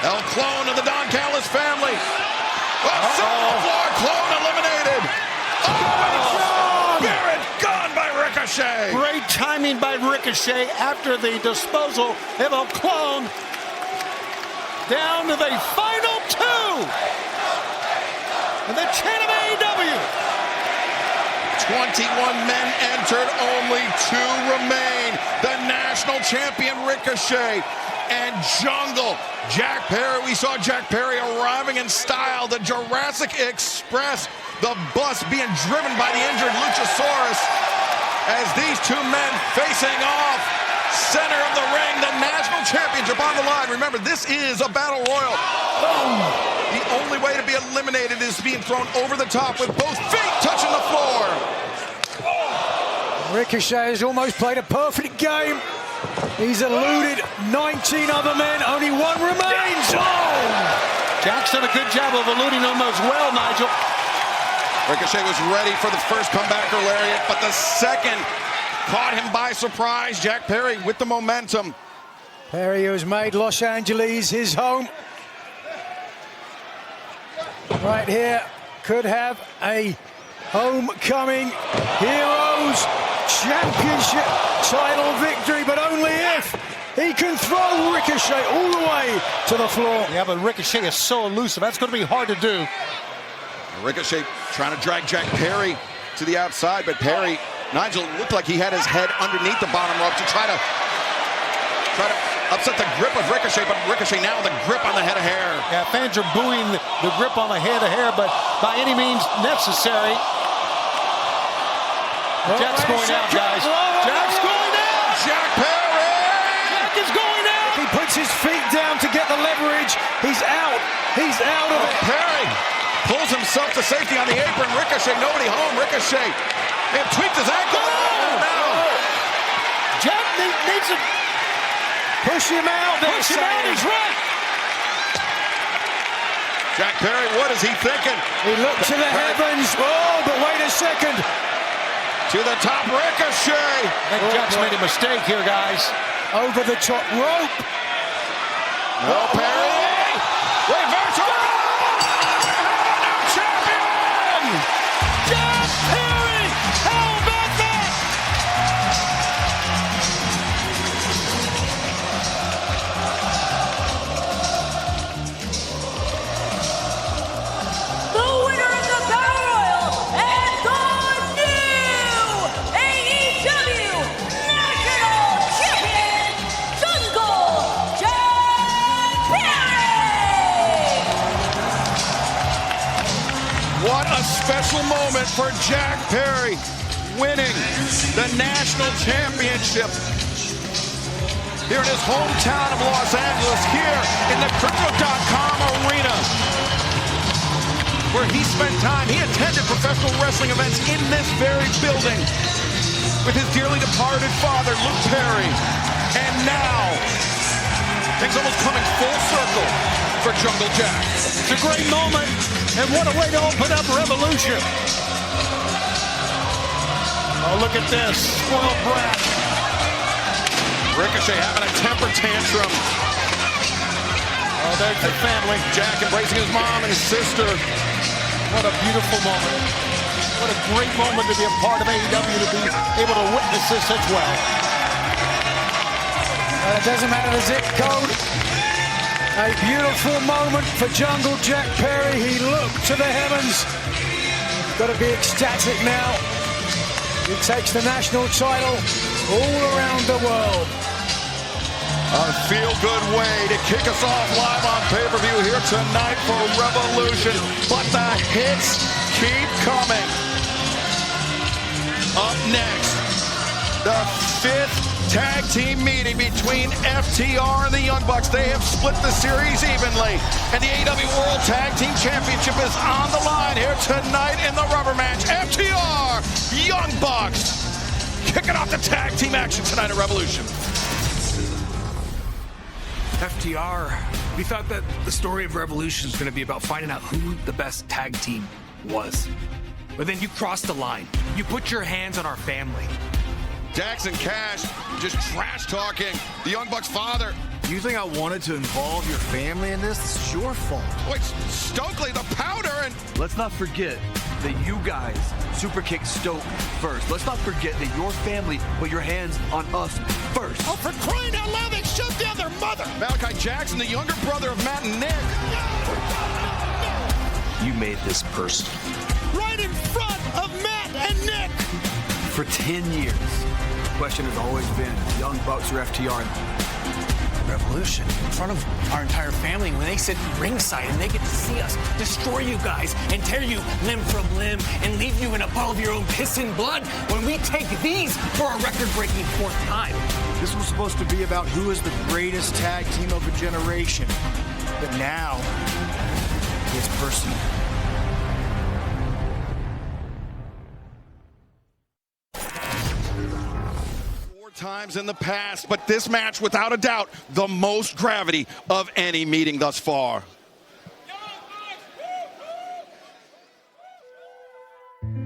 El Clone of the Don Callis family. Oh, sit on the floor. Clone eliminated. Oh, Spirit gone by Ricochet. Great timing by Ricochet after the disposal of El Clone. Down to the final two. And the chain of AEW. 21 men entered, only 2 remain. The national champion Ricochet and Jungle Jack Perry. We saw Jack Perry arriving in style. The Jurassic Express, the bus being driven by the injured Luchasaurus. As these 2 men facing off, center of the ring, the national championship on the line. Remember, this is a battle royal. The only way to be eliminated is being thrown over the top with both feet touching the floor. Ricochet has almost played a perfect game. He's eluded 19 other men. Only 1 remains. Oh! Jack's done a good job of eluding them as well, Nigel. Ricochet was ready for the first comeback or lariat, but the second caught him by surprise. Jack Perry with the momentum. Perry, who has made Los Angeles his home. Right here, could have a homecoming heroes championship title victory, but only if he can throw Ricochet all the way to the floor. Yeah, but Ricochet is so elusive. That's going to be hard to do. Ricochet trying to drag Jack Perry to the outside, but Perry, Nigel, looked like he had his head underneath the bottom rope to try to upset the grip of Ricochet, but Ricochet now the grip on the head of hair. Yeah, fans are booing the grip on the head of hair, but by any means necessary. Jack's going out, guys. Jack's going out! Jack Perry! Jack is going out! He puts his feet down to get the leverage. He's out. He's out of it. Perry pulls himself to safety on the apron. Ricochet, nobody home. Ricochet may have tweaked his ankle. Jack needs to push him out. push him out. He's right. Jack Perry, what is he thinking? He looked to the heavens. Oh, but wait a second. To the top, Ricochet. I think Jack's made a mistake here, guys. Over the top rope. No, Perry. Reversal. Champion. Jack Perry. How about that? The winner of the Battle Royal and the new AEW National Champion, Jungle Jack Perry! What a special moment for Jack Perry, winning the national championship here in his hometown of Los Angeles, here in the Crypto.com arena, where he spent time. He attended professional wrestling events in this very building with his dearly departed father, Luke Perry. And now, things almost coming full circle for Jungle Jack. It's a great moment, and what a way to open up Revolution. Oh, look at this, spoiled brat. Ricochet having a temper tantrum. Oh, there's the family. Jack embracing his mom and his sister. What a beautiful moment. What a great moment to be a part of AEW, to be able to witness this as well. It doesn't matter the zip code. A beautiful moment for Jungle Jack Perry. He looked to the heavens. Got to be ecstatic now. He takes the national title all around the world. A feel-good way to kick us off live on pay-per-view here tonight for Revolution. But the hits keep coming. Up next, the 5th tag team meeting between FTR and the Young Bucks. They have split the series evenly. And the AEW World Tag Team Championship is on the line here tonight in the rubber match. FTR, Young Bucks, kicking off the tag team action tonight at Revolution. FTR, we thought that the story of Revolution was going to be about finding out who the best tag team was. But then you crossed the line. You put your hands on our family. Dax and Cash just trash talking the Young Bucks' father, You think I wanted to involve your family in this? This is your fault. Wait, Stokely, the powder, and Let's not forget that you guys super kicked Stoke first. Let's not forget that your family put your hands on us first. Oh, for crying out loud, they shoved down their mother. Malachi Jackson, the younger brother of Matt and Nick. You made this personal. Right in front of Matt and Nick. For 10 years, the question has always been Young Bucks or FTR. Revolution in front of our entire family when they sit ringside and they get to see us destroy you guys and tear you limb from limb and leave you in a puddle of your own piss and blood when we take these for a record-breaking 4th time. This was supposed to be about who is the greatest tag team of a generation. But now, it's personal. Times in the past, but this match, without a doubt, the most gravity of any meeting thus far.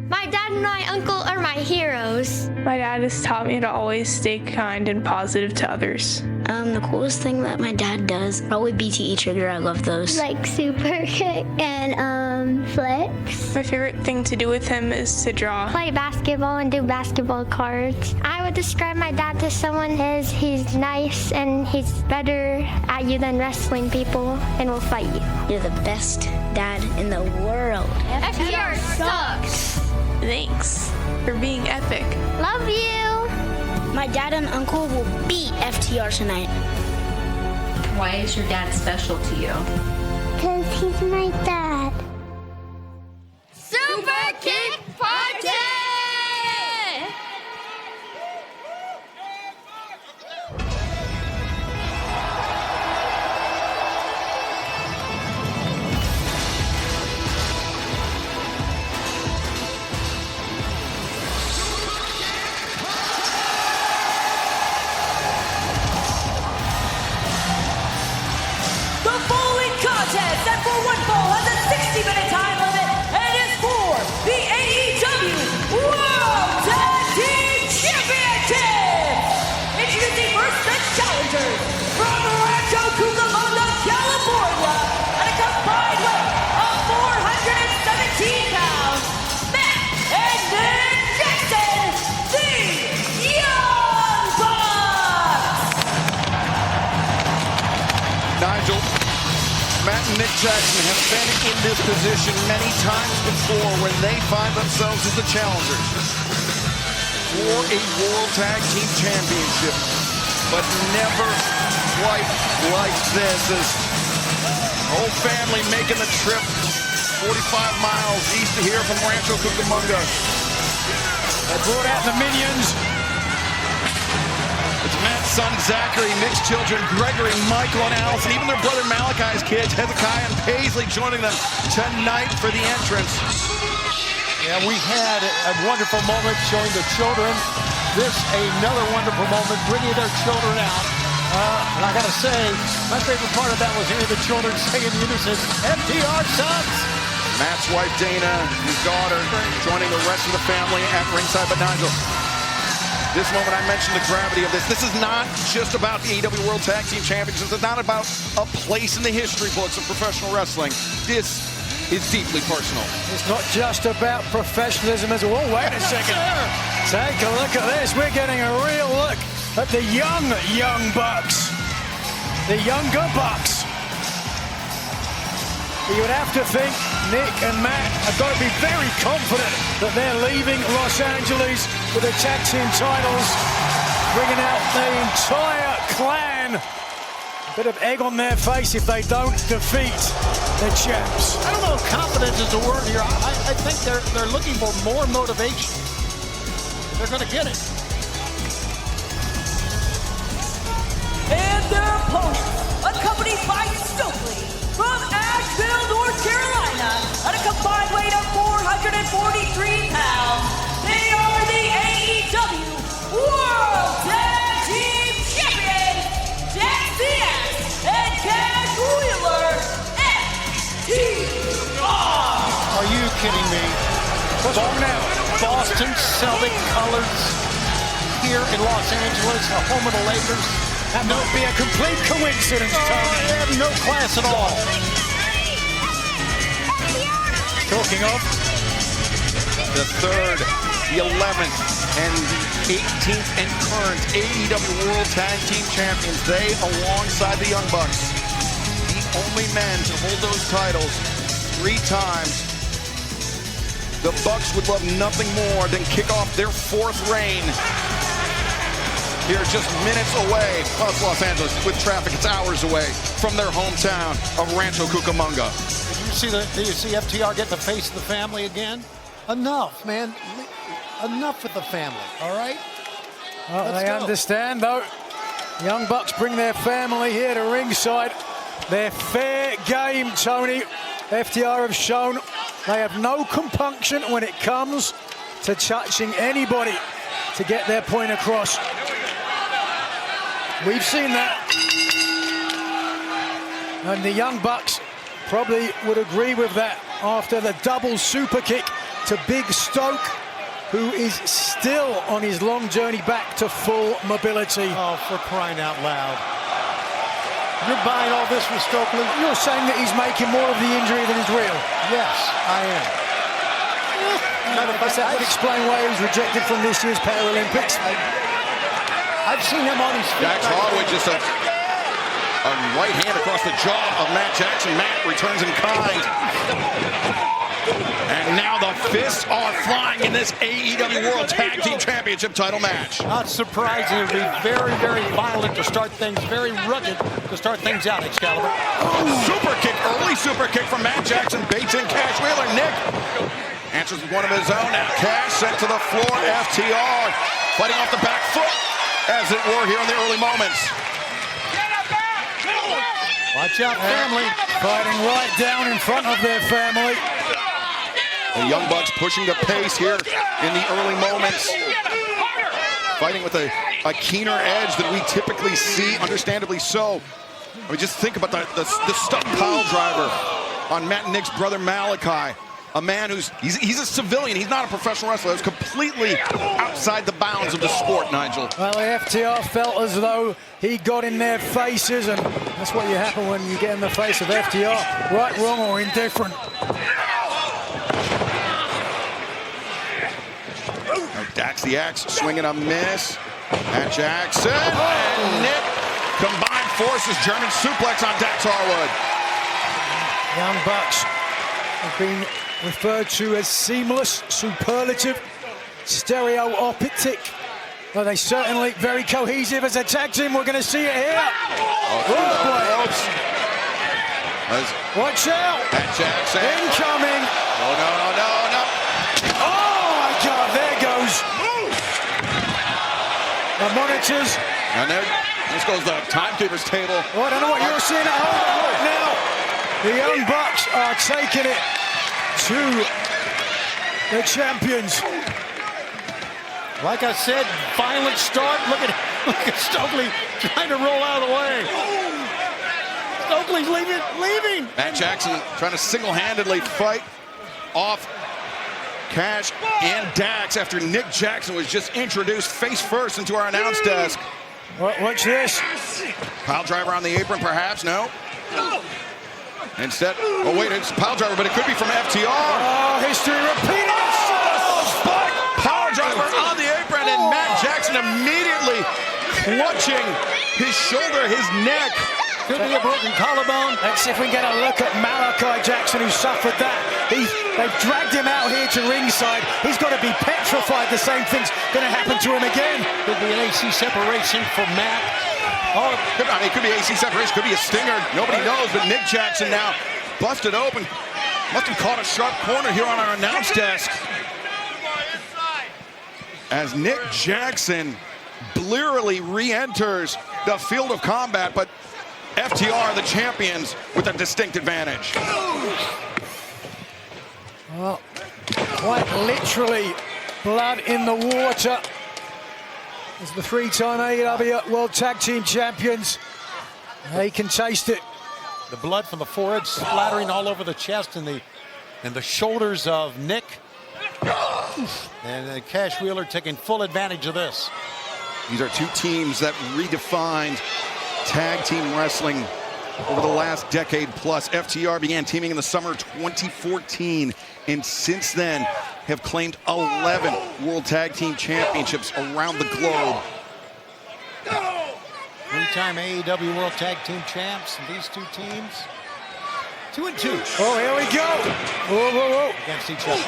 My dad and my uncle are my heroes. My dad has taught me to always stay kind and positive to others. The coolest thing that my dad does, probably BTE Trigger. I love those. Like super kick and flicks. My favorite thing to do with him is to draw. Play basketball and do basketball cards. I would describe my dad to someone as he's nice and he's better at you than wrestling people and will fight you. You're the best dad in the world. FTR sucks. Thanks for being epic. Love you. My dad and uncle will beat FTR tonight. Why is your dad special to you? Because he's my dad. Super Kick Party! Set for one fall has a 60-minute time limit and is for the AEW World Tag Team Championships. Introducing first the challengers from Rancho Cucamonga, California, at a combined weight of 417 pounds, Matt and Nick Jackson, the Young Bucks. Nigel, Matt and Nick Jackson have been in this position many times before when they find themselves as the challengers for a World Tag Team Championship, but never quite like this. As whole family making the trip 45 miles east of here from Rancho Cucamonga. They brought out the minions. It's Matt's son Zachary, Nick's children Gregory, Michael, and Allison, even their brother Malachi's kids, Hezekiah and Paisley, joining them tonight for the entrance. Yeah, we had a wonderful moment showing the children. This another wonderful moment, bringing their children out. And I gotta say, my favorite part of that was hearing the children sing in unison, FTR sucks! Matt's wife Dana, his daughter, joining the rest of the family at ringside. But Nigel, this moment I mentioned the gravity of this. This is not just about the AEW World Tag Team Championships. It's not about a place in the history books of professional wrestling. This is deeply personal. It's not just about professionalism as well. Oh, wait a second. Take a look at this. We're getting a real look at the young Bucks. The younger Bucks. You would have to think Nick and Matt have got to be very confident that they're leaving Los Angeles with the tag team titles, bringing out the entire clan. A bit of egg on their face if they don't defeat the champs. I don't know if confidence is the word here. I think they're looking for more motivation. They're going to get it. And their opponents, accompanied by Stokely from Asheville, North Carolina, at a combined weight of 443 pounds, they are the AEW World Tag Team Champions, Jack Diaz and Cash Wheeler, FTR. Are you kidding me? Boston Celtic colors here in Los Angeles, the home of the Lakers. That might be a complete coincidence, Tony. They have no class at all. Talking of, The 3rd, the 11th, and the 18th and current AEW World Tag Team Champions. They, alongside the Young Bucks, the only men to hold those titles 3 times. The Bucks would love nothing more than kick off their 4th reign here just minutes away. Well, it's Los Angeles. With traffic, it's hours away from their hometown of Rancho Cucamonga. Do you see FTR get the face of the family again? Enough, man. Enough with the family, all right? Well, Let's they go. understand, though. Young Bucks bring their family here to ringside. They're fair game, Tony. FTR have shown they have no compunction when it comes to touching anybody to get their point across. We've seen that. And the Young Bucks probably would agree with that after the double super kick to Big Stoke, who is still on his long journey back to full mobility. Oh, for crying out loud. You're buying all this with Stokely? You're saying that he's making more of the injury than is real? Yes, I am. I guess that would explain why he was rejected from this year's Paralympics. I've seen him on his feet. Dax Harwood just a right hand across the jaw of Matt Jackson. Matt returns in kind. And now the fists are flying in this AEW World Tag Team Championship title match. Not surprising. It would be very, very violent to start things, very rugged to start things out, Excalibur. Super kick, early super kick from Matt Jackson. Bates in Cash Wheeler. Nick answers with one of his own. Now Cash sent to the floor. FTR fighting off the back foot, as it were, here in the early moments. Watch out, family. Fighting right down in front of their family. The Young Bucks pushing the pace here in the early moments. Fighting with a keener edge than we typically see, understandably so. I mean, just think about the stuck pile driver on Matt and Nick's brother Malachi. A man he's a civilian. He's not a professional wrestler. It's completely outside the bounds of the sport, Nigel. Well, the FTR felt as though he got in their faces, and that's what you happen when you get in the face of FTR. Right, wrong, or indifferent. Dax the Axe swinging a miss at Jackson. And Nick combined forces, German suplex on Dax Harwood. Young Bucks have been referred to as seamless, superlative, stereoptic. Well, they certainly very cohesive as a tag team. We're going to see it here. Watch out. At Jackson. Incoming. No. Oh, my God. There goes. The monitors. And there goes the timekeeper's table. Well, I don't know what you're seeing at home, but right now, the Young Bucks are taking it to the champions. Like I said, violent start. Look at Stokely trying to roll out of the way. Stokely's leaving. Matt Jackson trying to single-handedly fight off Cash and Dax after Nick Jackson was just introduced face first into our announce desk. Watch this. Pile driver on the apron, perhaps? No. Instead, oh wait, it's a pile driver, but it could be from FTR. Oh, history repeating itself. Spike pile driver on the apron, and Matt Jackson immediately clutching his shoulder, his neck. Could be a broken collarbone. Let's see if we can get a look at Malachi Jackson, who suffered that. They've dragged him out here to ringside. He's got to be petrified the same thing's going to happen to him again. Could be an AC separation for Matt. Oh, it could be AC separation, could be a stinger. Nobody knows, but Nick Jackson now busted open. Must have caught a sharp corner here on our announce desk. As Nick Jackson blearily re-enters the field of combat, but FTR, the champions, with a distinct advantage. Well, quite literally blood in the water as the three-time AEW World Tag Team Champions. They can taste it. The blood from the forehead splattering all over the chest and the shoulders of Nick. And Cash Wheeler taking full advantage of this. These are two teams that redefined tag team wrestling over the last decade plus. FTR began teaming in the summer of 2014, and since then have claimed 11 World Tag Team Championships around the globe. Three-time AEW World Tag Team Champs, and these two teams, 2-2. Oh, here we go. Whoa, whoa, whoa. Against each other.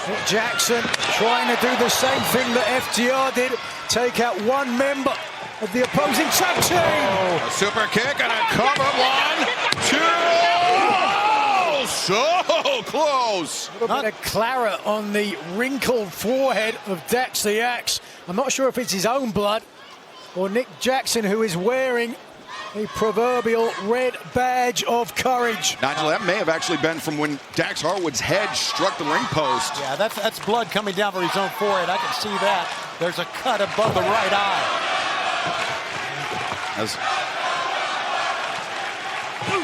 Nick Jackson trying to do the same thing that FTR did, take out one member of the opposing tag team. A super kick and a cover. 1, 2. Oh, so close. A little bit of claret on the wrinkled forehead of Dax the Axe. I'm not sure if it's his own blood or Nick Jackson, who is wearing a proverbial red badge of courage. Nigel, that may have actually been from when Dax Harwood's head struck the ring post. Yeah, that's blood coming down from his own forehead. I can see that. There's a cut above the right eye. As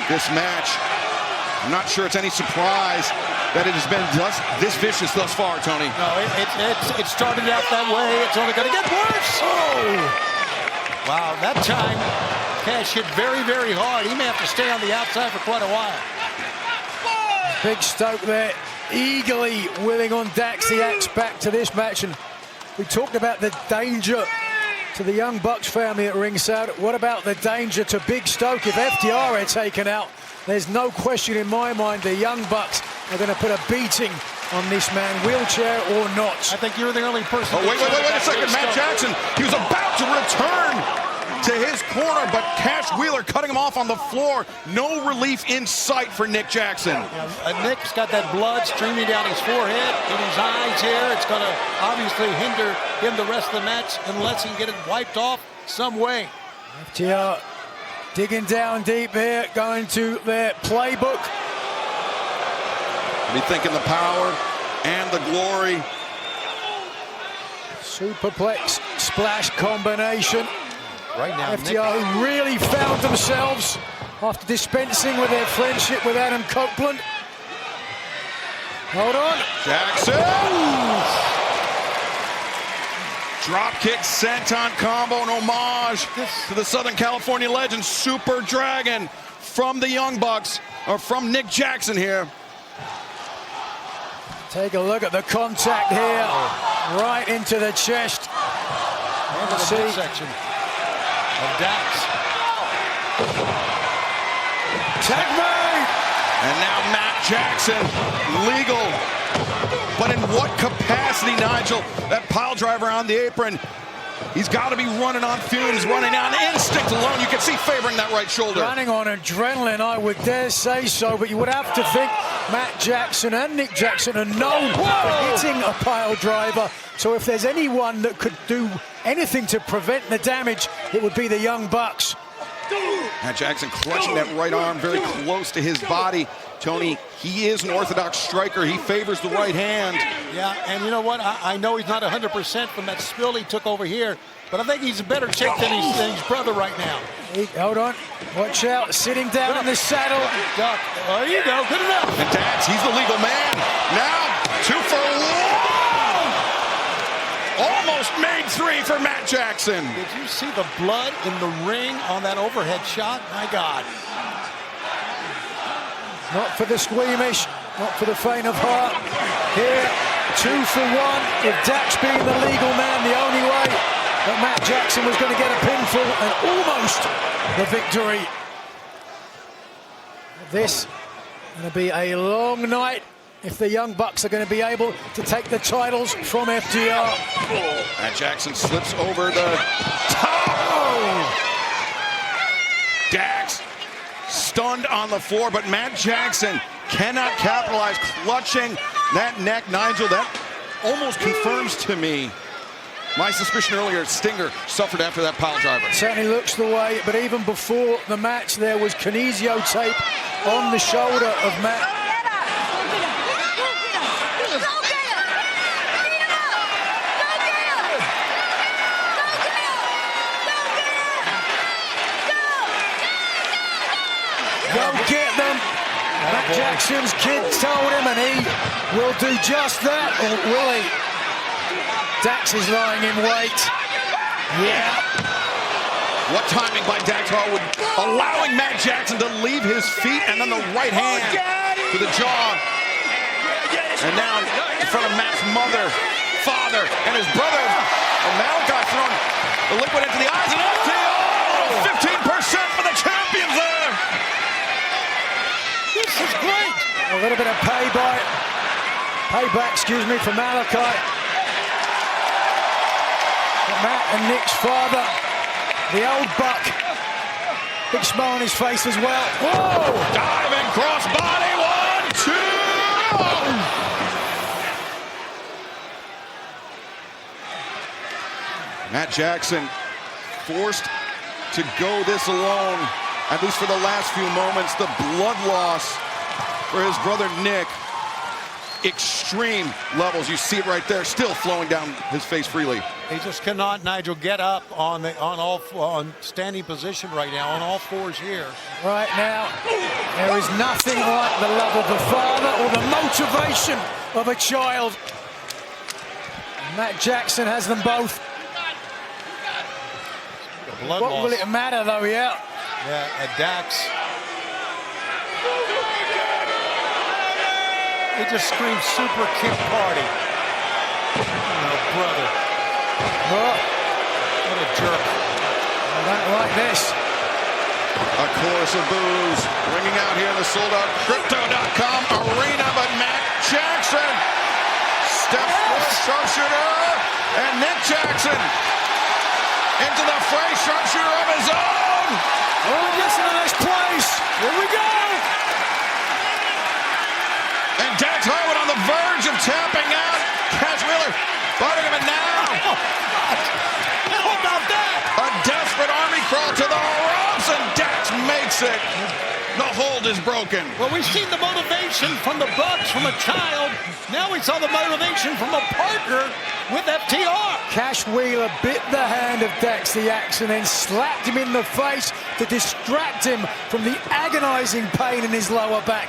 this match, I'm not sure it's any surprise that it has been this vicious thus far, Tony. No, it started out that way. It's only going to get worse. Oh! Wow, that time, Cash hit very, very hard. He may have to stay on the outside for quite a while. Big Stoke there, eagerly willing on Dax the Axe back to this match. And we talked about the danger to the Young Bucks family at ringside. What about the danger to Big Stoke if FTR are taken out? There's no question in my mind the Young Bucks are going to put a beating on this man, wheelchair or not. I think you're the only person. Oh, wait a second. Matt Jackson, he was about to return to his corner, but Cash Wheeler cutting him off on the floor. No relief in sight for Nick Jackson. Nick's got that blood streaming down his forehead, in his eyes here. It's going to obviously hinder him the rest of the match unless he can get it wiped off some way. FTR digging down deep here, going to their playbook. Rethinking the power and the glory. Superplex splash combination. Right now, FTR really found themselves after dispensing with their friendship with Adam Copeland. Hold on. Jackson. Drop kick senton combo, an homage to the Southern California legend Super Dragon from the Young Bucks, or from Nick Jackson here. Take a look at the contact here, right into the chest. And the midsection of Dax. Tag made! And now Matt Jackson, legal. But in what capacity, Nigel? That pile driver on the apron. He's got to be running on fumes, running on instinct alone. You can see favoring that right shoulder. Running on adrenaline, I would dare say so, but you would have to think Matt Jackson and Nick Jackson are known for hitting a pile driver. So if there's anyone that could do anything to prevent the damage, it would be the Young Bucks. Matt Jackson clutching that right arm very close to his body. Tony, he is an orthodox striker. He favors the right hand. Yeah, and you know what? I know he's not 100% from that spill he took over here, but I think he's a better chick than his brother right now. Hold on. Watch out. Sitting down in the saddle. Duck. There you go. Good enough. And Dax, he's the legal man. Now, 2 for 1. Almost made 3 for Matt Jackson. Did you see the blood in the ring on that overhead shot? My God. Not for the squeamish, not for the faint of heart. Here, 2 for 1. With Dax being the legal man, the only way that Matt Jackson was going to get a pinfall and almost the victory. This going to be a long night if the Young Bucks are going to be able to take the titles from FTR. Matt Jackson slips over the top. Dax stunned on the floor, but Matt Jackson cannot capitalize, clutching that neck. Nigel, that almost confirms to me my suspicion earlier. Stinger suffered after that pile driver. Certainly looks the way, but even before the match, there was kinesio tape on the shoulder of Matt. Go get them. Matt Jackson's kid told him, and he will do just that, or will he? Dax is lying in wait. Yeah. What timing by Dax Harwood, allowing Matt Jackson to leave his feet, and then the right hand to the jaw. And now in front of Matt's mother, father, and his brother, Malachi throwing the liquid into the eyes, and FTR! 15% for the champions there! This is great. A little bit of payback, for Malachi. Matt and Nick's father, the old buck. Big smile on his face as well. Whoa! Diving crossbody, 1, 2! Matt Jackson forced to go this alone, at least for the last few moments. The blood loss for his brother Nick. Extreme levels. You see it right there, still flowing down his face freely. He just cannot, Nigel, get up on standing position right now on all fours here. Right now, there is nothing like the love of a father or the motivation of a child. Matt Jackson has them both. Blood What loss. will it matter though? Yeah. Yeah, Dax. He just screams super kick party. Oh, brother. Oh, What a jerk. I don't like this. A chorus of boos ringing out here in the sold-out Crypto.com arena, but Matt Jackson steps forward, sharpshooter, and Nick Jackson into the fray, sharpshooter of his own. Oh, this is a nice place. Here we go. And Dax Harwood on the verge of tapping out. Cash Wheeler fighting him, and now How about that? a desperate army crawl to the ropes, and Dax makes it. The hold is broken. Well, we've seen the motivation from the Bucks from a child. Now we saw the motivation from a partner with FTR. Cash Wheeler bit the hand of Dax the Axe and then slapped him in the face to distract him from the agonizing pain in his lower back,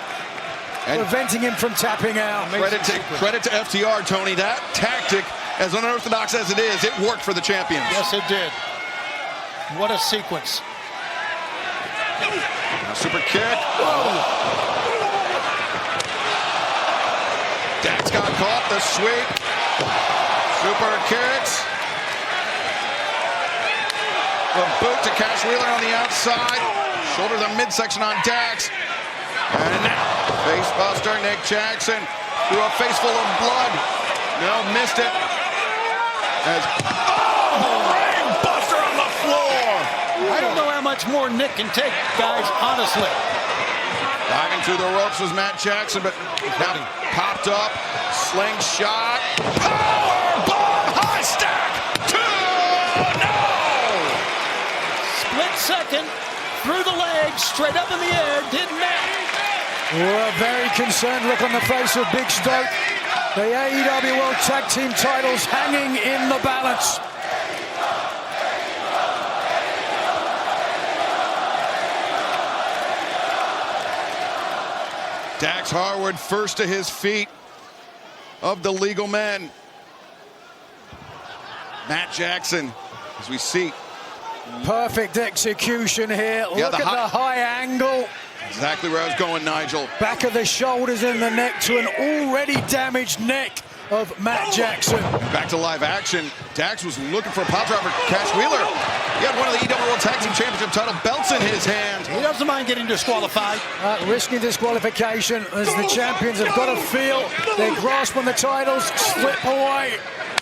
preventing him from tapping out. Credit to FTR, Tony. That tactic, as unorthodox as it is, it worked for the champions. Yes, it did. What a sequence. A super kick. Dax got caught. The sweep. Super kicks. The boot to Cash Wheeler on the outside. Shoulder to the midsection on Dax. And now, facebuster, Nick Jackson through a face full of blood. No, missed it. Brain buster on the floor. I don't know how much more Nick can take, guys, honestly. Diving through the ropes was Matt Jackson, but now popped up. Slingshot. Power bomb. High stack. 2. No. Split second. Through the legs. Straight up in the air. Didn't matter. A very concerned look on the face of Big Stoke. The AEW World Tag Team titles hanging in the balance. Dax Harwood first to his feet of the legal men. Matt Jackson, as we see. Perfect execution here. Yeah, Look at the high angle. Exactly where I was going, Nigel. Back of the shoulders and the neck to an already damaged neck of Matt Jackson. Back to live action. Dax was looking for a pop driver. Cash Wheeler. He had one of the AEW World Tag Team Championship title belts in his hand. He doesn't mind getting disqualified. Risking disqualification as the champions have got to feel their grasp on the titles slip away.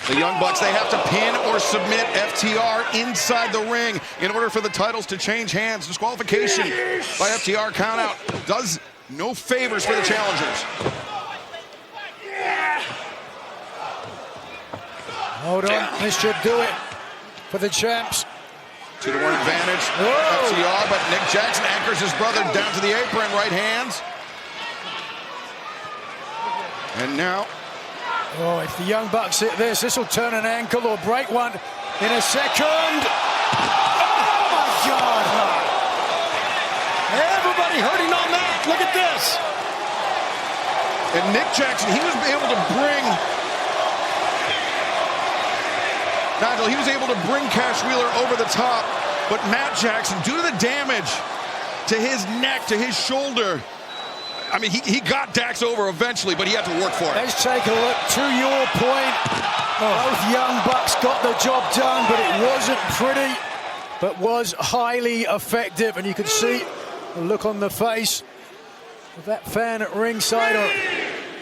The Young Bucks, they have to pin or submit FTR inside the ring in order for the titles to change hands. Disqualification by FTR countout does no favors for the challengers. Hold on, this should do it for the champs. 2-1 advantage, FTR, but Nick Jackson anchors his brother down to the apron, right hands. And now, oh, if the Young Bucks hit this will turn an ankle or break one in a second. Oh, my God. Everybody hurting on that. Look at this. and Nick Jackson, he was able to bring Nigel, he was able to bring Cash Wheeler over the top, but Matt Jackson, due to the damage to his neck, to his shoulder, I mean, he got Dax over eventually, but he had to work for it. Let's take a look. To your point, both Young Bucks got the job done, but it wasn't pretty, but was highly effective. And you can see the look on the face of that fan at ringside or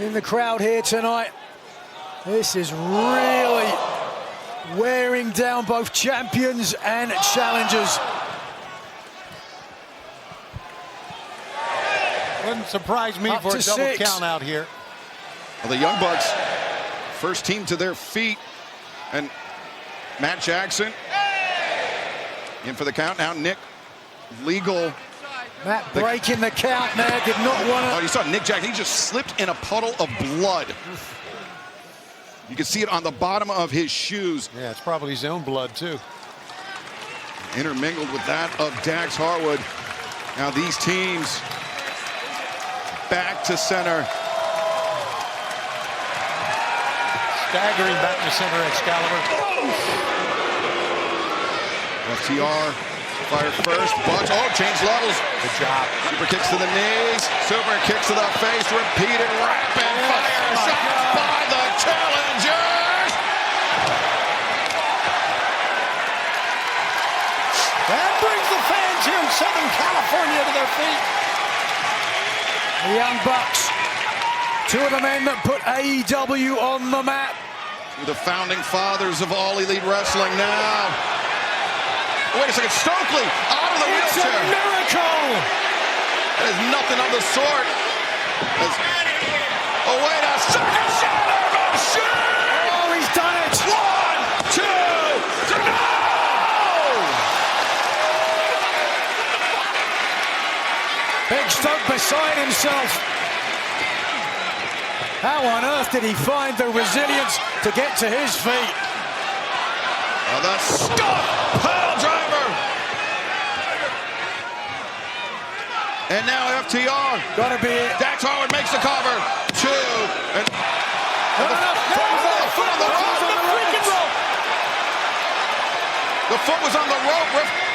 in the crowd here tonight. This is really wearing down both champions and challengers. Wouldn't surprise me for a double count out here. Well, the Young Bucks, first team to their feet, and Matt Jackson in for the count. Now Nick, legal. Matt breaking the count there, did not want to. Oh, you saw Nick Jackson, he just slipped in a puddle of blood. You can see it on the bottom of his shoes. Yeah, it's probably his own blood, too. Intermingled with that of Dax Harwood. Now these teams back to center. Staggering back to center, Excalibur. FTR fire first. Bucks, oh, change levels. Good job. Super kicks to the knees. Super kicks to the face. Repeated rapid fire shots by the challengers. That brings the fans here in Southern California to their feet. The Young Bucks, two of the men that put AEW on the map. The founding fathers of All Elite Wrestling now. Wait a second, Stokely out of the It's wheelchair. a miracle! That is nothing of the sort. Oh, wait a second, Shatter Machine! Oh, he's done it! 1, 2, 3, no! Big Stoke beside himself. How on earth did he find the resilience to get to his feet? Oh, the stuff pile driver. And now FTR. Gotta be it. Dax Harwood makes the cover. 2. And the foot was on the rope.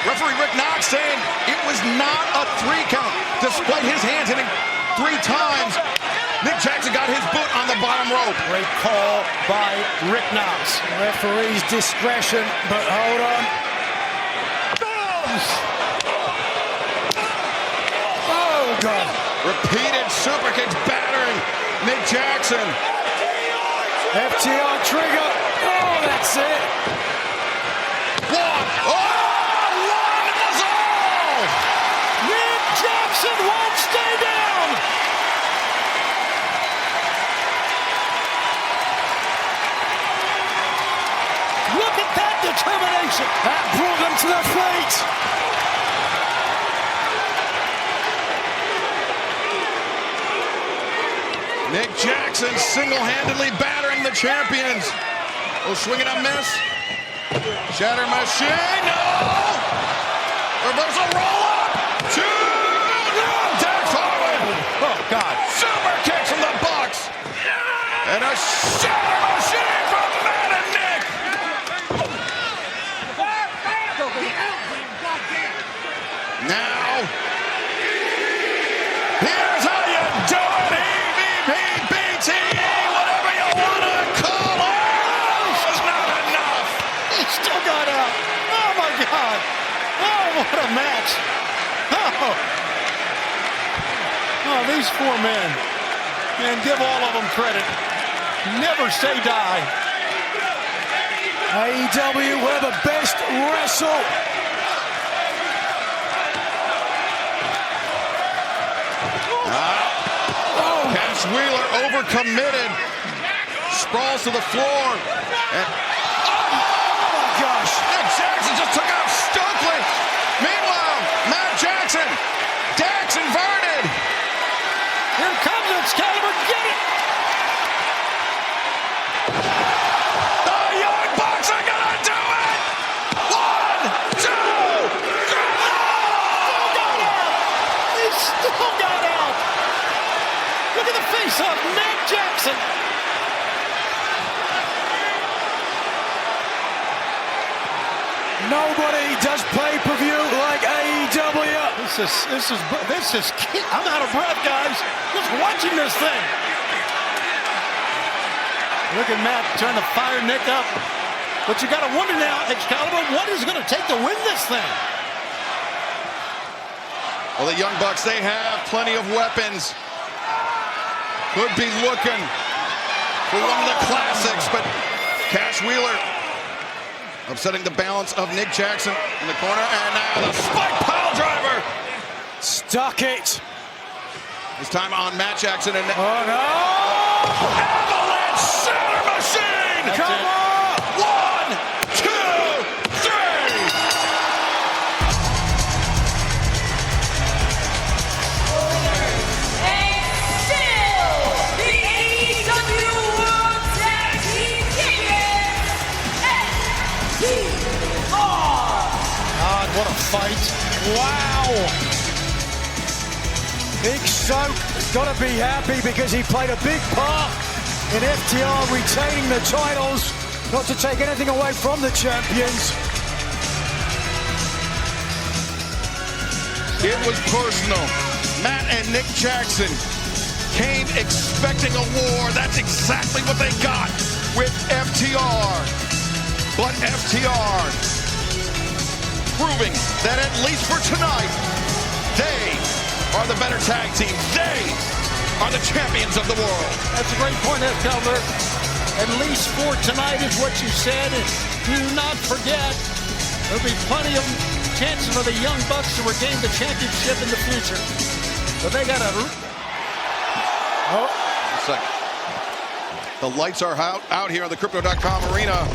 Referee Rick Knox saying it was not a 3 count, despite his hands hitting 3 times. Nick Jackson got his boot on the bottom rope. Great call by Rick Knox. Referee's discretion, but hold on. Oh, God. Repeated super kicks battering Nick Jackson. FTR trigger. Oh, that's it. 1. Oh, 1 was all. Nick Jackson won't stay down. Look at that determination. That brought them to their feet. Nick Jackson single-handedly battering the champions. Oh, swing and a miss. Shatter Machine, no! Reversal roll up. 2. No, Dax Harwood. Oh, God. Super kicks from the Bucks. And a Shatter Machine from Matt and Nick. Now, here's how you do it, EVP, BTE, whatever you want to call it. It's not enough. He still got out. Oh, my God. Oh, what a match. Oh, these 4 men. Man, give all of them credit. Never say die. AEW, where the best wrestle. Cash Wheeler overcommitted. Sprawls to the floor. And, oh my gosh. Nick Jackson just took out Stokely. Meanwhile, Matt Jackson. Dax inverted. Here comes Excalibur. Get it. The Young Bucks are gonna do it. 1, 2, 3. He still got out. Look at the face of Matt Jackson. Nobody does pay-per-view like AEW. I'm out of breath, guys. Just watching this thing. Look at Matt trying to fire Nick up. But you got to wonder now, Excalibur, what is it going to take to win this thing? Well, the Young Bucks, they have plenty of weapons. Could be looking for one of the classics, but Cash Wheeler upsetting the balance of Nick Jackson in the corner, and now the spike pile driver. Stuck it. This time on Matt Jackson and oh no! Avalanche Center Machine! Come on! 1, 2, 3! And still the AEW World Tag Team Champions, FTR. God, what a fight. Wow! Big Soap has got to be happy because he played a big part in FTR retaining the titles, not to take anything away from the champions. It was personal. Matt and Nick Jackson came expecting a war. That's exactly what they got with FTR. But FTR proving that at least for tonight, they are the better tag team. They are the champions of the world. That's a great point, Excalibur. At least for tonight is what you said. And do not forget, there'll be plenty of chances for the Young Bucks to regain the championship in the future. But they got to... Oh. A second. The lights are out here on the Crypto.com arena.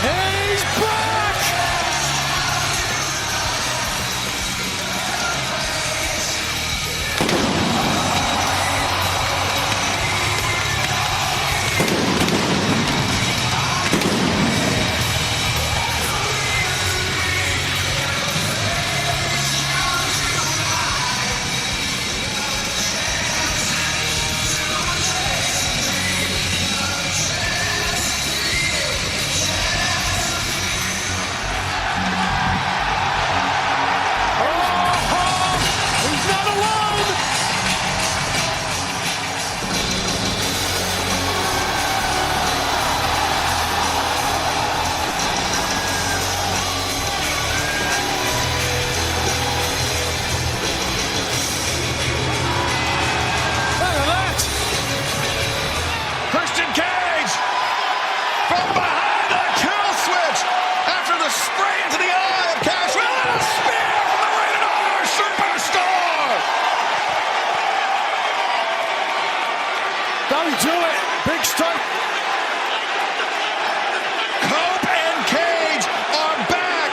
He's back! Don't do it. Big Stoke. Cope and Cage are back,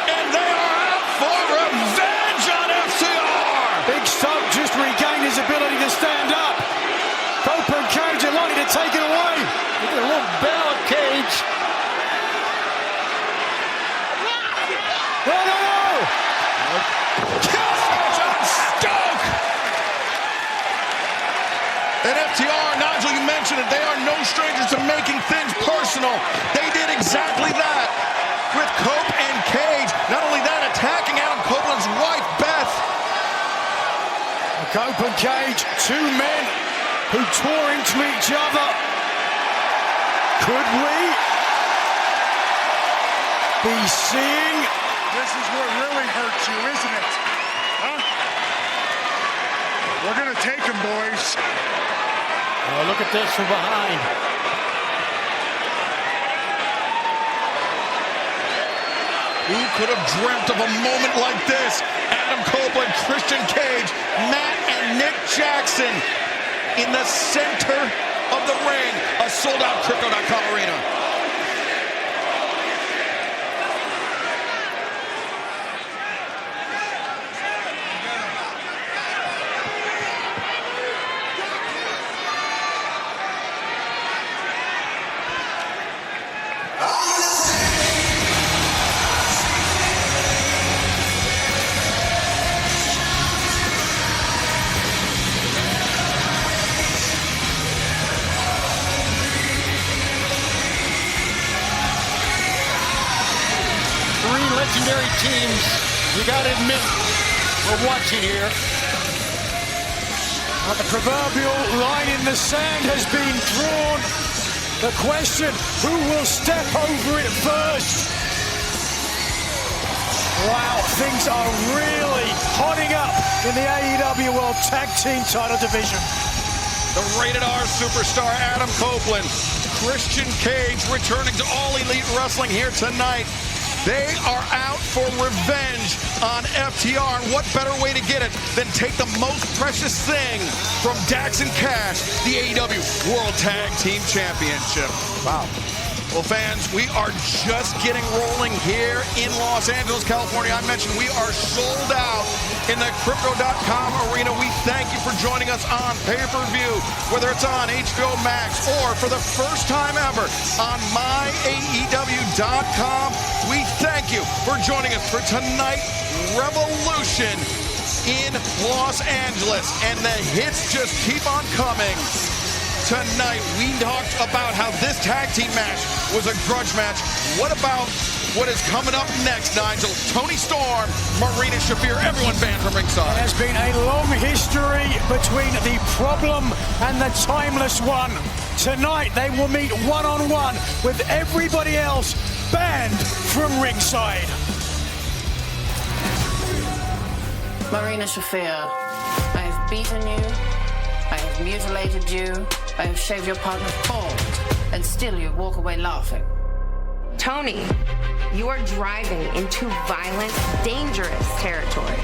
and they are out for revenge on FTR. Big Stoke just regained his ability to stand up. Cope and Cage are likely to take it away. Look at a little bell at Cage. No, no, no. Kill switch on Stoke. And FTR, Nigel, you mentioned it, they are no strangers to making things personal. They did exactly that with Cope and Cage. Not only that, attacking Adam Copeland's wife, Beth. Cope and Cage, two men who tore into each other. Could we be seeing? This is what really hurts you, isn't it? Huh? We're gonna take him, boys. Oh, look at this from behind. Who could have dreamt of a moment like this? Adam Copeland, Christian Cage, Matt and Nick Jackson in the center of the ring. A sold-out Crypto.com arena. secondary teams, you got to admit, we're watching here. The proverbial line in the sand has been drawn. The question, who will step over it first? Wow, things are really hotting up in the AEW World Tag Team Title Division. The Rated R superstar Adam Copeland, Christian Cage returning to All Elite Wrestling here tonight. They are out for revenge on FTR, and what better way to get it than take the most precious thing from Dax and Cash, the AEW World Tag Team Championship. Wow. Well, fans, we are just getting rolling here in Los Angeles, California. I mentioned we are sold out in the Crypto.com arena. We thank you for joining us on pay-per-view, whether it's on HBO Max or for the first time ever on MyAEW.com. We thank you for joining us for tonight, Revolution in Los Angeles. And the hits just keep on coming. Tonight, we talked about how this tag team match was a grudge match. What about what is coming up next, Nigel? Tony Storm, Marina Shafir, everyone banned from ringside. There's been a long history between the Problem and the Timeless One. Tonight, they will meet one-on-one with everybody else banned from ringside. Marina Shafir, I have beaten you, I have mutilated you, I have shaved your partner bald, and still you walk away laughing. Tony, you are driving into violent, dangerous territory.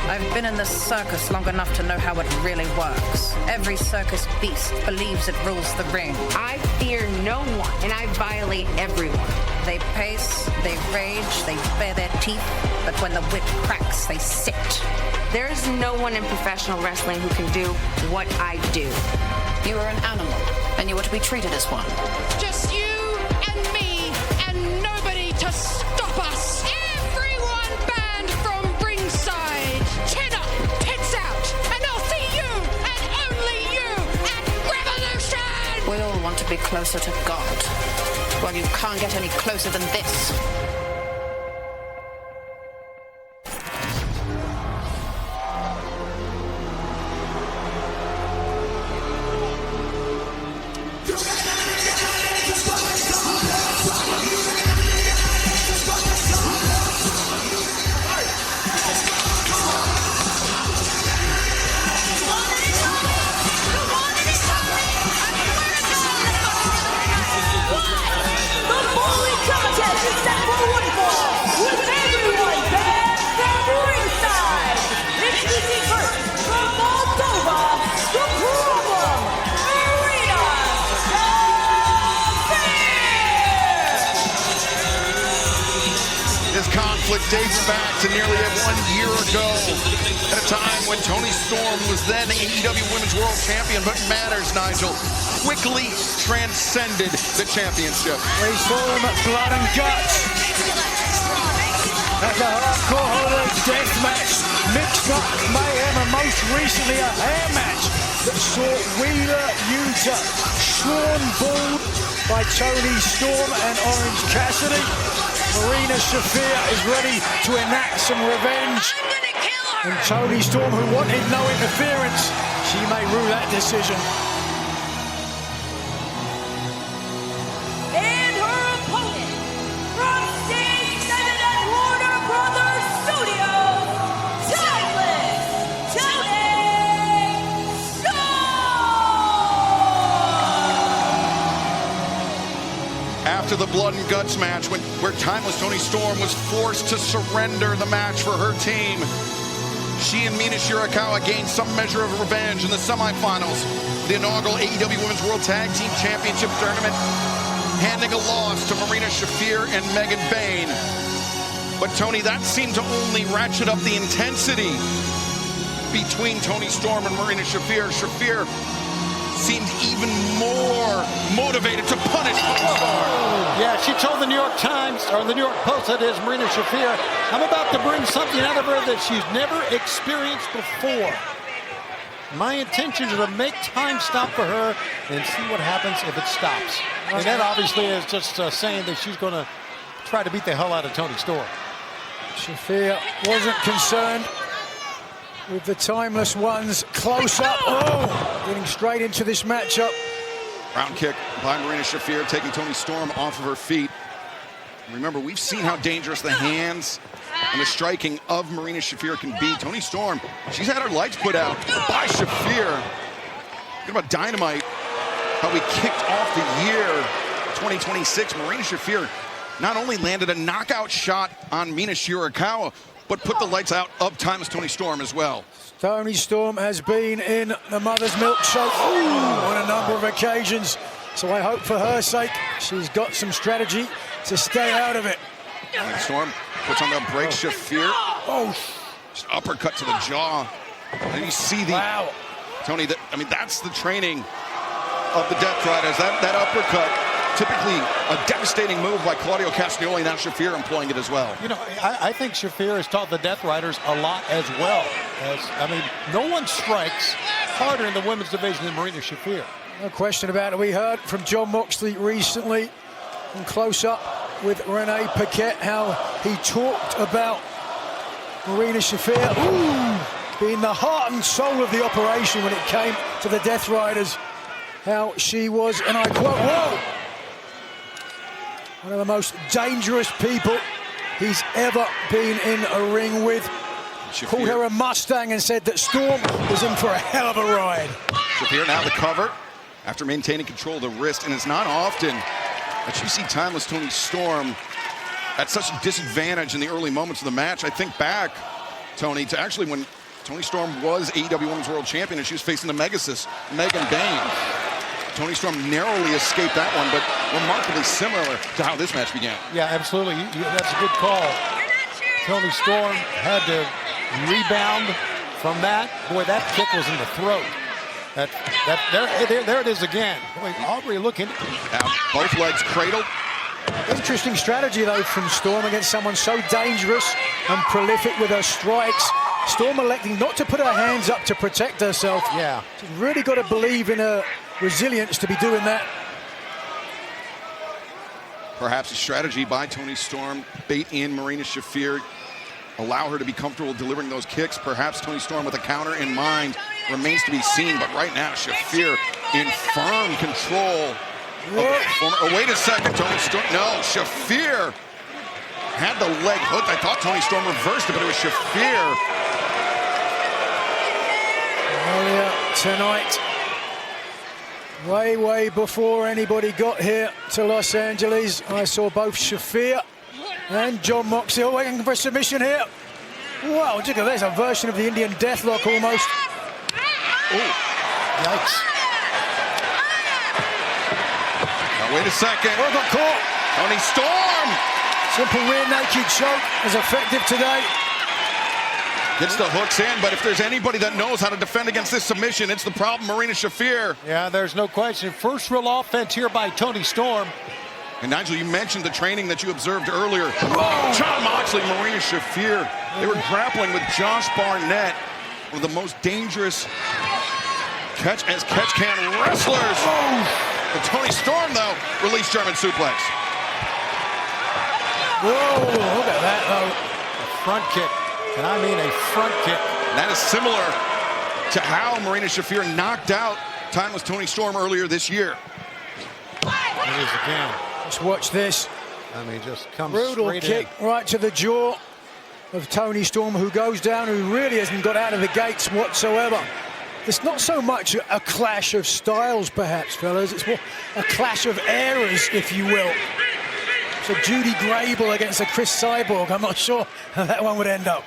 I've been in this circus long enough to know how it really works. Every circus beast believes it rules the ring. I fear no one, and I violate everyone. They pace, they rage, they bare their teeth, but when the whip cracks, they sit. There is no one in professional wrestling who can do what I do. You are an animal, and you are to be treated as one. Just you and me, and nobody to stop us. Everyone banned from ringside. Chin up, tits out, and I'll see you, and only you, at Revolution! We all want to be closer to God. Well, you can't get any closer than this. Dates back to nearly 1 year ago, at a time when Tony Storm was then AEW Women's World Champion, but matters, Nigel, quickly transcended the championship. They Storm, blood and guts. At the Hardcore Holiday Death Match, Mixed Up Mayhem, and most recently a hair match that saw Wheeler Yuta shorn bald by Tony Storm and Orange Cassidy. Marina Shafir is ready to enact some revenge. And Tony Storm, who wanted no interference, she may rue that decision. And her opponent, from Stage 7 at Warner Brothers Studios, Timeless Tony Storm! After the blood and guts match, where Timeless Tony Storm was forced to surrender the match for her team, she and Mina Shirakawa gained some measure of revenge in the semifinals, the inaugural AEW Women's World Tag Team Championship Tournament, handing a loss to Marina Shafir and Megan Bayne. But Tony, that seemed to only ratchet up the intensity between Tony Storm and Marina Shafir. Shafir seemed even more motivated to punish Tony Storm. Yeah, she told the New York Times, or the New York Post, that is, Marina Shafir, I'm about to bring something out of her that she's never experienced before. My intention is to make time stop for her and see what happens if it stops. And that obviously is just saying that she's going to try to beat the hell out of Tony Storm. Shafir wasn't concerned with the timeless ones. Close up. Oh, getting straight into this matchup. Round kick by Marina Shafir, taking Toni Storm off of her feet. Remember, we've seen how dangerous the hands and the striking of Marina Shafir can be. Toni Storm, she's had her lights put out by Shafir. Think about Dynamite, how we kicked off the year 2026. Marina Shafir not only landed a knockout shot on Mina Shirakawa, but put the lights out of timeless Toni Storm as well. Toni Storm has been in the Mother's Milk Show on a number of occasions. So I hope for her sake, she's got some strategy to stay out of it. Toni Storm puts on the break. Shafir. Oh, just uppercut to the jaw. And you see the Tony. I mean, that's the training of the Death Riders. That uppercut, typically a devastating move by Claudio Castagnoli. Now Shafir employing it as well. You know, I think Shafir has taught the Death Riders a lot as well. I mean, no one strikes harder in the women's division than Marina Shafir. No question about it. We heard from John Moxley recently in Close Up with Renee Paquette how he talked about Marina Shafir being the heart and soul of the operation when it came to the Death Riders. How she was, and I quote, whoa, one of the most dangerous people he's ever been in a ring with. Shafir called her a Mustang and said that Storm was in for a hell of a ride. Shafir now the cover after maintaining control of the wrist, and it's not often that you see timeless Toni Storm at such a disadvantage in the early moments of the match. I think back, Tony, to actually when Toni Storm was AEW Women's World Champion and she was facing the Megasis, Megan Bayne. Toni Storm narrowly escaped that one, but remarkably similar to how this match began. Yeah, absolutely. That's a good call. Toni Storm had to rebound from that. Boy, that kick was in the throat. There it is again. Boy, Aubrey looking. Now, both legs cradled. Interesting strategy, though, from Storm against someone so dangerous and prolific with her strikes. Storm electing not to put her hands up to protect herself. Yeah. She's really got to believe in her resilience to be doing that. Perhaps a strategy by Toni Storm, bait in Marina Shafir, allow her to be comfortable delivering those kicks. Perhaps Toni Storm with a counter in mind remains to be seen, but right now Shafir in firm control. Oh, wait a second, Toni Storm. No, Shafir had the leg hooked. I thought Toni Storm reversed it, but it was Shafir. Earlier tonight, way before anybody got here to Los Angeles, I saw both Shafir and John Moxley waiting for a submission here. Wow, look at this, a version of the Indian Deathlock almost. Oh, yikes. Now, wait a second. Oh, got caught. Toni Storm. Simple rear naked choke is effective today. Gets the hooks in, but if there's anybody that knows how to defend against this submission, it's the problem, Marina Shafir. Yeah, there's no question. First real offense here by Toni Storm. And Nigel, you mentioned the training that you observed earlier. Whoa. John Moxley, Marina Shafir. They were grappling with Josh Barnett, one of the most dangerous catch can wrestlers. And Toni Storm, though, released German suplex. Whoa, look at that, though. A front kick. And I mean a front kick. That is similar to how Marina Shafir knocked out timeless Toni Storm earlier this year. It is again. Just watch this. I mean, just comes brutal straight kick in. right to the jaw of Toni Storm, who goes down, who really hasn't got out of the gates whatsoever. It's not so much a clash of styles, perhaps, fellas. It's more a clash of eras, if you will. So Judy Grable against a Chris Cyborg. I'm not sure how that one would end up.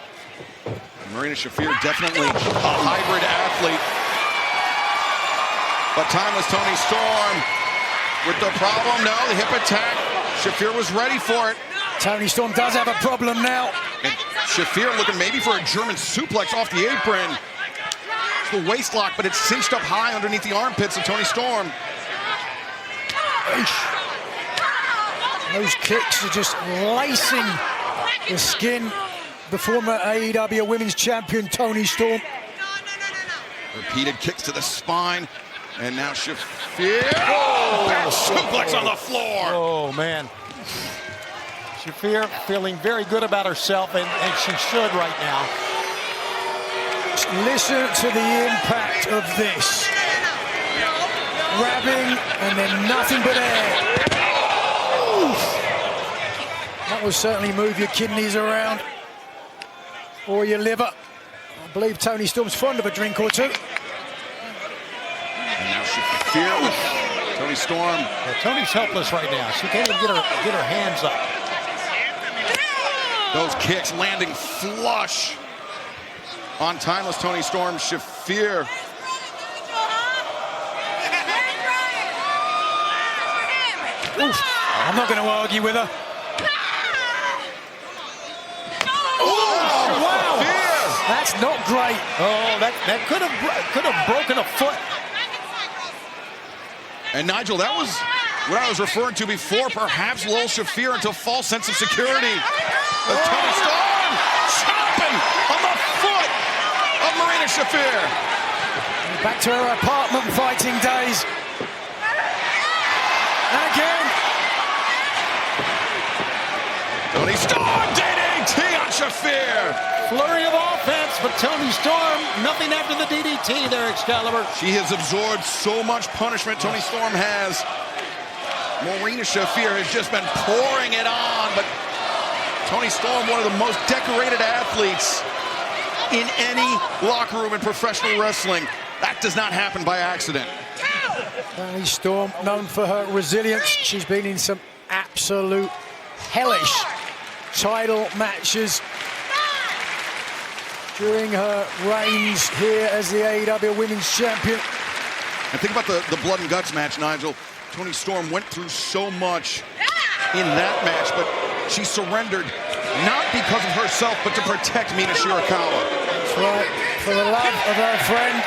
Marina Shafir, definitely a hybrid athlete. But timeless Toni Storm with the problem. No, the hip attack. Shafir was ready for it. Toni Storm does have a problem now. And Shafir looking maybe for a German suplex off the apron. It's the waist lock, but it's cinched up high underneath the armpits of Toni Storm. Those kicks are just lacing the skin. The former AEW Women's Champion, Toni Storm. Repeated kicks to the spine. And now Shafir. Oh, back suplex on the floor. Oh, man. Shafir feeling very good about herself, and she should right now. Just listen to the impact of this. Grabbing and then nothing but air. That will certainly move your kidneys around or your liver. I believe Toni Storm's fond of a drink or two. And now Shafir with Toni Storm. Yeah, Toni's helpless right now. She can't even get her hands up. Those kicks landing flush on timeless Toni Storm. Shafir. Oof. I'm not going to argue with her. Wow, that's not great. Oh, that could have broken a foot. And Nigel, that was what I was referring to before. Perhaps Lil Shafir into a false sense of security. As Toni Storm chopping on the foot of Marina Shafir. Back to her apartment fighting days. And again. Toni Storm, DDT on Shafir. Flurry of offense, but Toni Storm, nothing after the DDT there, Excalibur. She has absorbed so much punishment, Toni Storm has. Marina Shafir has just been pouring it on, but Toni Storm, one of the most decorated athletes in any locker room in professional wrestling. That does not happen by accident. Toni Storm, known for her resilience. She's been in some absolute hellish title matches during her reigns here as the AEW Women's Champion. And think about the blood and guts match, Nigel. Toni Storm went through so much in that match, but she surrendered not because of herself, but to protect Mina Shirakawa. That's right, for the love of her friend.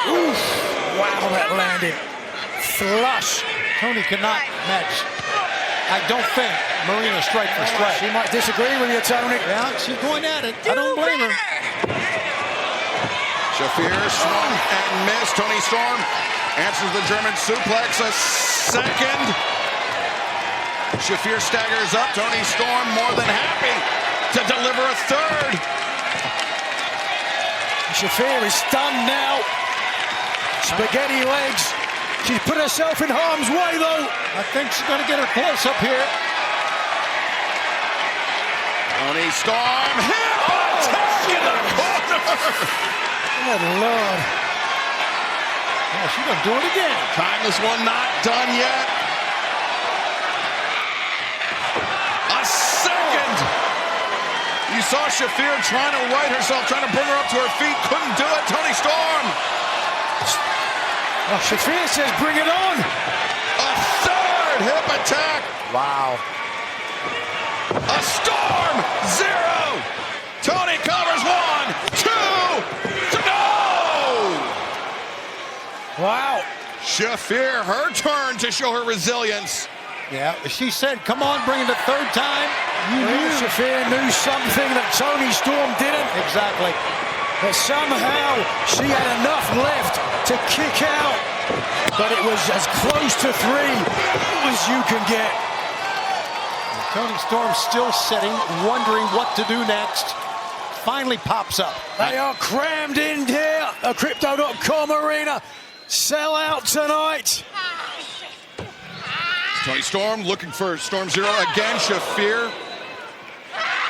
Oof. Wow, that landed. Flush. Toni cannot match, I don't think, Marina strike for strike. She might disagree with you, Toni. Yeah, she's going at it. I don't blame her. Shafir swung and missed. Toni Storm answers the German suplex. A second. Shafir staggers up. Toni Storm more than happy to deliver a third. Shafir is stunned now. Spaghetti legs. She's put herself in harm's way, though. I think she's going to get her close up here. Toni Storm, hip attack in the corner. Good Lord. Oh, she's going to do it again. Timeless one not done yet. A second. You saw Shafir trying to right herself, trying to bring her up to her feet. Couldn't do it. Toni Storm. Oh, Shafir says, bring it on. A third hip attack. Wow. A Storm, 0. Toni covers 1, 2, no! Wow. Shafir, her turn to show her resilience. Yeah, she said, come on, bring it the third time. You knew. Shafir knew something that Toni Storm didn't. Exactly. But somehow she had enough left to kick out. But it was as close to 3 as you can get. Toni Storm still sitting, wondering what to do next. Finally pops up. They are crammed in here. A Crypto.com arena. Sell out tonight. Toni Storm looking for Storm 0 again. Shafir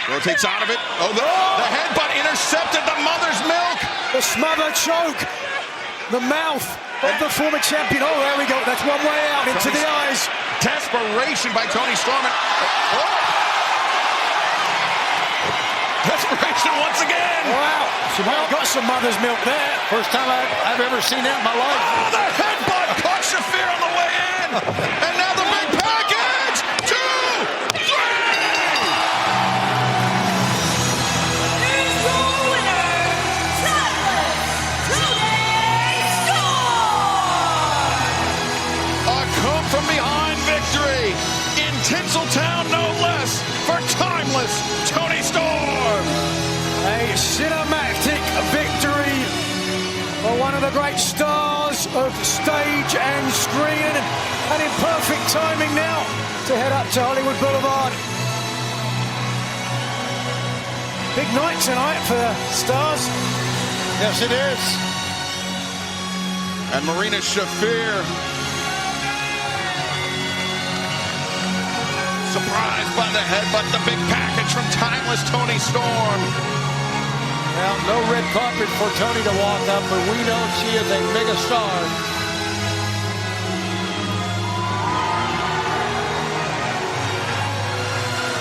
rotates out of it. Oh, the headbutt intercepted the mother's milk. The smother choke. The mouth of the former champion. Oh, there we go. That's one way out into the eyes. Desperation by Toni Storm. Desperation once again. Wow. She might have got some mother's milk there. First time I've ever seen that in my life. Oh, the headbutt caught Shafir on the way in. And now the big package. 2, 3. Here's your winner, Toni Storm. A come from behind victory in Tinseltown, no less, for timeless Toni Storm. A cinematic victory for one of the great stars of stage and screen. And in perfect timing now to head up to Hollywood Boulevard. Big night tonight for the Stars. Yes, it is. And Marina Shafir, surprised by the headbutt, the big package from timeless Toni Storm. Well, no red carpet for Toni to walk up, but we know she is a mega star.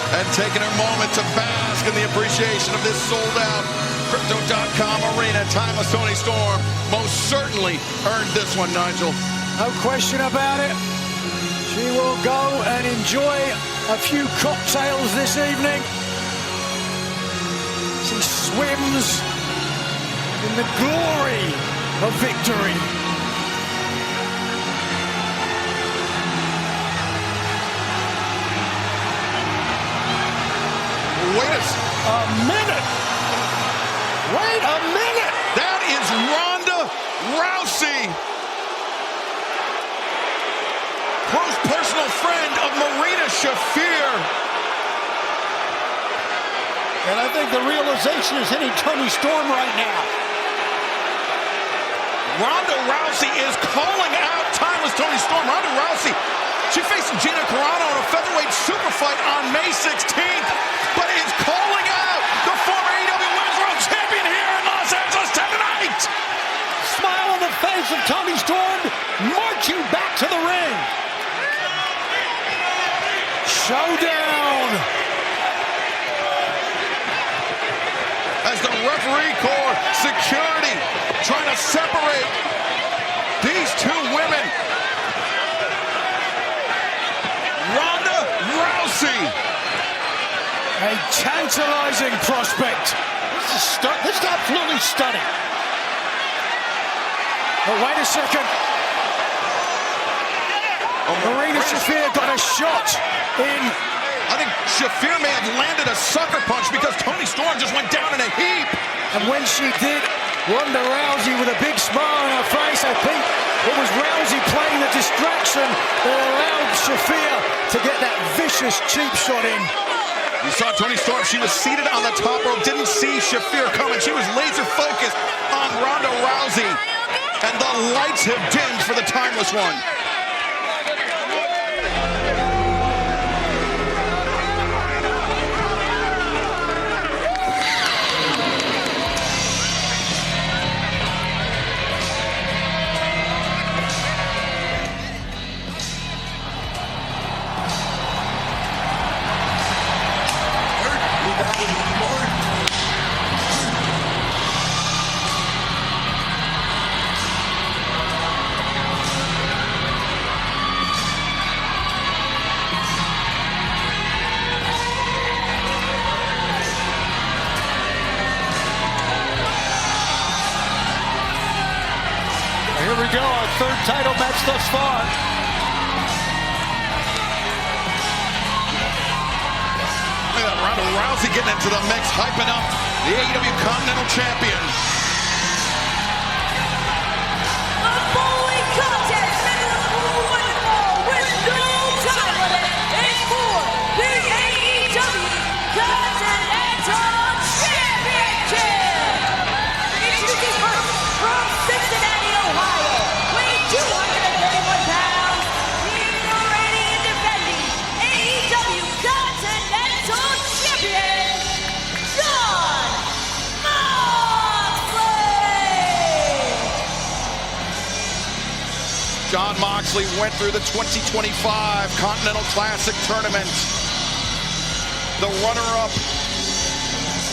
And taking a moment to bask in the appreciation of this sold-out Crypto.com arena. Timeless Toni Storm most certainly earned this one, Nigel. No question about it. She will go and enjoy a few cocktails this evening. She swims in the glory of victory. Wait a minute. Wait a minute. That is Ronda Rousey, close personal friend of Marina Shafir. And I think the realization is hitting Toni Storm right now. Ronda Rousey is calling out timeless Toni Storm. Ronda Rousey, she faced Gina Carano in a featherweight super fight on May 16th, but is calling out the former AEW Women's World Champion here in Los Angeles tonight. Smile on the face of Toni Storm, marching back to the ring. Showdown. As the referee corps, security, trying to separate these two women. Ronda Rousey. A tantalizing prospect. This is absolutely stunning. But wait a second. Marina Shafir got a shot in. I think Shafir may have landed a sucker punch because Toni Storm just went down in a heap. And when she did, Ronda Rousey with a big smile on her face, I think it was Rousey playing the distraction that allowed Shafir to get that vicious cheap shot in. You saw Toni Storm, she was seated on the top rope, didn't see Shafir coming. She was laser focused on Ronda Rousey. And the lights have dimmed for the timeless one. Here we go, our third title match thus far. Look at that, Ronda Rousey getting into the mix, hyping up the AEW Continental Champion. The following contest scheduled for one fall with no time limit is for the AEW Continental Championship. Introducing first from Cincinnati, Ohio, weighing 231 pounds, he's the reigning and defending AEW Continental Champion, Jon Moxley. Jon Moxley went through the 2025 Continental Classic Tournament. The runner-up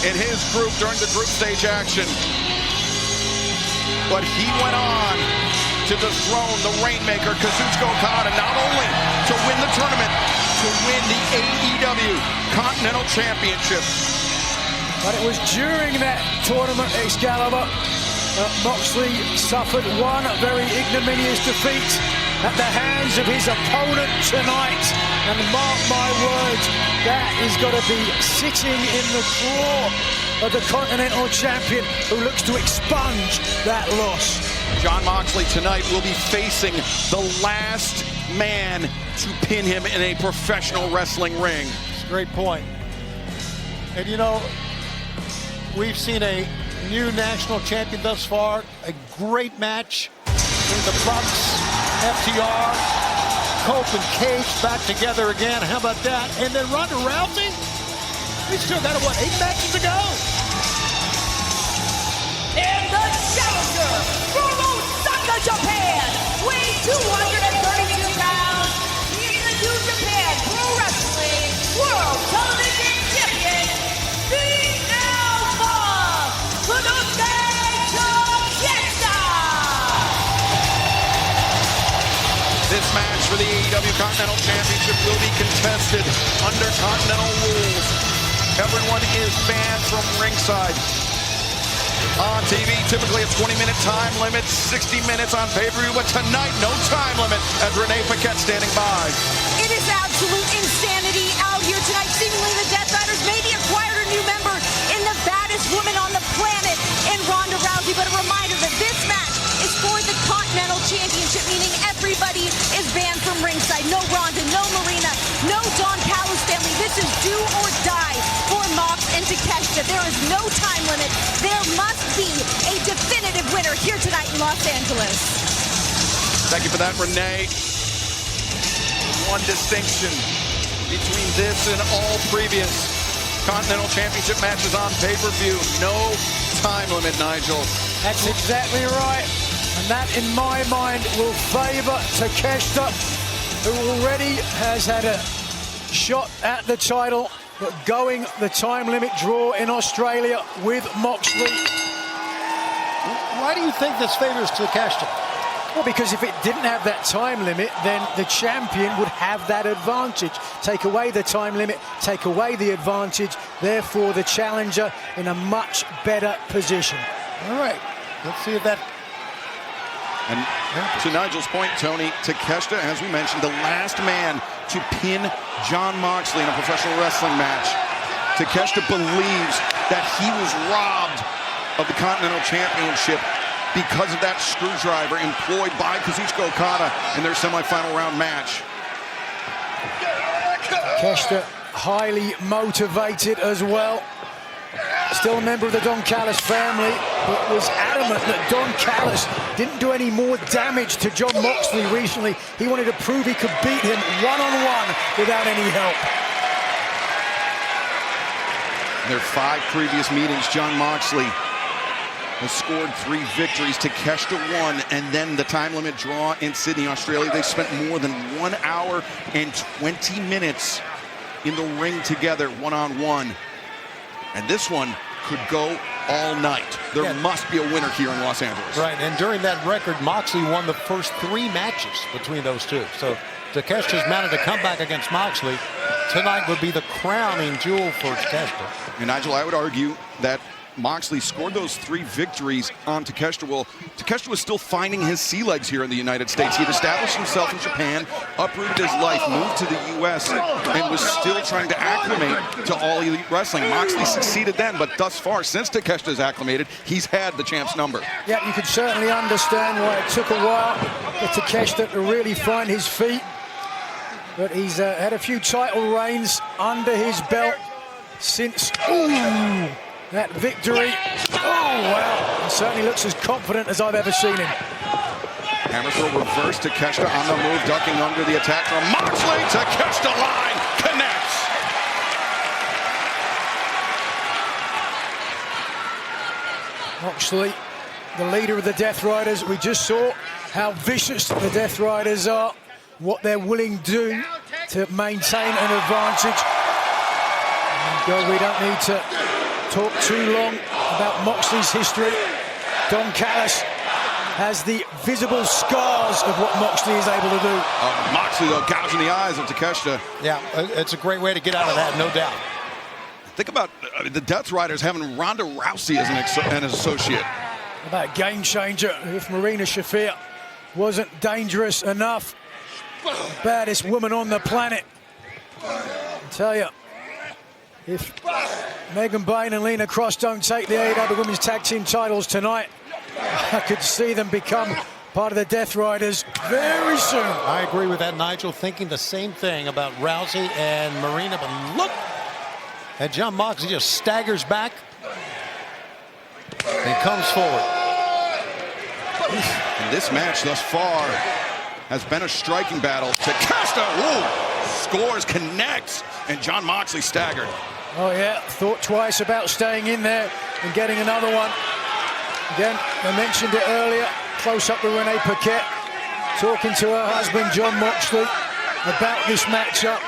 in his group during the group stage action. But he went on to dethrone the Rainmaker, Kazuchika Okada, not only to win the tournament, to win the AEW Continental Championship. But it was during that tournament, Excalibur, that Moxley suffered one very ignominious defeat at the hands of his opponent tonight. And mark my words, that is going to be sitting in the craw of the Continental Champion, who looks to expunge that loss. Jon Moxley tonight will be facing the last man to pin him in a professional wrestling ring. That's a great point. And you know, we've seen a new national champion thus far. A great match between the Bucks, FTR, Cope and Cage back together again. How about that? And then Ronda Rousey. We still got, what, 8 matches to go? And the challenger from Osaka, Japan, weighing 232 pounds, he's the New Japan Pro Wrestling World Television Champion, the Alpha Takeshita. This match for the AEW Continental Championship will be contested under Continental rules. Everyone is banned from ringside. On TV, typically a 20-minute time limit, 60 minutes on pay-per-view, but tonight, no time limit, as Renee Paquette standing by. It is absolute insanity out here tonight. Seemingly the Death Riders maybe acquired a new member in the baddest woman on the planet in Ronda Rousey. But a reminder that this match is for the Continental Championship, meaning everybody is banned from ringside. No Ronda, no Marina, no Don Callis family. This is do or die for Mox and Takeshita. There is no time limit. There must be a definitive winner here tonight in Los Angeles. Thank you for that, Renee. One distinction between this and all previous Continental Championship matches on pay-per-view. No time limit, Nigel. That's exactly right. And that, in my mind, will favor Takeshita, who already has had a shot at the title, but going the time limit draw in Australia with Moxley. Why do you think this favors Takeshita? Well, because if it didn't have that time limit, then the champion would have that advantage. Take away the time limit, take away the advantage, therefore the challenger in a much better position. All right, let's see if that... And to Nigel's point, Tony, Takeshita, as we mentioned, the last man to pin Jon Moxley in a professional wrestling match. Takeshita believes that he was robbed of the Continental Championship because of that screwdriver employed by Kazuchika Okada in their semifinal round match. Takeshita highly motivated as well. Still a member of the Don Callis family, but was adamant that Don Callis didn't do any more damage to Jon Moxley recently. He wanted to prove he could beat him one-on-one without any help. In their 5 previous meetings, Jon Moxley has scored 3 victories. Takeshita won, and then the time limit draw in Sydney, Australia. They spent more than 1 hour and 20 minutes in the ring together, one-on-one. And this one could go all night. There must be a winner here in Los Angeles. Right, and during that record, Moxley won the first 3 matches between those two. So Takeshita's managed to come back against Moxley. Tonight would be the crowning jewel for Takeshita. And Nigel, I would argue that Moxley scored those 3 victories on Takeshita. Well, Takeshita was still finding his sea legs here in the United States. He had established himself in Japan, uprooted his life, moved to the U.S., and was still trying to acclimate to All Elite Wrestling. Moxley succeeded then, but thus far, since Takeshita's acclimated, he's had the champ's number. Yeah, you could certainly understand why it took a while for Takeshita to really find his feet. But he's had a few title reigns under his belt since that victory. Oh, wow. He certainly looks as confident as I've ever seen him. Hammer throw reverse. Takeshita on the move, ducking under the attack from Moxley. Takeshita line connects. Moxley, the leader of the Death Riders. We just saw how vicious the Death Riders are, what they're willing to do to maintain an advantage. And we don't need to talk too long about Moxley's history. Don Callis has the visible scars of what Moxley is able to do. Moxley, though, gouging the eyes of Takeshita. Yeah, it's a great way to get out of that, no doubt. Think about the Death Riders having Ronda Rousey as an associate. How about a game changer if Marina Shafir wasn't dangerous enough? The baddest woman on the planet. I tell you, if Megan Bayne and Lena Cross don't take the AEW Women's Tag Team titles tonight, I could see them become part of the Death Riders very soon. I agree with that, Nigel. Thinking the same thing about Rousey and Marina. But look at Jon Moxley, just staggers back and comes forward. And this match thus far has been a striking battle. Takeshita, scores, connects, and Jon Moxley staggered. Oh yeah, thought twice about staying in there and getting another one. Again, I mentioned it earlier, close up to Renee Paquette, talking to her husband, Jon Moxley, about this matchup.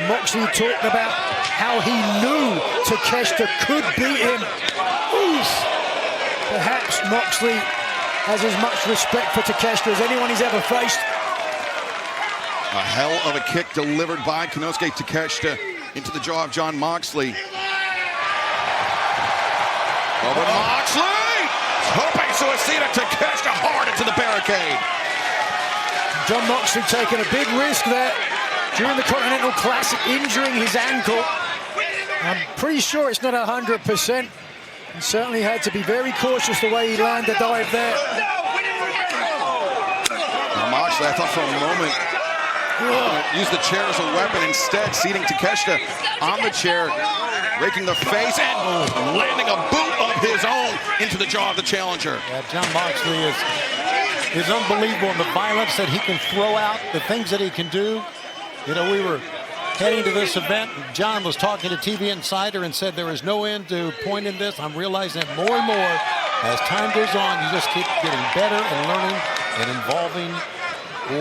Moxley talked about how he knew Takeshita could beat him. Oof. Perhaps Moxley has as much respect for Takeshita as anyone he's ever faced. A hell of a kick delivered by Konosuke Takeshita into the jaw of Jon Moxley. Over Moxley! Hoping Suicida, Takeshita hard into the barricade. Jon Moxley taking a big risk there during the Continental Classic, injuring his ankle. I'm pretty sure it's not 100%. He certainly had to be very cautious the way he landed the dive there. Now Moxley, I thought for a moment, used the chair as a weapon, instead seating Takeshita on the chair, raking the face and landing a boot of his own into the jaw of the challenger. Yeah, Jon Moxley is unbelievable in the violence that he can throw out, the things that he can do. You know, we were heading to this event. Jon was talking to TV Insider and said there is no end to point in this. I'm realizing that more and more as time goes on, you just keep getting better and learning and involving,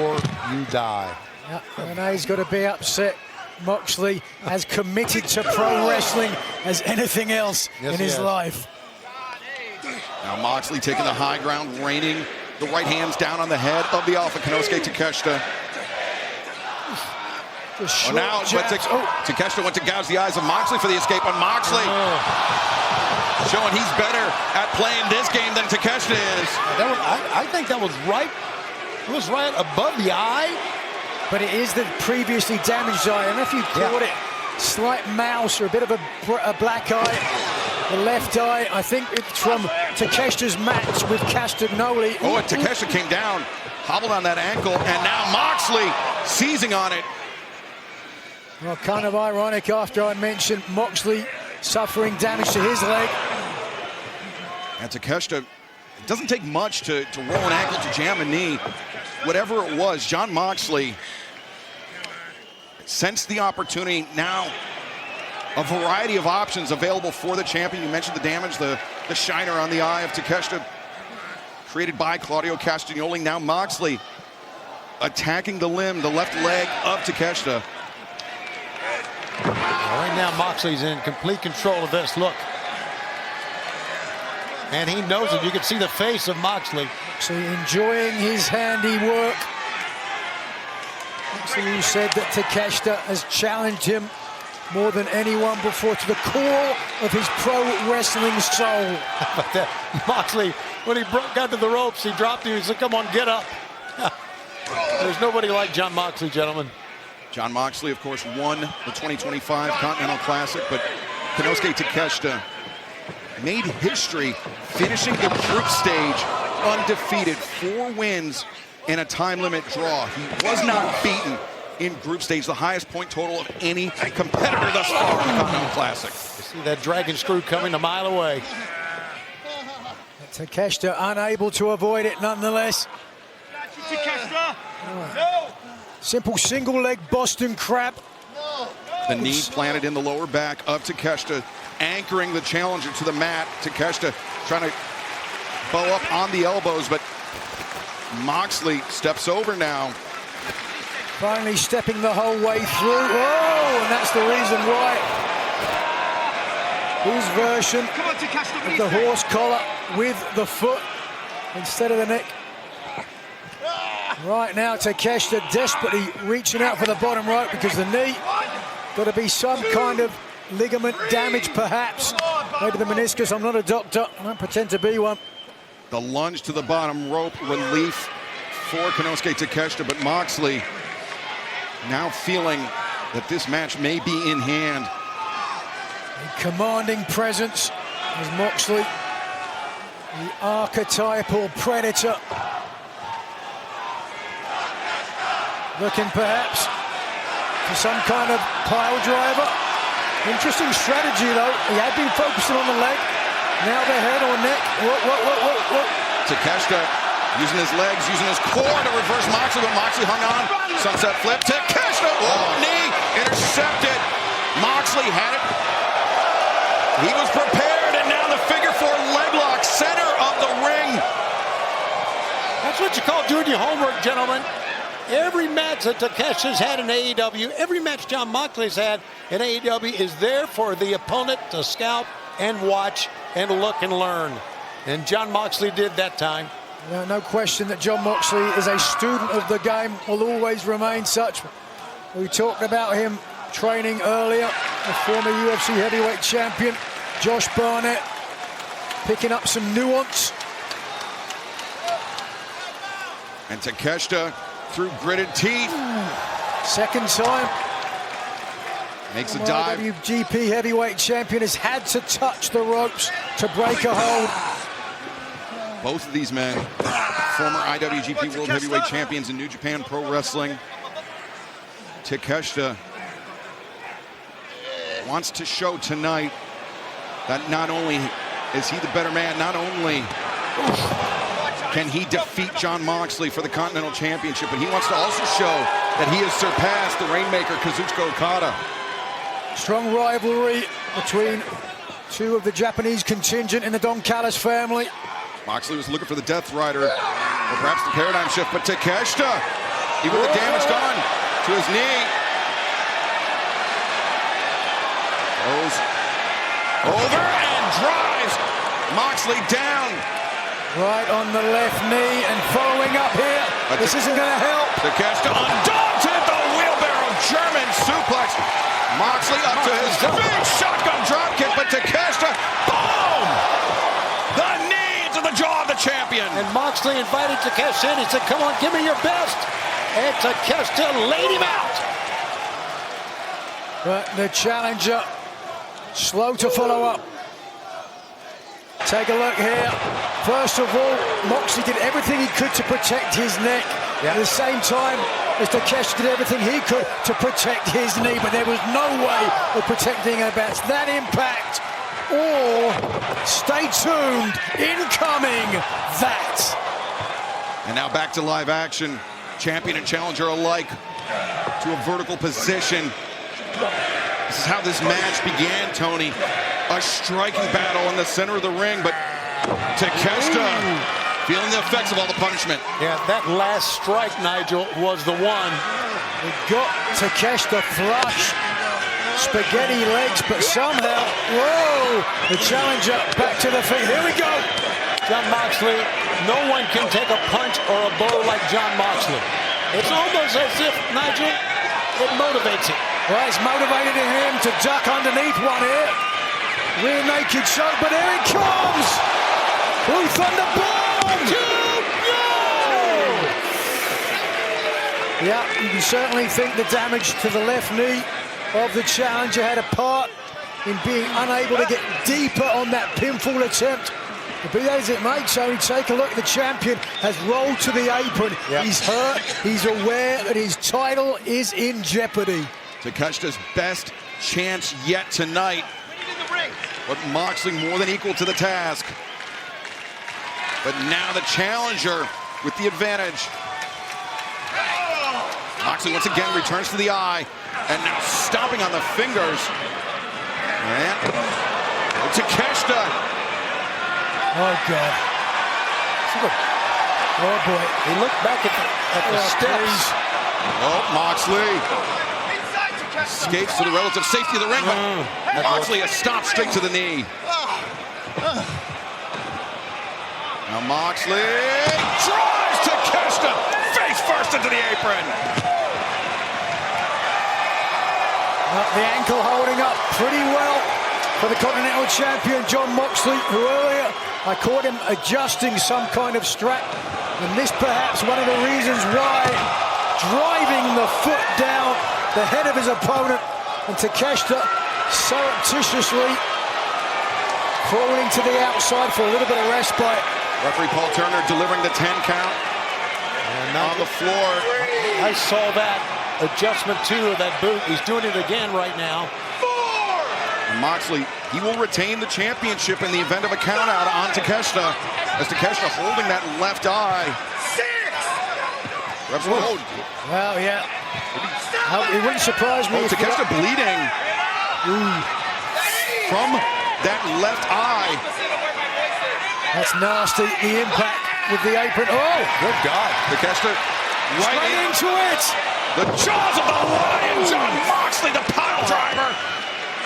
or you die. Yeah, Renee's got to be upset. Moxley as committed to pro wrestling as anything else in his life. Now Moxley taking the high ground, raining the right hands down on the head of the Alpha, Konosuke Takeshita. Now Takeshita went to gouge the eyes of Moxley for the escape on Moxley. Showing he's better at playing this game than Takeshita is. I think that was right. It was right above the eye. But it is the previously damaged eye. I don't know if you caught it. Slight mouse or a bit of a black eye. The left eye, I think it's from Takeshita's match with Castagnoli. Oh, and Takeshita came down, hobbled on that ankle, and now Moxley seizing on it. Well, kind of ironic after I mentioned Moxley suffering damage to his leg. And Takeshita, it doesn't take much to roll an ankle, to jam a knee. Whatever it was, Jon Moxley sensed the opportunity. Now a variety of options available for the champion. You mentioned the damage, the shiner on the eye of Takeshita, created by Claudio Castagnoli. Now Moxley attacking the limb, the left leg of Takeshita. Right now Moxley's in complete control of this. Look. And he knows it. You can see the face of Moxley. So enjoying his handiwork. Moxley, who said that Takeshita has challenged him more than anyone before, to the core of his pro wrestling soul. Moxley, when he got to the ropes, he dropped him. He said, come on, get up. There's nobody like Jon Moxley, gentlemen. Jon Moxley, of course, won the 2025 Continental Classic, but Konosuke Takeshita made history, finishing the group stage undefeated, 4 wins and a time limit draw. He was not beaten in group stage, the highest point total of any competitor thus far in the Continental Classic. You see that dragon screw coming a mile away. Takeshita unable to avoid it nonetheless. Simple single leg Boston Crab. The knee planted in the lower back of Takeshita, anchoring the challenger to the mat. Takeshita trying to bow up on the elbows, but Moxley steps over now. Finally stepping the whole way through. Oh, and that's the reason why. His version of the horse collar with the foot instead of the neck. Right now, Takeshita desperately reaching out for the bottom rope because the knee got to be some kind of ligament damage, perhaps. Maybe the meniscus. I'm not a doctor. I don't pretend to be one. The lunge to the bottom rope, relief for Konosuke Takeshita, but Moxley now feeling that this match may be in hand. A commanding presence as Moxley, the archetypal predator, looking perhaps for some kind of pile driver. Interesting strategy, though. He had been focusing on the leg. Now the head or neck. Whoa. Takeshita using his legs, using his core to reverse Moxley, but Moxley hung on. Sunset flip. Takeshita, knee intercepted. Moxley had it. He was prepared, and now the figure four leg lock, center of the ring. That's what you call doing your homework, gentlemen. Every match that Takeshita's had in AEW, every match Jon Moxley's had in AEW is there for the opponent to scout and watch and look and learn. And Jon Moxley did that time. No question that Jon Moxley is a student of the game, will always remain such. We talked about him training earlier, the former UFC heavyweight champion, Josh Barnett, picking up some nuance. And Takeshita through gritted teeth. Second time. Makes a dive. IWGP heavyweight champion has had to touch the ropes to break a hold. Both of these men, former IWGP World Heavyweight Champions in New Japan Pro Wrestling. Takeshita wants to show tonight that not only is he the better man, not only can he defeat Jon Moxley for the Continental Championship, but he wants to also show that he has surpassed the Rainmaker, Kazuchika Okada. Strong rivalry between two of the Japanese contingent in the Don Callis family. Moxley was looking for the Death Rider, or perhaps the paradigm shift, but Takeshita, even with the damage done to his knee, goes over and drives Moxley down. Right on the left knee and following up here. This isn't going to help. Takeshita undaunted, the wheelbarrow German suplex. Moxley up to his big shotgun dropkick, but Takeshita, boom! The knee to the jaw of the champion. And Moxley invited Takeshita in. He said, come on, give me your best. And Takeshita laid him out. But the challenger, slow to follow up. Take a look here. First of all, Moxley did everything he could to protect his neck. At the same time, as Takeshita did everything he could to protect his knee, but there was no way of protecting it against that impact. Or, stay tuned, incoming that. And now back to live action. Champion and challenger alike to a vertical position. This is how this match began, Tony. A striking battle in the center of the ring, but Takeshita feeling the effects of all the punishment. Yeah, that last strike, Nigel, was the one. It got Takeshita flush. Spaghetti legs, but somehow, whoa, the challenger back to the feet. Here we go. Jon Moxley, no one can take a punch or a blow like Jon Moxley. It's almost as if, Nigel, it motivates him. Well, it's motivated him to duck underneath one here. Rear naked choke, but here it comes! Blue Thunder Bomb! Yeah, you can certainly think the damage to the left knee of the challenger had a part in being unable to get deeper on that pinfall attempt. But be that as it may, Tony, take a look. The champion has rolled to the apron. Yep. He's hurt. He's aware that his title is in jeopardy. Takeshita's best chance yet tonight. But Moxley more than equal to the task. But now the challenger with the advantage. Moxley once again returns to the eye. And now stomping on the fingers. And Takeshita. Oh, God. Oh, boy. He looked back at the steps. Oh, Moxley escapes to the relative safety of the ring, but Moxley a stomp straight to the knee. Now Moxley drives Takeshita face first into the apron. The ankle holding up pretty well for the Continental Champion, Jon Moxley, who earlier I caught him adjusting some kind of strap. And this perhaps one of the reasons why, driving the foot down the head of his opponent, and Takeshita surreptitiously crawling to the outside for a little bit of respite. Referee Paul Turner delivering the 10 count. And on the floor. I saw that adjustment too of that boot. He's doing it again right now. And Moxley, he will retain the championship in the event of a countout on Takeshita, as Takeshita holding that left eye. Well, yeah. It wouldn't surprise me. Takeshita bleeding from that left eye. That's nasty. The impact with the apron. Oh, good God. Takeshita right into it. The jaws of the lion. John Moxley, the pile driver.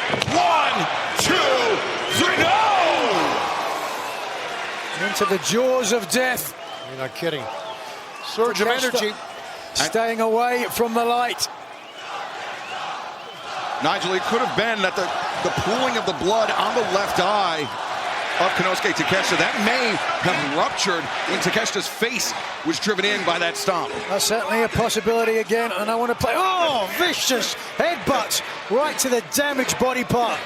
1, 2, 3, no! Into the jaws of death. You're not kidding. Surge of energy. Staying away from the light. Nigel, it could have been that the pooling of the blood on the left eye of Konosuke Takeshita, that may have ruptured when Takeshita's face was driven in by that stomp. That's certainly a possibility again, and I want to play. Oh, vicious headbutt right to the damaged body part.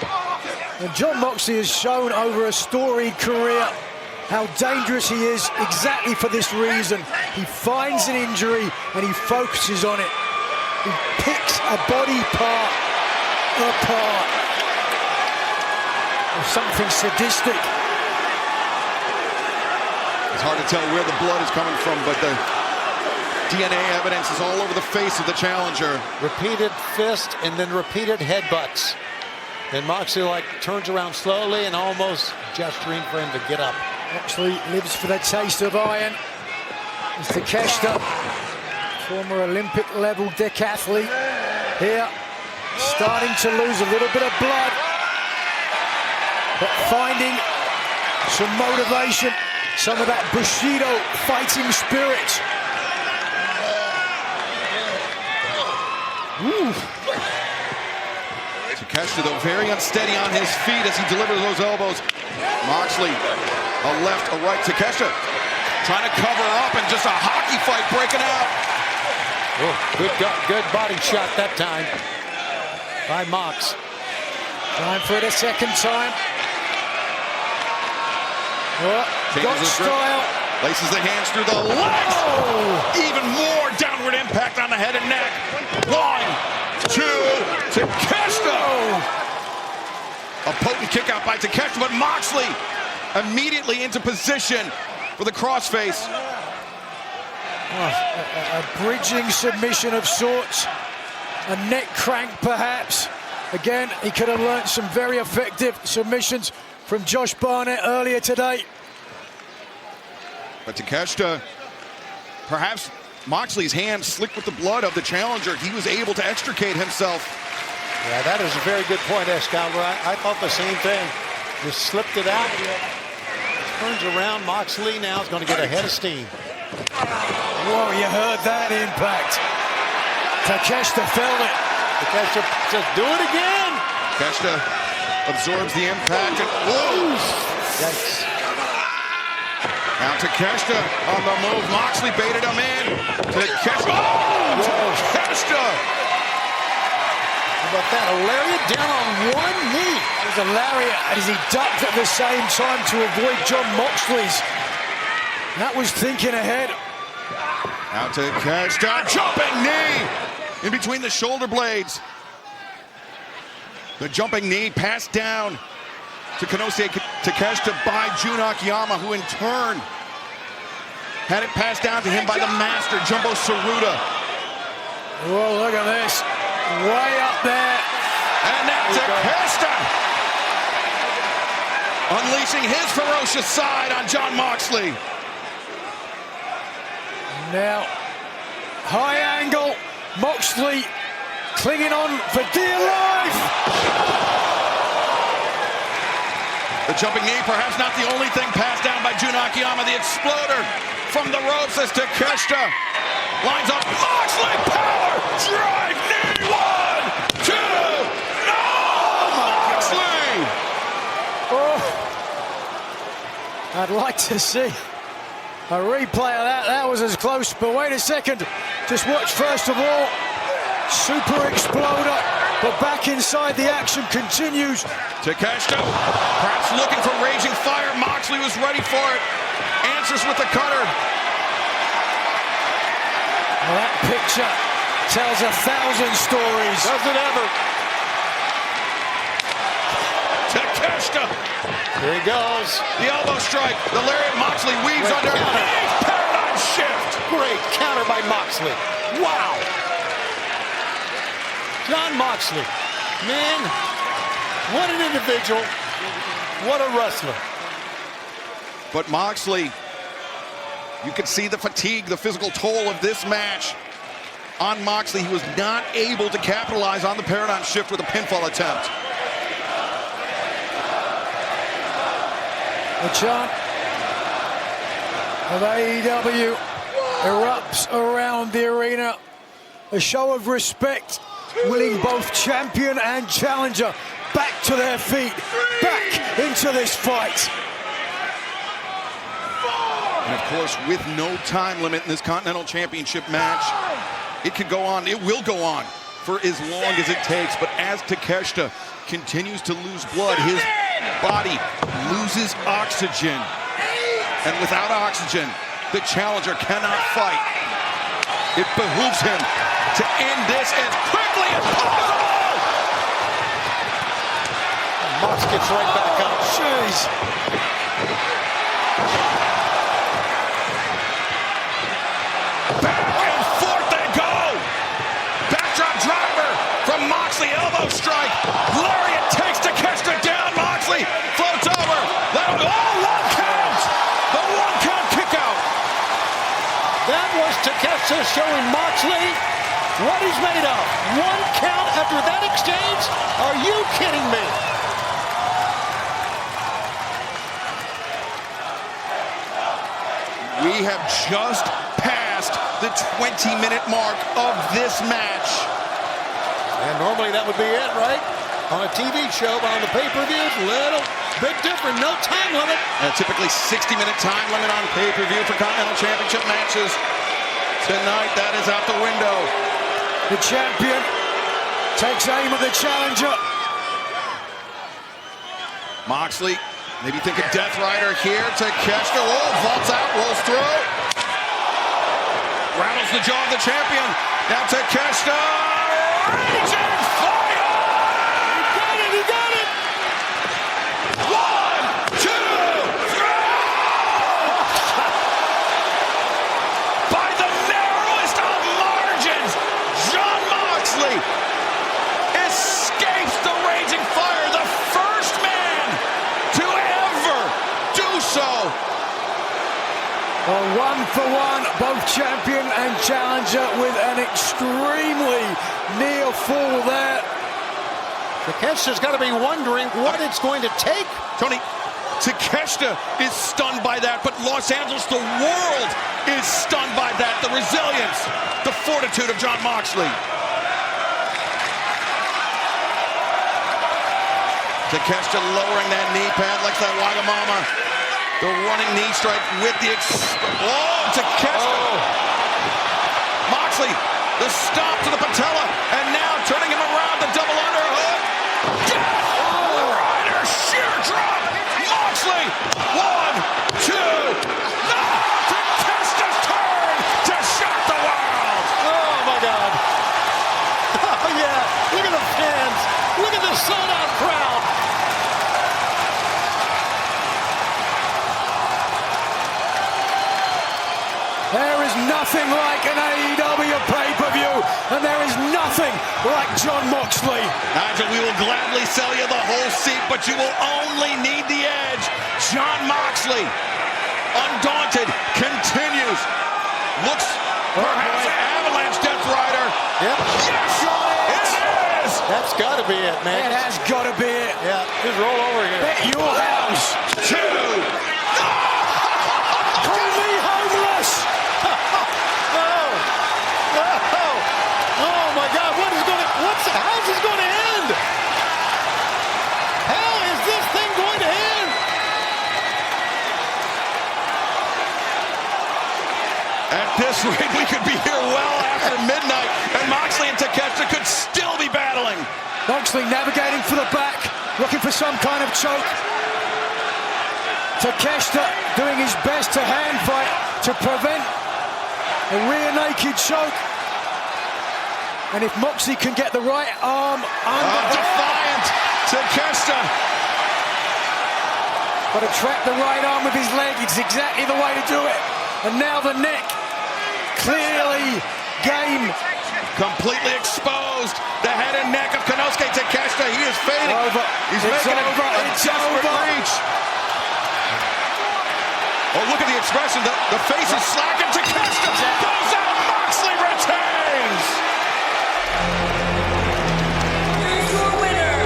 And John Moxley has shown over a storied career how dangerous he is exactly for this reason. He finds an injury and he focuses on it. He picks a body part apart. Or something sadistic. It's hard to tell where the blood is coming from, but the DNA evidence is all over the face of the challenger. Repeated fist and then repeated headbutts. And Moxley turns around slowly and almost gesturing for him to get up. Moxley lives for the taste of iron. It's Takeshita, former Olympic level decathlete, here starting to lose a little bit of blood, but finding some motivation, some of that Bushido fighting spirit. Takeshita, though, very unsteady on his feet as he delivers those elbows. Moxley, a left, a right. Takeshita trying to cover up, and just a hockey fight breaking out. Oh, good body shot that time by Mox. Time for it a second time. Oh, got style. Laces the hands through the legs. Oh! Even more downward impact on the head and neck. 1, 2, Takeshita. A potent kick out by Takeshita, but Moxley immediately into position for the crossface. A bridging submission of sorts. A neck crank, perhaps. Again, he could have learned some very effective submissions from Josh Barnett earlier today. But Takeshita, perhaps Moxley's hand slick with the blood of the challenger. He was able to extricate himself. Yeah, that is a very good point, Excalibur. I thought the same thing. Just slipped it out. Turns around. Moxley now is going to get a head of steam. Whoa, you heard that impact. Takeshita felt it. Takeshita says, do it again. Takeshita absorbs the impact and Yikes. Now Takeshita on the move. Moxley baited him in. Takeshita. Oh, Takeshita. How about that? A lariat down on one knee. It was a lariat as he ducked at the same time to avoid John Moxley's. That was thinking ahead. Now Takeshita, jumping knee in between the shoulder blades. The jumping knee passed down to Konosuke Takeshita by Jun Akiyama, who in turn had it passed down to him by the master, Jumbo Tsuruta. Whoa, look at this. Way up there. And now Takeshita unleashing his ferocious side on John Moxley. Now, high angle, Moxley clinging on for dear life. The jumping knee, perhaps not the only thing passed down by Jun Akiyama. The exploder from the ropes as Takeshita lines up. Moxley, power, drive, knee, 1, 2, no! Moxley! Oh, I'd like to see a replay of that. That was as close, but wait a second. Just watch first of all. Super exploder, but back inside the action continues. Takeshita perhaps looking for raging fire. Moxley was ready for it. Answers with the cutter. picture tells 1,000 stories. Does it ever? Takeshita. Here he goes. The elbow strike. The lariat. Moxley weaves Great under. counter. Paradigm shift. Great counter by Moxley. Wow. John Moxley. Man, what an individual. What a wrestler. But Moxley, you could see the fatigue, the physical toll of this match on Moxley. He was not able to capitalize on the paradigm shift with a pinfall attempt. The chant of AEW erupts around the arena. A show of respect, willing both champion and challenger back to their feet, back into this fight. And of course, with no time limit in this Continental Championship match, it could go on, it will go on for as long as it takes. But as Takeshita continues to lose blood, his body loses oxygen. And without oxygen, the challenger cannot fight. It behooves him to end this as quickly as possible. Mox gets right back up. Jeez. Back and forth they go. Backdrop driver from Moxley, elbow strike. Lariat takes Takeshita down. Moxley floats over. One count. The one count kick out. That was Takeshita showing Moxley what he's made of. One count after that exchange? Are you kidding me? We have just passed the 20-minute mark of this match. And normally that would be it, right? On a TV show, but on the pay-per-view, it's a little bit different. No time limit. Typically 60-minute time limit on pay-per-view for Continental Championship matches. Tonight, that is out the window. The champion takes aim at the challenger. Moxley, maybe think a Death Rider here. Takeshita, vaults out, rolls through. Rattles the jaw of the champion. Now Takeshita, raging fire! He got it! 1, 2, 3! By the narrowest of margins, John Moxley escapes the raging fire, the first man to ever do so. Well, 1-for-1, both champion and challenger with an extremely near fall there. Takeshita's got to be wondering what it's going to take. Tony, Takeshita is stunned by that, but Los Angeles, the world, is stunned by that. The resilience, the fortitude of John Moxley. Takeshita lowering that knee pad like that Wagamama. The running knee strike with the Takeshita. Moxley, the stomp to the patella, and now turning him around, the double underhook. Rider, sheer drop. Moxley, 1, 2. No! Takeshita's turn to shock the world. Oh my God! Oh yeah! Look at the fans! Look at the sold-out crowd! There is nothing like an AEW pay-per-view, and there is nothing like John Moxley. Nigel, we will gladly sell you the whole seat, but you will only need the edge. John Moxley, undaunted, continues. Looks perhaps an avalanche Death Rider. Yep. Yes, it is. That's got to be it, man. It has got to be it. Yeah, just roll over here. Bet your house. 2. Call me homeless. Oh my God! How's this going to end? How is this thing going to end? At this rate, we could be here well after midnight, and Moxley and Takeshita could still be battling. Moxley navigating for the back, looking for some kind of choke. Takeshita doing his best to hand fight to prevent a rear naked choke. And if Moxley can get the right arm under... Defiant Takeshita. Got to trap the right arm with his leg. It's exactly the way to do it. And now the neck. Clearly game. Completely exposed. The head and neck of Konosuke Takeshita. He is fading. Over. He's It's making over. a It's desperate over. reach. Oh, look at the expression. The face is slacking. Takeshita goes out. Moxley retains. Here's your winner,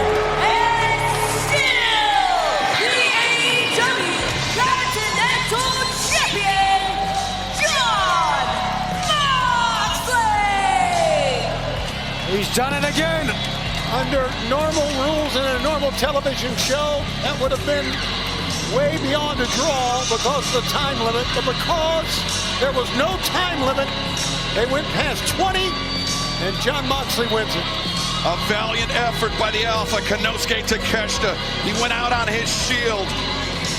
and still the AEW Continental Champion, Jon Moxley! He's done it again. Under normal rules in a normal television show, that would have been way beyond a draw because of the time limit, but because there was no time limit, they went past 20, and Jon Moxley wins it. A valiant effort by the Alpha, Konosuke Takeshita. He went out on his shield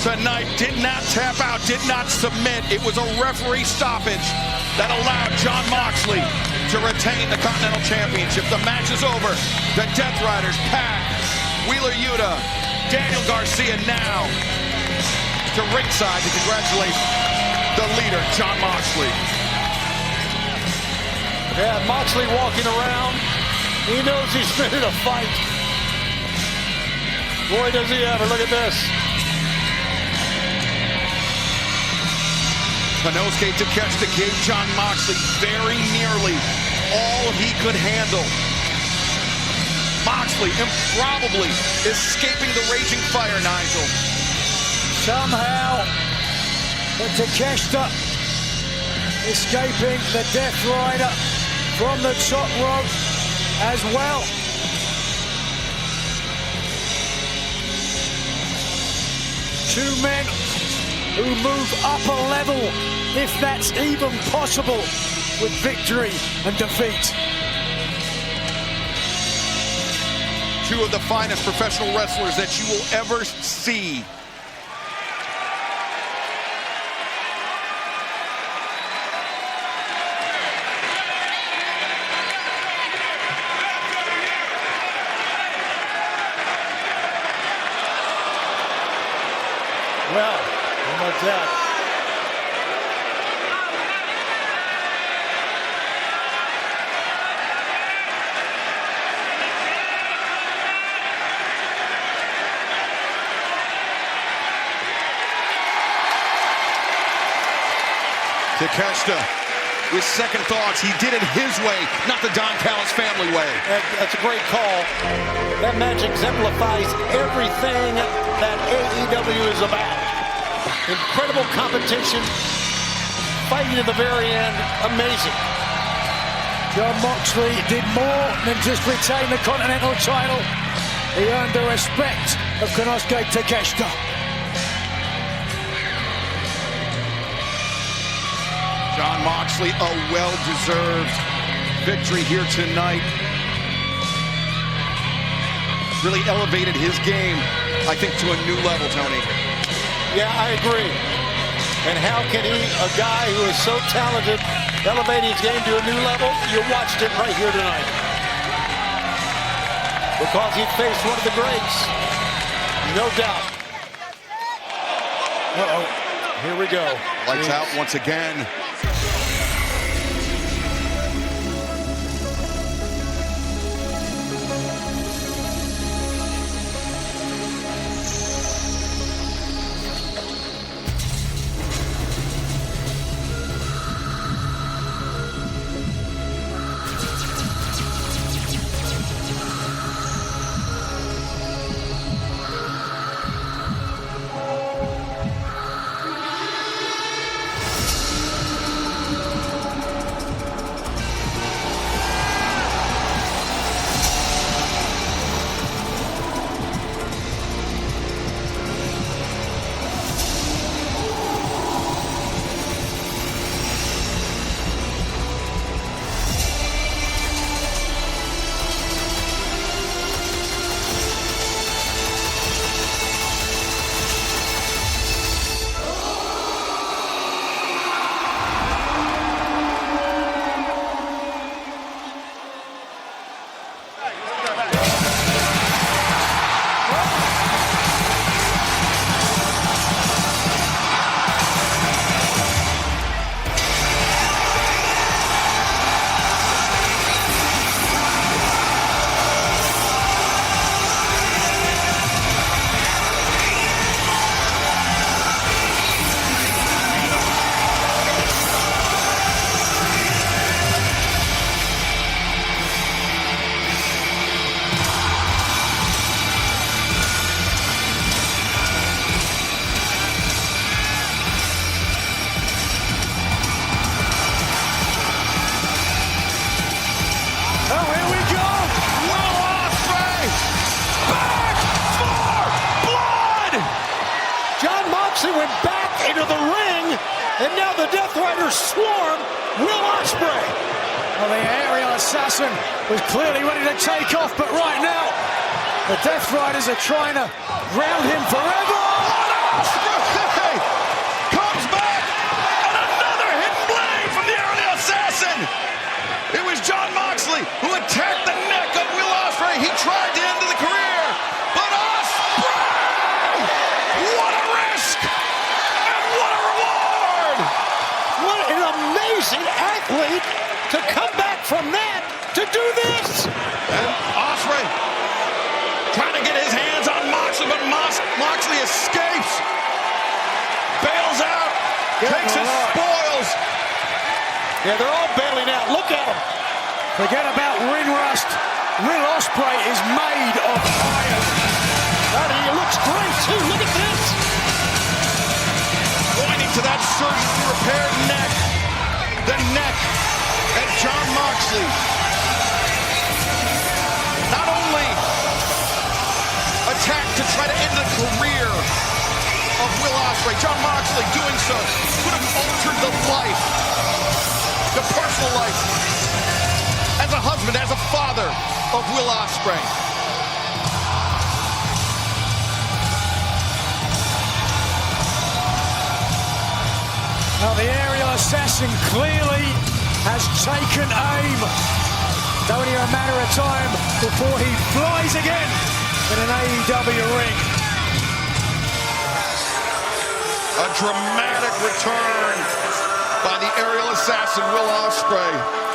tonight, did not tap out, did not submit. It was a referee stoppage that allowed Jon Moxley to retain the Continental Championship. The match is over. The Death Riders, Pac, Wheeler Yuta, Daniel Garcia now to ringside to congratulate the leader, Jon Moxley. Yeah, Moxley walking around. He knows he's ready to fight. Boy, does he ever. Look at this. Konosuke Takeshita gave Jon Moxley very nearly all he could handle. Moxley improbably escaping the raging fire, Nigel. Somehow, but Takeshita escaping the Death Rider from the top rope as well. Two men who move up a level, if that's even possible, with victory and defeat. Two of the finest professional wrestlers that you will ever see. Well, how about that? Takeshita, with second thoughts, he did it his way, not the Don Callis family way. That's a great call. That match exemplifies everything that AEW is about. Incredible competition, fighting to the very end, amazing. Jon Moxley did more than just retain the Continental title. He earned the respect of Konosuke Takeshita. Jon Moxley, a well-deserved victory here tonight. Really elevated his game, I think, to a new level, Tony. Yeah, I agree. And how can he, a guy who is so talented, elevating his game to a new level? You watched it right here tonight. Because he faced one of the greats. No doubt. Uh-oh. Here we go. Lights out once again. into the ring, and now the Death Riders swarm Will Ospreay. Well, the aerial assassin was clearly ready to take off, but right now, the Death Riders are trying to ground him forever. Ospreay comes back, and another hidden blade from the aerial assassin. It was Jon Moxley who attacked the neck of Will Ospreay. He tried to end the career, but Ospreay! What a risk! And what a reward! What an amazing athlete to come back from that to do this! And Ospreay trying to get his hands on Moxley, but Moxley escapes, bails out, takes his spoils. Yeah, they're all bailing out. Look at him. Forget about ring rust. Will Ospreay is made of iron. And he looks great, too. Look at this. Pointing to that surgically repaired neck. The neck at Jon Moxley. Not only attacked to try to end the career of Will Ospreay, Jon Moxley doing so could have altered the life, the personal life, as a husband, as a father of Will Ospreay. Now the aerial assassin clearly has taken aim. It's only a matter of time before he flies again in an AEW ring. A dramatic return by the aerial assassin, Will Ospreay.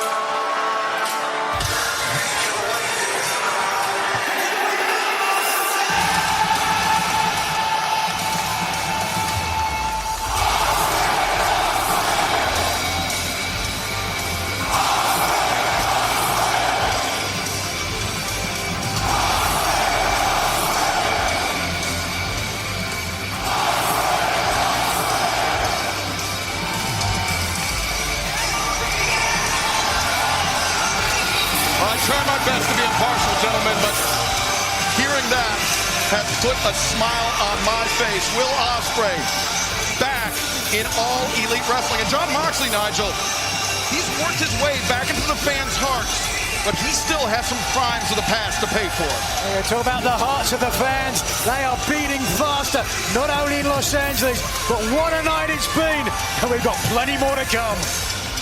Try my best to be impartial, gentlemen, but hearing that has put a smile on my face. Will Ospreay back in All Elite Wrestling. And Jon Moxley, Nigel, he's worked his way back into the fans' hearts, but he still has some crimes of the past to pay for. Yeah, talk about the hearts of the fans. They are beating faster, not only in Los Angeles, but what a night it's been. And we've got plenty more to come.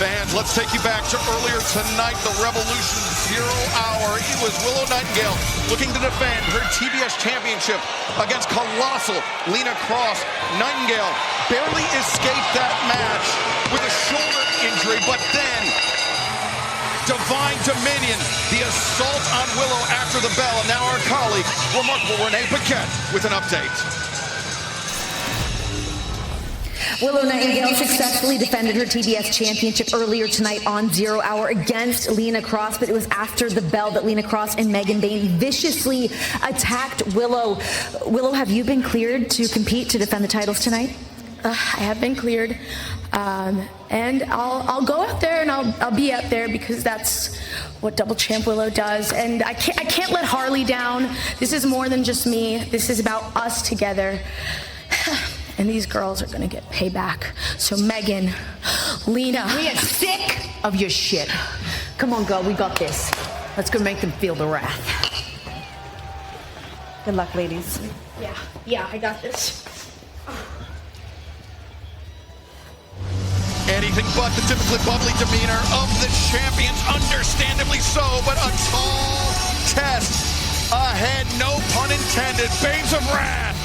Fans, let's take you back to earlier tonight, the Revolution 0 Hour. It was Willow Nightingale looking to defend her TBS championship against colossal Lena Cross. Nightingale barely escaped that match with a shoulder injury, but then Divine Dominion, the assault on Willow after the bell, and now our colleague, remarkable Renee Paquette, with an update. Willow Nightingale successfully defended her TBS championship earlier tonight on 0 Hour against Lena Cross, but it was after the bell that Lena Cross and Megan Bayne viciously attacked Willow. Willow, have you been cleared to compete to defend the titles tonight? I have been cleared, and I'll go out there and I'll be out there because that's what Double Champ Willow does. And I can't let Harley down. This is more than just me. This is about us together. And these girls are gonna get payback. So Megan, Lena. We are sick of your shit. Come on, girl, we got this. Let's go make them feel the wrath. Good luck, ladies. Yeah, I got this. Anything but the typically bubbly demeanor of the champions, understandably so, but a tall test ahead, no pun intended. Babes of Wrath,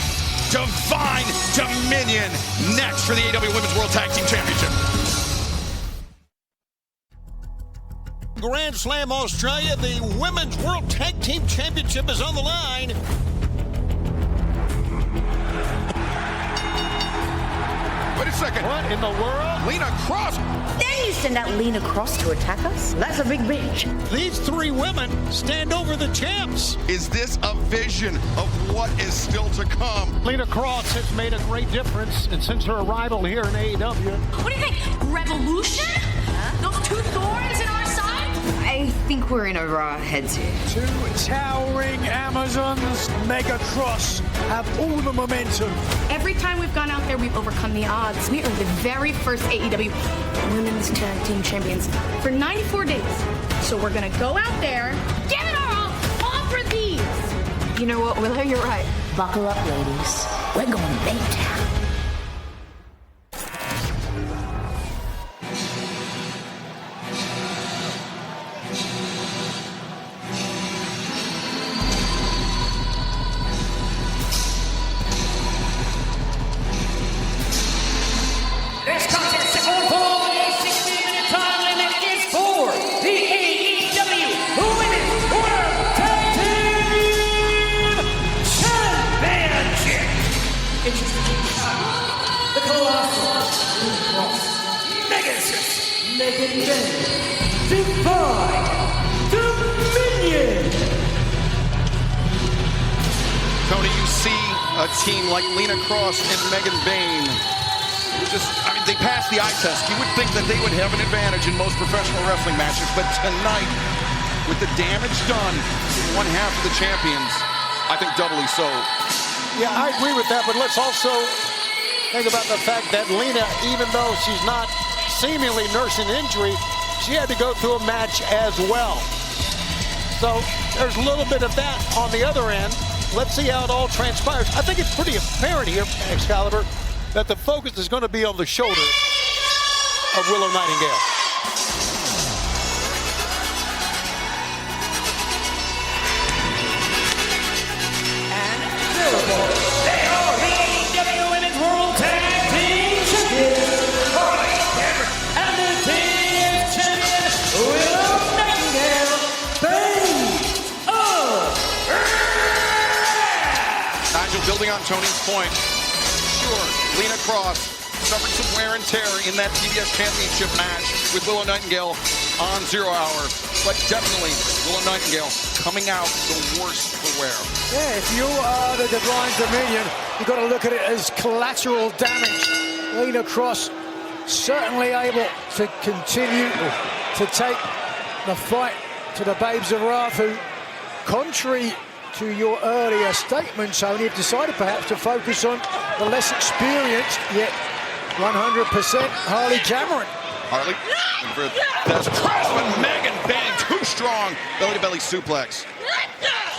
Divine Dominion, next for the AEW Women's World Tag Team Championship. Grand Slam Australia, the Women's World Tag Team Championship is on the line. Wait a second. What in the world? Lena Cross. Then you send out Lena Cross to attack us? That's a big bitch. These three women stand over the champs. Is this a vision of what is still to come? Lena Cross has made a great difference, and since her arrival here in AEW. What do you think? Revolution? Those two thorns in our side? I think we're we're in a Raw head-to-head. Two towering Amazons, Mega Cross, have all the momentum. Every time we've gone out there, we've overcome the odds. We are the very first AEW Women's Tag Team Champions for 94 days. So we're gonna go out there, give it all for these. You know what, Willow? You're right. Buckle up, ladies. We're going big town. This contest is going for a 60-minute time limit is for the AEW Women's World Tag Team Championship. Introducing the Colossal Megan Bain, Divine Dominion. Tony, you see a team like Lena Cross and Megan Bain. They passed the eye test. You would think that they would have an advantage in most professional wrestling matches, but tonight, with the damage done in one half of the champions, I think doubly so. Yeah, I agree with that, but let's also think about the fact that Lena, even though she's not seemingly nursing injury, she had to go through a match as well. So there's a little bit of that on the other end. Let's see how it all transpires. I think it's pretty apparent here, Excalibur, that the focus is going to be on the shoulder of Willow Nightingale. And available, they are the AEW Women's World Tag Team Champions, Harley Cameron, and the TNT Champion, Willow Nightingale, Bain of Nigel, building on Tony's point, sure, Lena Cross suffered some wear and tear in that TBS Championship match with Willow Nightingale on 0 Hour, but definitely Willow Nightingale coming out the worst for wear. Yeah, if you are the Divine Dominion, you've got to look at it as collateral damage. Lena Cross certainly able to continue to take the fight to the Babes of Wrath, who, contrary to your earlier statement, Tony, have decided perhaps to focus on the less experienced, yet 100% Harley Cameron. Harley, that's Crossman, Megan Bain, too strong, belly-to-belly suplex.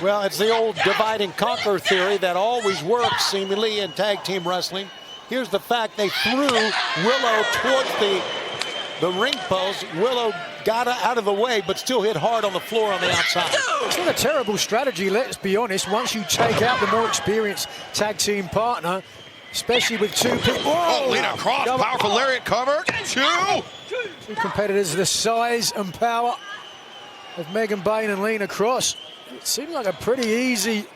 Well, it's the old divide and conquer theory that always works, seemingly, in tag team wrestling. Here's the fact: they threw Willow towards the ring post. Willow got out of the way, but still hit hard on the floor on the outside. It's not a terrible strategy, let's be honest. Once you take out the more experienced tag team partner, especially with two people. Oh, Lena Cross, powerful lariat cover. Two competitors, the size and power of Megan Bain and Lena Cross. It seemed like a pretty easy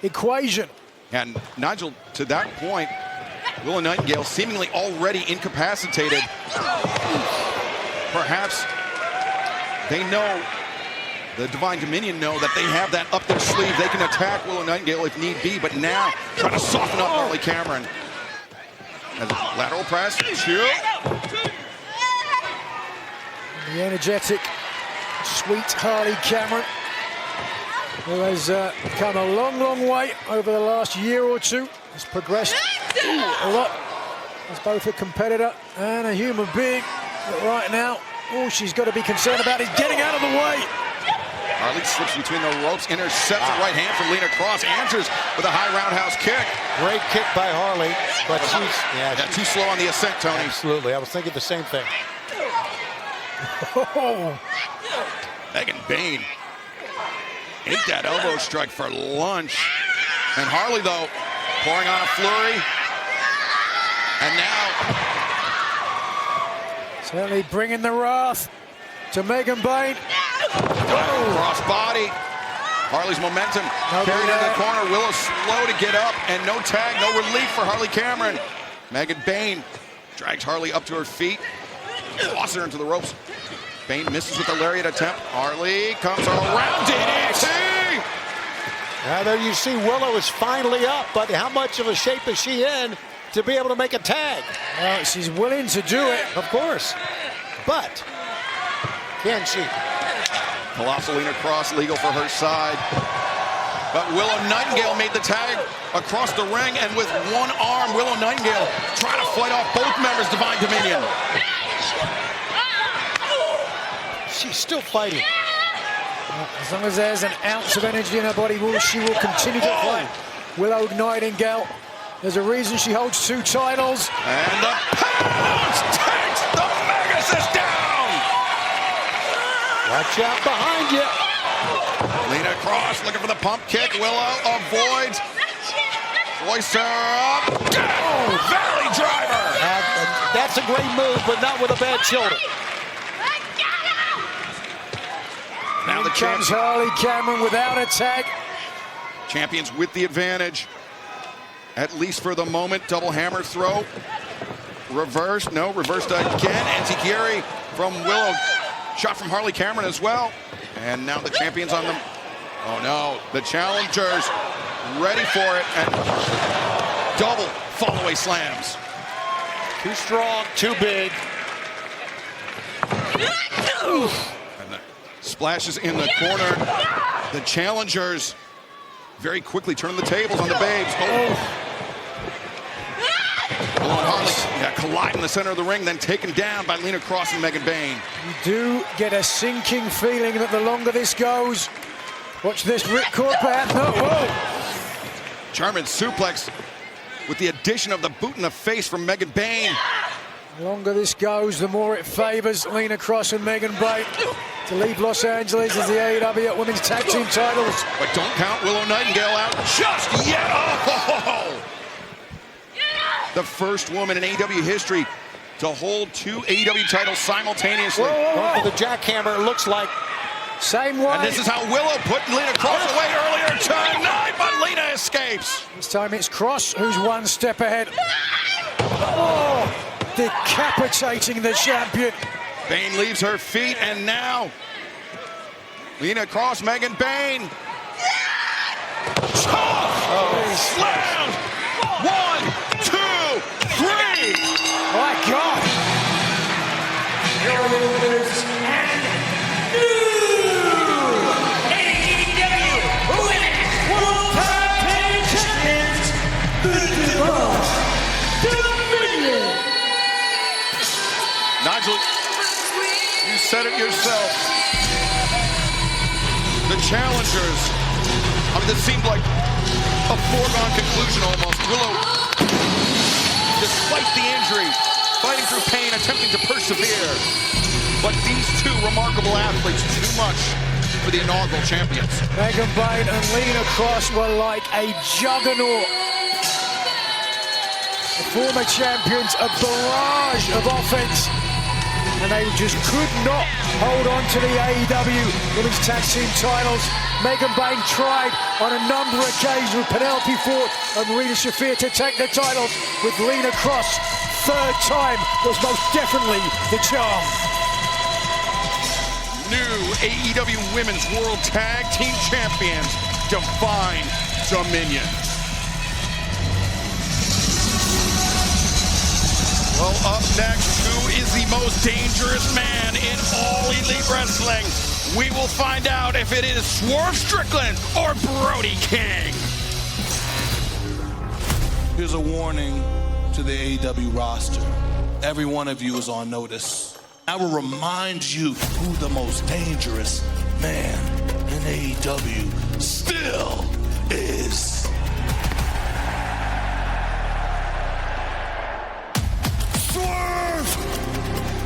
equation. And Nigel, to that point, Willow Nightingale seemingly already incapacitated. Perhaps they know, the Divine Dominion know that they have that up their sleeve. They can attack Willow Nightingale if need be, but now trying to soften up Harley Cameron. As a lateral press, two. The energetic, sweet Harley Cameron, who has come a long, long way over the last year or two. Has progressed a lot as both a competitor and a human being. But right now, all she's got to be concerned about is getting out of the way. Harley slips between the ropes, intercepts a right hand from Lena Cross, answers with a high roundhouse kick. Great kick by Harley, but she's too slow on the ascent, Tony. Absolutely, I was thinking the same thing. Megan Bain ate that elbow strike for lunch. And Harley, though, pouring on a flurry. And now, certainly bringing the wrath to Megan Bain. Cross body. Harley's momentum carried into the corner. Willow slow to get up, and no tag, no relief for Harley Cameron. Megan Bain drags Harley up to her feet, tosses her into the ropes. Bain misses with the lariat attempt. Harley comes around, DDT! Now there you see Willow is finally up, but how much of a shape is she in to be able to make a tag? Well, she's willing to do it, of course. But can she? Colossal Lina Cross legal for her side. But Willow Nightingale made the tag across the ring, and with one arm, Willow Nightingale trying to fight off both members of Divine Dominion. She's still fighting. As long as there's an ounce of energy in her body, she will continue to fight. Willow Nightingale, there's a reason she holds 2 titles. And the pounce takes the Magus is down! Watch out behind you. Lina Cross looking for the pump kick. Willow avoids. Hoists her up. Oh, Valley Driver! That's a great move, but not with a bad shoulder. Now the comes Harley Cameron without a tag. Champions with the advantage, at least for the moment. Double hammer throw. Reversed, no, reversed again. Anti-Giri from Willow. Shot from Harley Cameron as well. And now the champions on them. Oh no, the challengers ready for it. And double fall-away slams. Too strong, too big. And the splashes in the corner. The challengers very quickly turn the tables on the babes. Harley collide in the center of the ring, then taken down by Lina Cross and Megan Bayne. You do get a sinking feeling that the longer this goes, watch this ripcord perhaps. No, whoa. German suplex with the addition of the boot in the face from Megan Bayne. The longer this goes, the more it favors Lina Cross and Megan Bayne to leave Los Angeles as the AEW Women's Tag Team titles. But don't count Willow Nightingale out just yet. Oh! The first woman in AEW history to hold 2 AEW titles simultaneously. Going for the jackhammer, it looks like. Same way. And this is how Willow put Lina Cross away earlier tonight, but Lina escapes. This time it's Cross who's one step ahead. Oh, decapitating the champion. Bayne leaves her feet, and now Lina Cross, Megan Bayne. Slam! 1, 2, 3. My God. Your winners and new AEW Women's World Tag Team Champions, the Dominion. Nigel, you said it yourself. The challengers, I mean, this seemed like a foregone conclusion almost. Willow, despite the injury, fighting through pain, attempting to persevere. But these 2 remarkable athletes, too much for the inaugural champions. Megan Bayne and Lina Cross were like a juggernaut. The former champions, a barrage of offense. And they just could not hold on to the AEW Women's Tag Team titles. Megan Bayne tried on a number of occasions with Penelope Ford and Marina Shafir to take the titles. With Lina Cross, third time was most definitely the charm. New AEW Women's World Tag Team Champions, Divine Dominion. Well, up next, who is the most dangerous man in all Elite Wrestling? We will find out if it is Swerve Strickland or Brody King. Here's a warning to the AEW roster. Every one of you is on notice. I will remind you who the most dangerous man in AEW still is.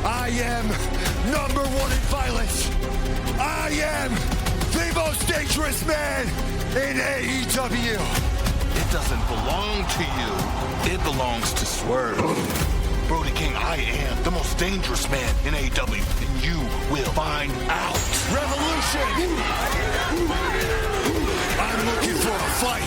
I am number 1 in violence. I am the most dangerous man in AEW. It doesn't belong to you. It belongs to Swerve. Brody King, I am the most dangerous man in AEW, and you will find out. Revolution! I'm looking for a fight.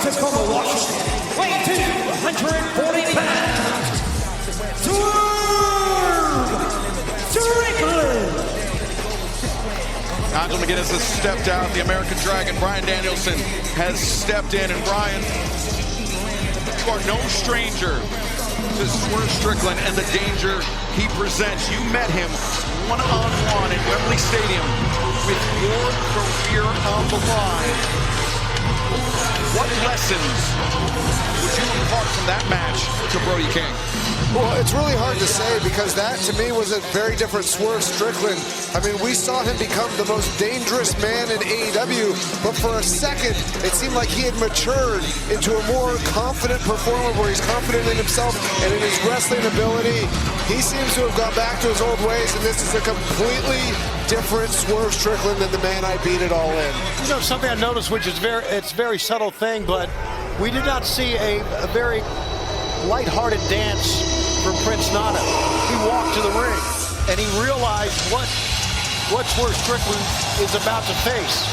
Tacoma, Washington, weighing 240 pounds, Swerve Strickland. Nigel McGuinness has stepped out. The American Dragon, Bryan Danielson, has stepped in. And Bryan, you are no stranger to Swerve Strickland and the danger he presents. You met him one-on-one in Wembley Stadium with your career on the line. What lessons would you impart from that match to Brody King? Well, it's really hard to say because that, to me, was a very different Swerve Strickland. I mean, we saw him become the most dangerous man in AEW, but for a second, it seemed like he had matured into a more confident performer where he's confident in himself and in his wrestling ability. He seems to have gone back to his old ways, and this is a completely different Swerve Strickland than the man I beat it all in. You know, something I noticed, which is it's a very subtle thing, but we did not see a very lighthearted dance from Prince Nana. He walked to the ring and he realized what Swerve Strickland is about to face.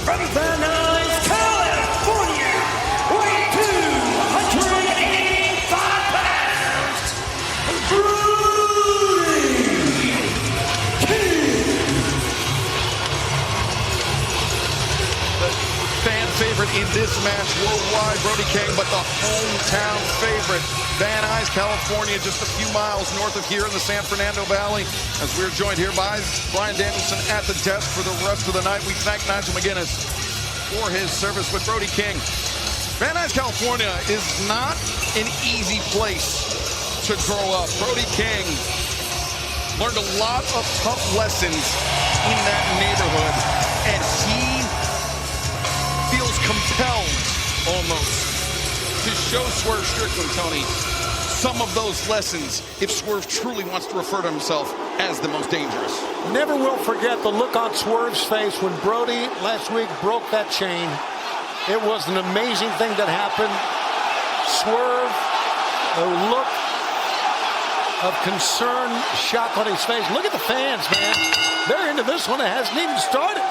From Van Nuys, California, weighing 285 pounds, Brody King. Fan favorite in this match worldwide, Brody King, but the hometown favorite, Van Nuys, California, just a few miles north of here in the San Fernando Valley. As we're joined here by Bryan Danielson at the desk for the rest of the night, we thank Nigel McGuinness for his service with Brody King. Van Nuys, California is not an easy place to grow up. Brody King learned a lot of tough lessons in that neighborhood, and he feels compelled almost to show Swerve Strickland, Tony, some of those lessons if Swerve truly wants to refer to himself as the most dangerous. Never will forget the look on Swerve's face when Brody last week broke that chain. It was an amazing thing that happened. Swerve, a look of concern, shock on his face. Look at the fans, man. They're into this one. It hasn't even started.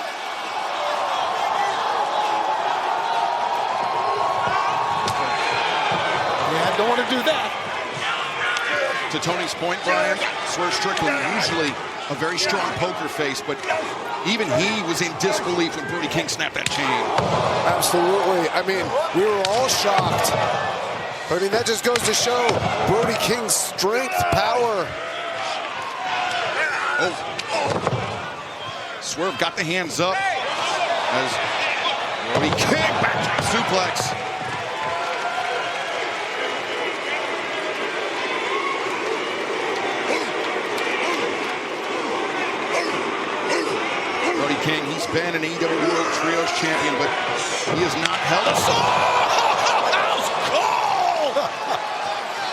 Don't want to do that. To Tony's point, Bryan, Swerve Strickland, usually a very strong poker face, but even he was in disbelief when Brody King snapped that chain. Absolutely. I mean, we were all shocked. I mean, that just goes to show Brody King's strength, power. Swerve got the hands up as Brody King back to the suplex. Brody King, he's been an AEW World Trios champion, but he has not held a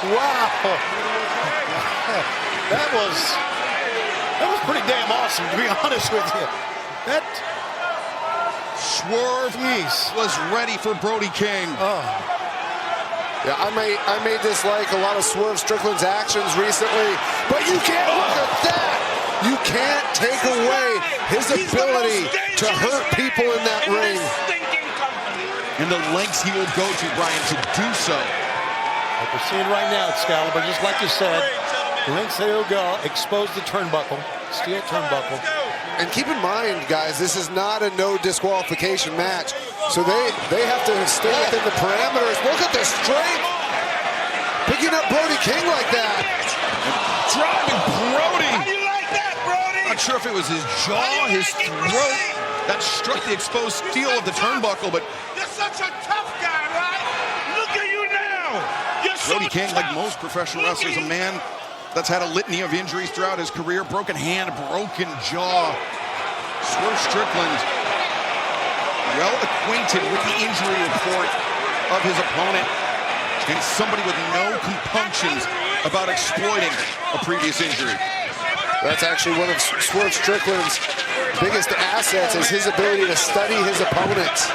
Wow. That was pretty damn awesome, to be honest with you. That Swerve was ready for Brody King. Yeah, I may dislike a lot of Swerve Strickland's actions recently, but you can't look at that. You can't take away his ability to hurt people in that ring. And the lengths he will go to, Bryan, to do so. Like we're seeing right now, Excalibur, just like you said, the lengths that he'll go, expose the turnbuckle, steel turnbuckle. And keep in mind, guys, this is not a no disqualification match. So they have to stay within the parameters. Look at the strength. Picking up Brody King like that. Driving Brody. How do you like that, Brody? Not sure if it was his jaw, his throat that struck the exposed steel of the turnbuckle, but You're such a tough guy, right? Look at you now. You're Brody King, like most professional wrestlers, a man that's had a litany of injuries throughout his career. Broken hand, broken jaw. Swerve Strickland, well acquainted with the injury report of his opponent, and somebody with no compunctions about exploiting a previous injury. That's actually one of Swerve Strickland's biggest assets, is his ability to study his opponents.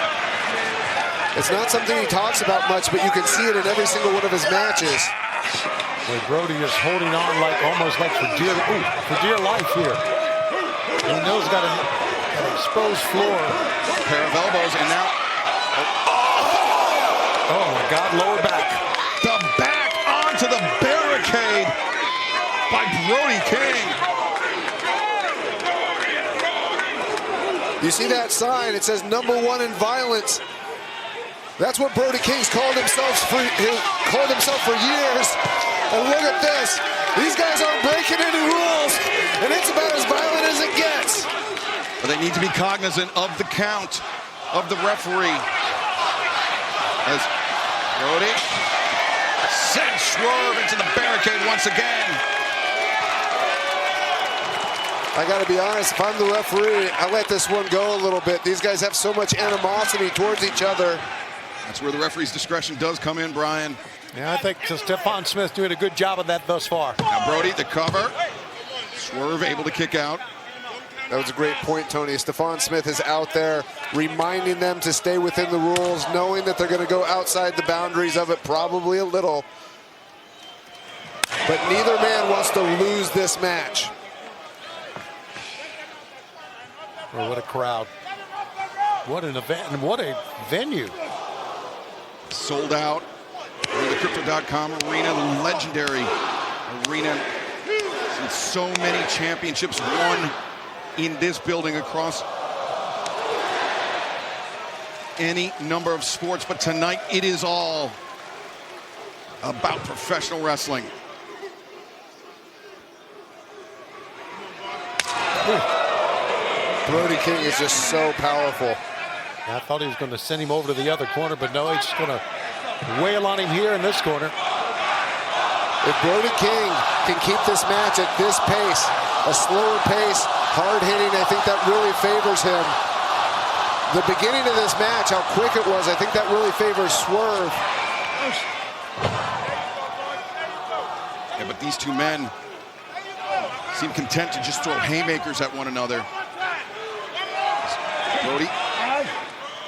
It's not something he talks about much, but you can see it in every single one of his matches. Where Brody is holding on almost like for dear life here. He knows got to An exposed floor. Pair of elbows, and now. Oh my God, lower back. The back onto the barricade by Brody King. You see that sign? It says #1 in violence. That's what Brody King's called himself for years. And look at this. These guys aren't breaking any rules, and it's about as violent as it gets. But they need to be cognizant of the count of the referee. As Brody sends Swerve into the barricade once again. I got to be honest, if I'm the referee, I let this one go a little bit. These guys have so much animosity towards each other. That's where the referee's discretion does come in, Brian. Yeah, I think Stephon Smith doing a good job of that thus far. Now Brody, the cover. Swerve able to kick out. That was a great point, Tony. Stephon Smith is out there reminding them to stay within the rules, knowing that they're going to go outside the boundaries of it probably a little. But neither man wants to lose this match. Oh, what a crowd. What an event and what a venue. Sold out in the Crypto.com arena, the legendary arena. Since so many championships won in this building across any number of sports. But tonight it is all about professional wrestling. Brody King is just so powerful. I thought he was going to send him over to the other corner, but no, he's just going to wail on him here in this corner. If Brody King can keep this match at this pace, a slower pace, hard hitting, I think that really favors him. The beginning of this match, how quick it was, I think that really favors Swerve. Yeah, but these two men seem content to just throw haymakers at one another. Brody,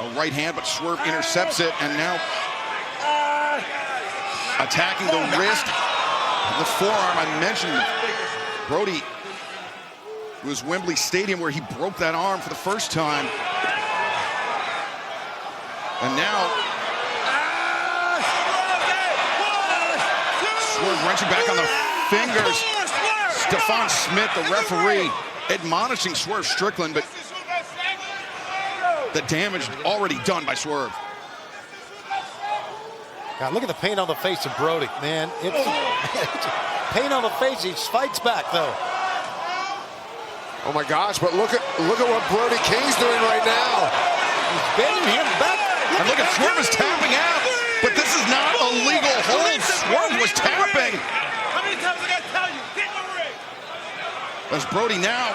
a right hand, but Swerve intercepts it, and now attacking the wrist, the forearm. I mentioned Brody, it was Wembley Stadium where he broke that arm for the first time. And now Swerve wrenching back on the fingers. Stephon Smith, the referee, admonishing Swerve Strickland, but the damage already done by Swerve. God, look at the pain on the face of Brody, man. It's pain on the face. He fights back though. Oh my gosh! But look at what Brody King's doing right now. He's bending him back. And look at Swerve is tapping out, but this is not a legal hold. Swerve was tapping. How many times I gotta tell you? Get in the ring. As Brody now.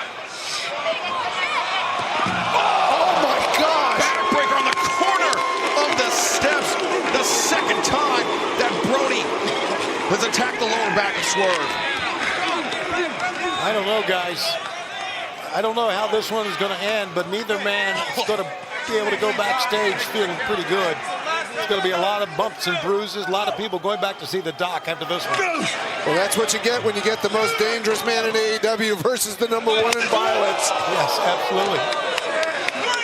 Backbreaker on the corner of the steps. The second time that Brody has attacked the lower back of Swerve. I don't know, guys. I don't know how this one is going to end, but neither man is going to be able to go backstage feeling pretty good. It's going to be a lot of bumps and bruises, a lot of people going back to see the doc after this one. Well, that's what you get when you get the most dangerous man in AEW versus the #1 in violence. Yes, absolutely.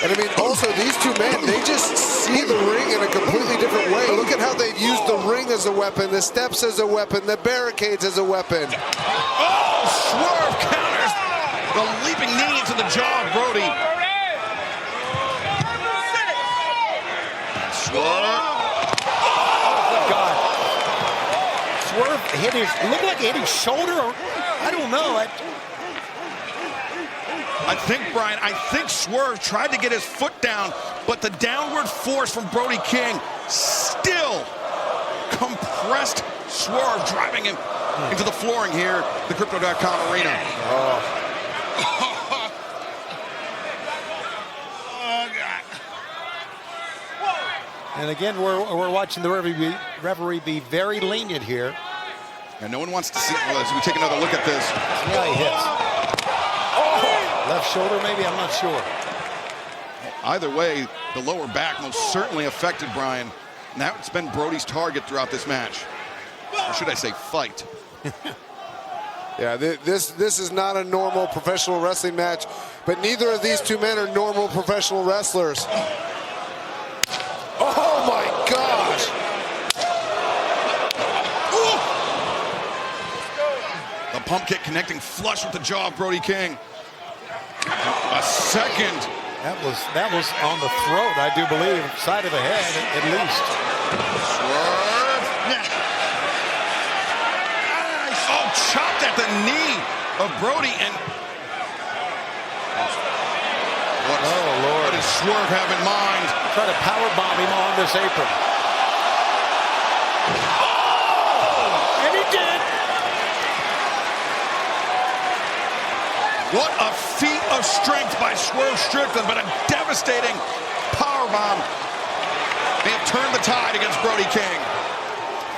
And I mean, also, these two men, they just see the ring in a completely different way. Look at how they've used the ring as a weapon, the steps as a weapon, the barricades as a weapon. Oh, Swerve counters the leaping knee into the jaw of Brody. Swerve. Oh, God. Swerve hit his, looked like he hit his shoulder. Or, I don't know. I think, Brian, Swerve tried to get his foot down, but the downward force from Brody King still compressed Swerve, driving him into the flooring here, the Crypto.com arena. Oh. And again, we're watching the referee be very lenient here. And no one wants to see, well, as we take another look at this. Yeah, he hits. Oh, left shoulder maybe, I'm not sure. Either way, the lower back most certainly affected Brian. Now it's been Brody's target throughout this match. Or should I say fight? Yeah, this is not a normal professional wrestling match. but neither of these two men are normal professional wrestlers. Oh my gosh! The pump kick connecting flush with the jaw of Brody King. A second. That was on the throat, I do believe, side of the head at least. Swerve. Oh, chopped at the knee of Brody, and what does Swerve have in mind? Try to powerbomb him on this apron. Oh! And he did. What a feat of strength by Swerve Strickland, but a devastating powerbomb may have turned the tide against Brody King.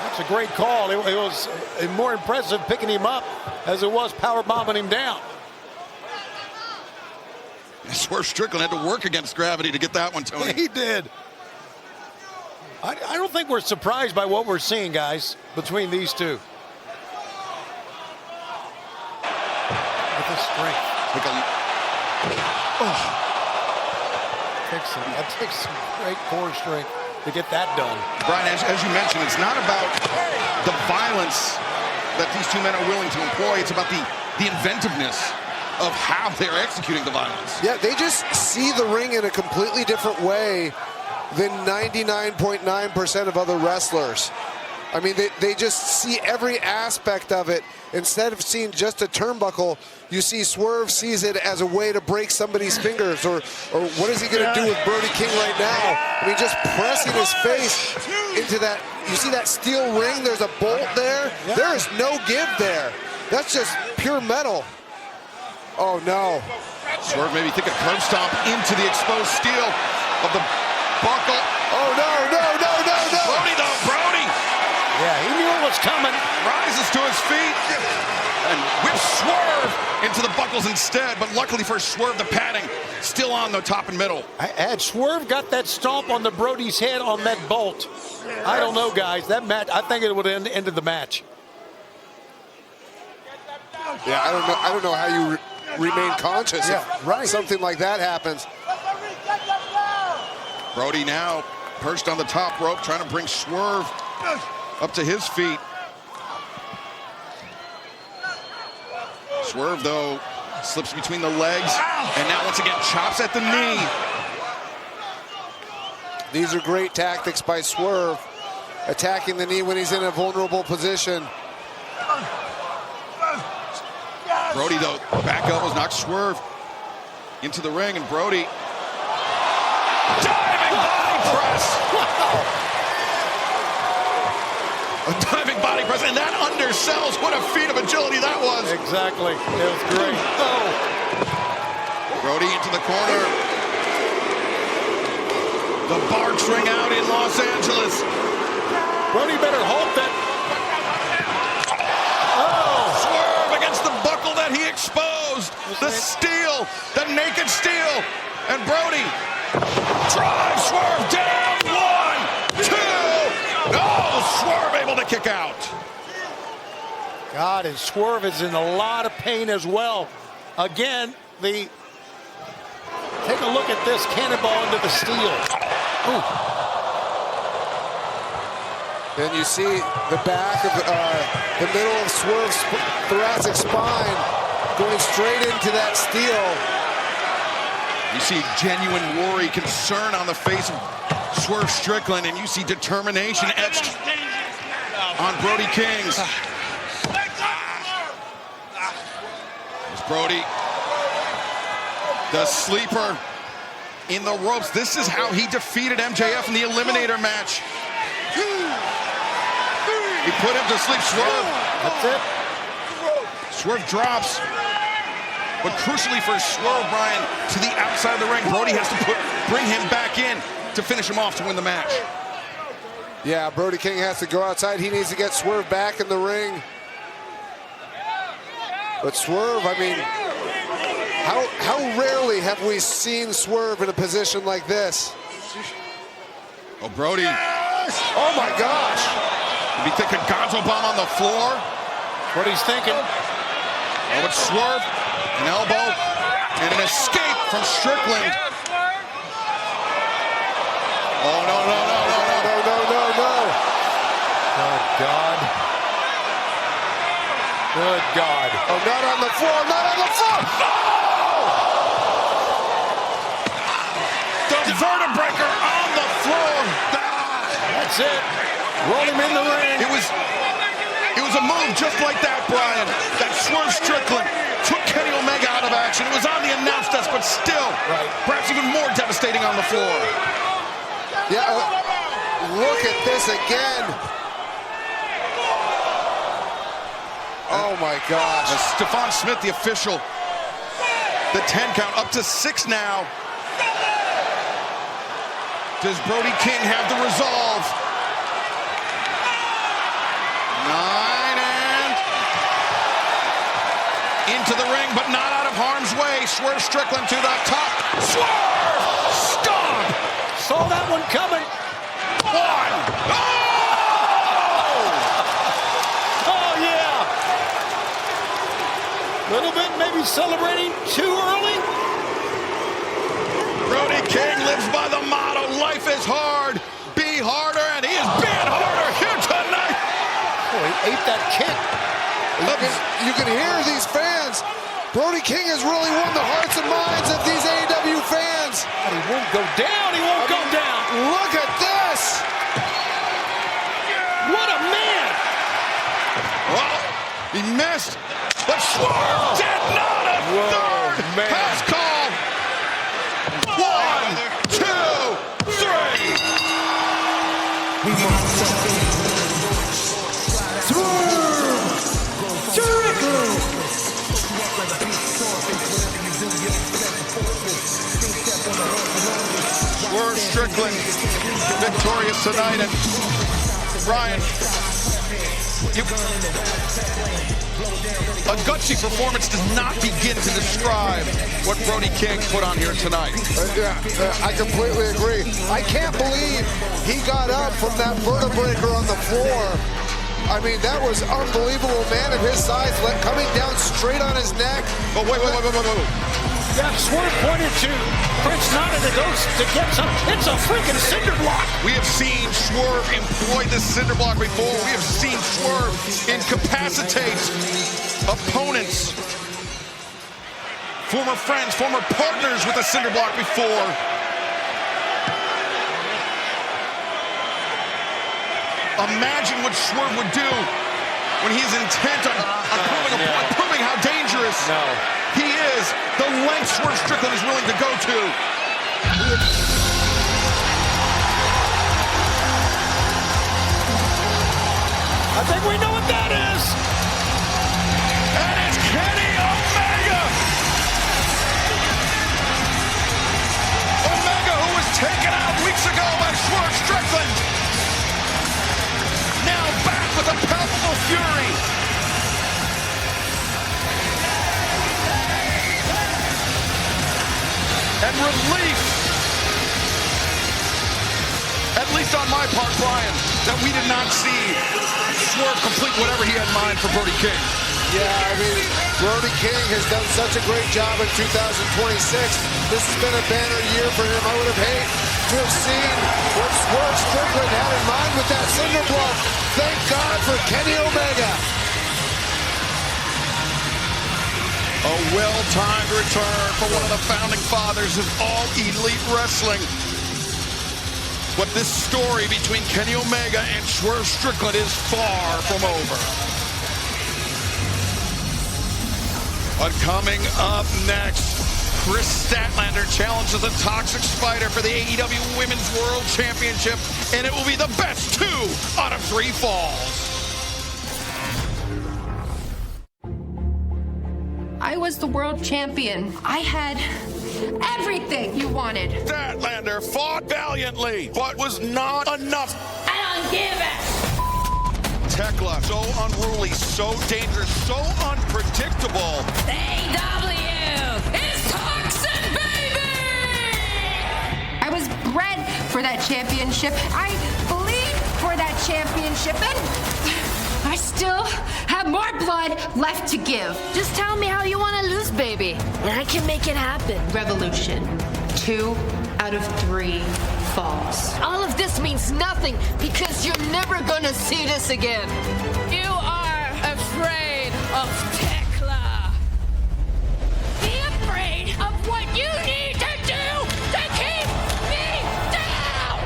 That's a great call. It was more impressive picking him up as it was powerbombing him down. Swerve Strickland had to work against gravity to get that one, Tony. He did. I don't think we're surprised by what we're seeing, guys, between these two. With the strength. That takes some great core strength to get that done. Brian, as you mentioned, it's not about the violence that these two men are willing to employ. It's about the inventiveness of how they're executing the violence. Yeah, they just see the ring in a completely different way than 99.9% of other wrestlers. I mean, they just see every aspect of it. Instead of seeing just a turnbuckle, you see Swerve sees it as a way to break somebody's fingers, or what is he going to do with Brody King right now? I mean, just pressing his face into that. You see that steel ring? There's a bolt there. There is no give there. That's just pure metal. Oh, no. Swerve maybe think a curb stomp into the exposed steel of the buckle. Oh, no. Brody, though, Brody. Yeah, he knew it was coming. Rises to his feet and whips Swerve into the buckles instead. But luckily for Swerve, the padding still on the top and middle. Had Swerve got that stomp on the Brody's head on that bolt, I don't know, guys. That match, I think it would have ended the match. Yeah, I don't know how you remain conscious if something like that happens. Brody now perched on the top rope, trying to bring Swerve up to his feet. Swerve, though, slips between the legs, and now once again chops at the knee. These are great tactics by Swerve, attacking the knee when he's in a vulnerable position. Brody, though, back elbows knocks Swerve into the ring, and Brody diving body press. A diving body press, and that undersells. What a feat of agility that was. Exactly. It was great. Oh. Brody into the corner. The Barks ring out in Los Angeles. Brody better hope that. Oh! Swerve against the buckle that he exposed. The steel, the naked steel. And Brody drives Swerve down. 1, 2. Oh, Swerve able to kick out. God, and Swerve is in a lot of pain as well. Again, take a look at this cannonball into the steel. Ooh. Then you see the back of the middle of Swerve's thoracic spine going straight into that steel. You see genuine worry, concern on the face of Swerve Strickland, and you see determination etched on Brody King's. It's Brody, the sleeper in the ropes. This is how he defeated MJF in the Eliminator match. He put him to sleep. Swerve. That's it. Swerve drops. But crucially for Swerve, Brian, to the outside of the ring, Brody has to bring him back in to finish him off to win the match. Yeah, Brody King has to go outside. He needs to get Swerve back in the ring. But Swerve, I mean, how rarely have we seen Swerve in a position like this? Oh, Brody. Oh, my gosh. Did he think a gonzo bomb on the floor? What he's thinking. Oh, it's Swerve. An elbow. And an escape from Strickland. Oh, no. Good God. Good God. Oh, not on the floor. Oh! The vertebraker on the floor. That's it. Roll him in the ring. It was a move just like that, Brian. That Swerve Strickland took Kenny Omega out of action. It was on the announce desk, but still, perhaps even more devastating on the floor. Yeah, look at this again. Oh my gosh. Stephon Smith, the official. The 10 count up to 6 now. Does Brody King have the resolve? 9 and into the ring, but not out of harm's way. Swerve Strickland to the top. Swerve! Stomp! Saw that one coming. 1. Oh, yeah. Little bit maybe celebrating too early. Brody King lives by the motto, life is hard, be harder, and he is being harder here tonight. Boy, he ate that kick. You can hear these fans. Brody King has really won the hearts and minds of these AEW fans. But he won't go down. He won't go down. Look at this. What a man. Well, he missed, but Swerve did not. A third pass call. 1, 2, 3. Swerve Strickland victorious tonight, and Brian, a gutsy performance does not begin to describe what Brody King put on here tonight. I completely agree. I can't believe he got up from that vertebraker on the floor. I mean, that was unbelievable. Man of his size, coming down straight on his neck. Oh, wait. Yeah, Swerve pointed to Prince Nana to go to get some. It's a freaking cinder block. We have seen Swerve employ this cinder block before. We have seen Swerve incapacitate opponents, former friends, former partners with a cinder block before. Imagine what Swerve would do when he's intent on proving a point, proving how dangerous he is. The length Swerve Strickland is willing to go to. I think we know what that is. And it's Kenny Omega. Omega, who was taken out weeks ago by Swerve Strickland. Now back with a palpable fury. And relief, at least on my part, Brian, that we did not see Swerve complete whatever he had in mind for Brody King. Yeah, I mean, Brody King has done such a great job in 2026. This has been a banner year for him. I would have hated to have seen what Swerve Strickland had in mind with that cinder block. Thank God for Kenny Omega. A well-timed return for one of the founding fathers of all elite wrestling. But this story between Kenny Omega and Swerve Strickland is far from over. But coming up next, Chris Statlander challenges the Toxic Spider for the AEW Women's World Championship, and it will be the best 2 out of 3 falls. I was the world champion. I had everything you wanted. Statlander fought valiantly, but was not enough. I don't give it. Tekla, so unruly, so dangerous, so unpredictable. AEW is toxic, baby! I was bred for that championship. I believed for that championship, and I still have more blood left to give. Just tell me how you want to lose, baby, and I can make it happen. Revolution. 2 out of 3 falls. All of this means nothing because you're never gonna see this again. You are afraid of Tekla. Be afraid of what you need to do to keep me down!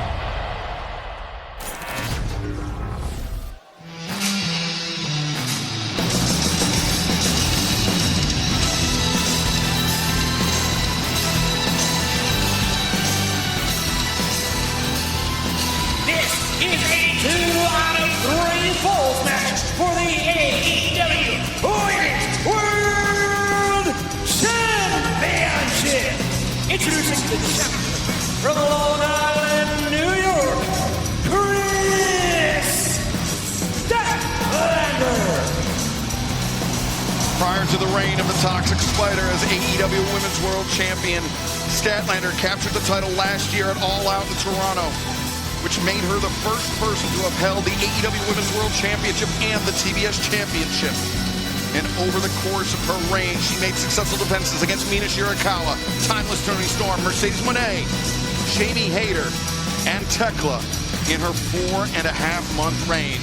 This is a 2 out of 3 falls match for the AEW Women's World Championship. Introducing the champion from Long Island, New York, Chris Statlander. Prior to the reign of the Toxic Spider as AEW Women's World Champion, Statlander captured the title last year at All Out in Toronto, which made her the first person to have held the AEW Women's World Championship and the TBS Championship. And over the course of her reign, she made successful defenses against Mina Shirakawa, Timeless Toni Storm, Mercedes Moné, Jamie Hayter, and Tekla in her 4.5-month reign.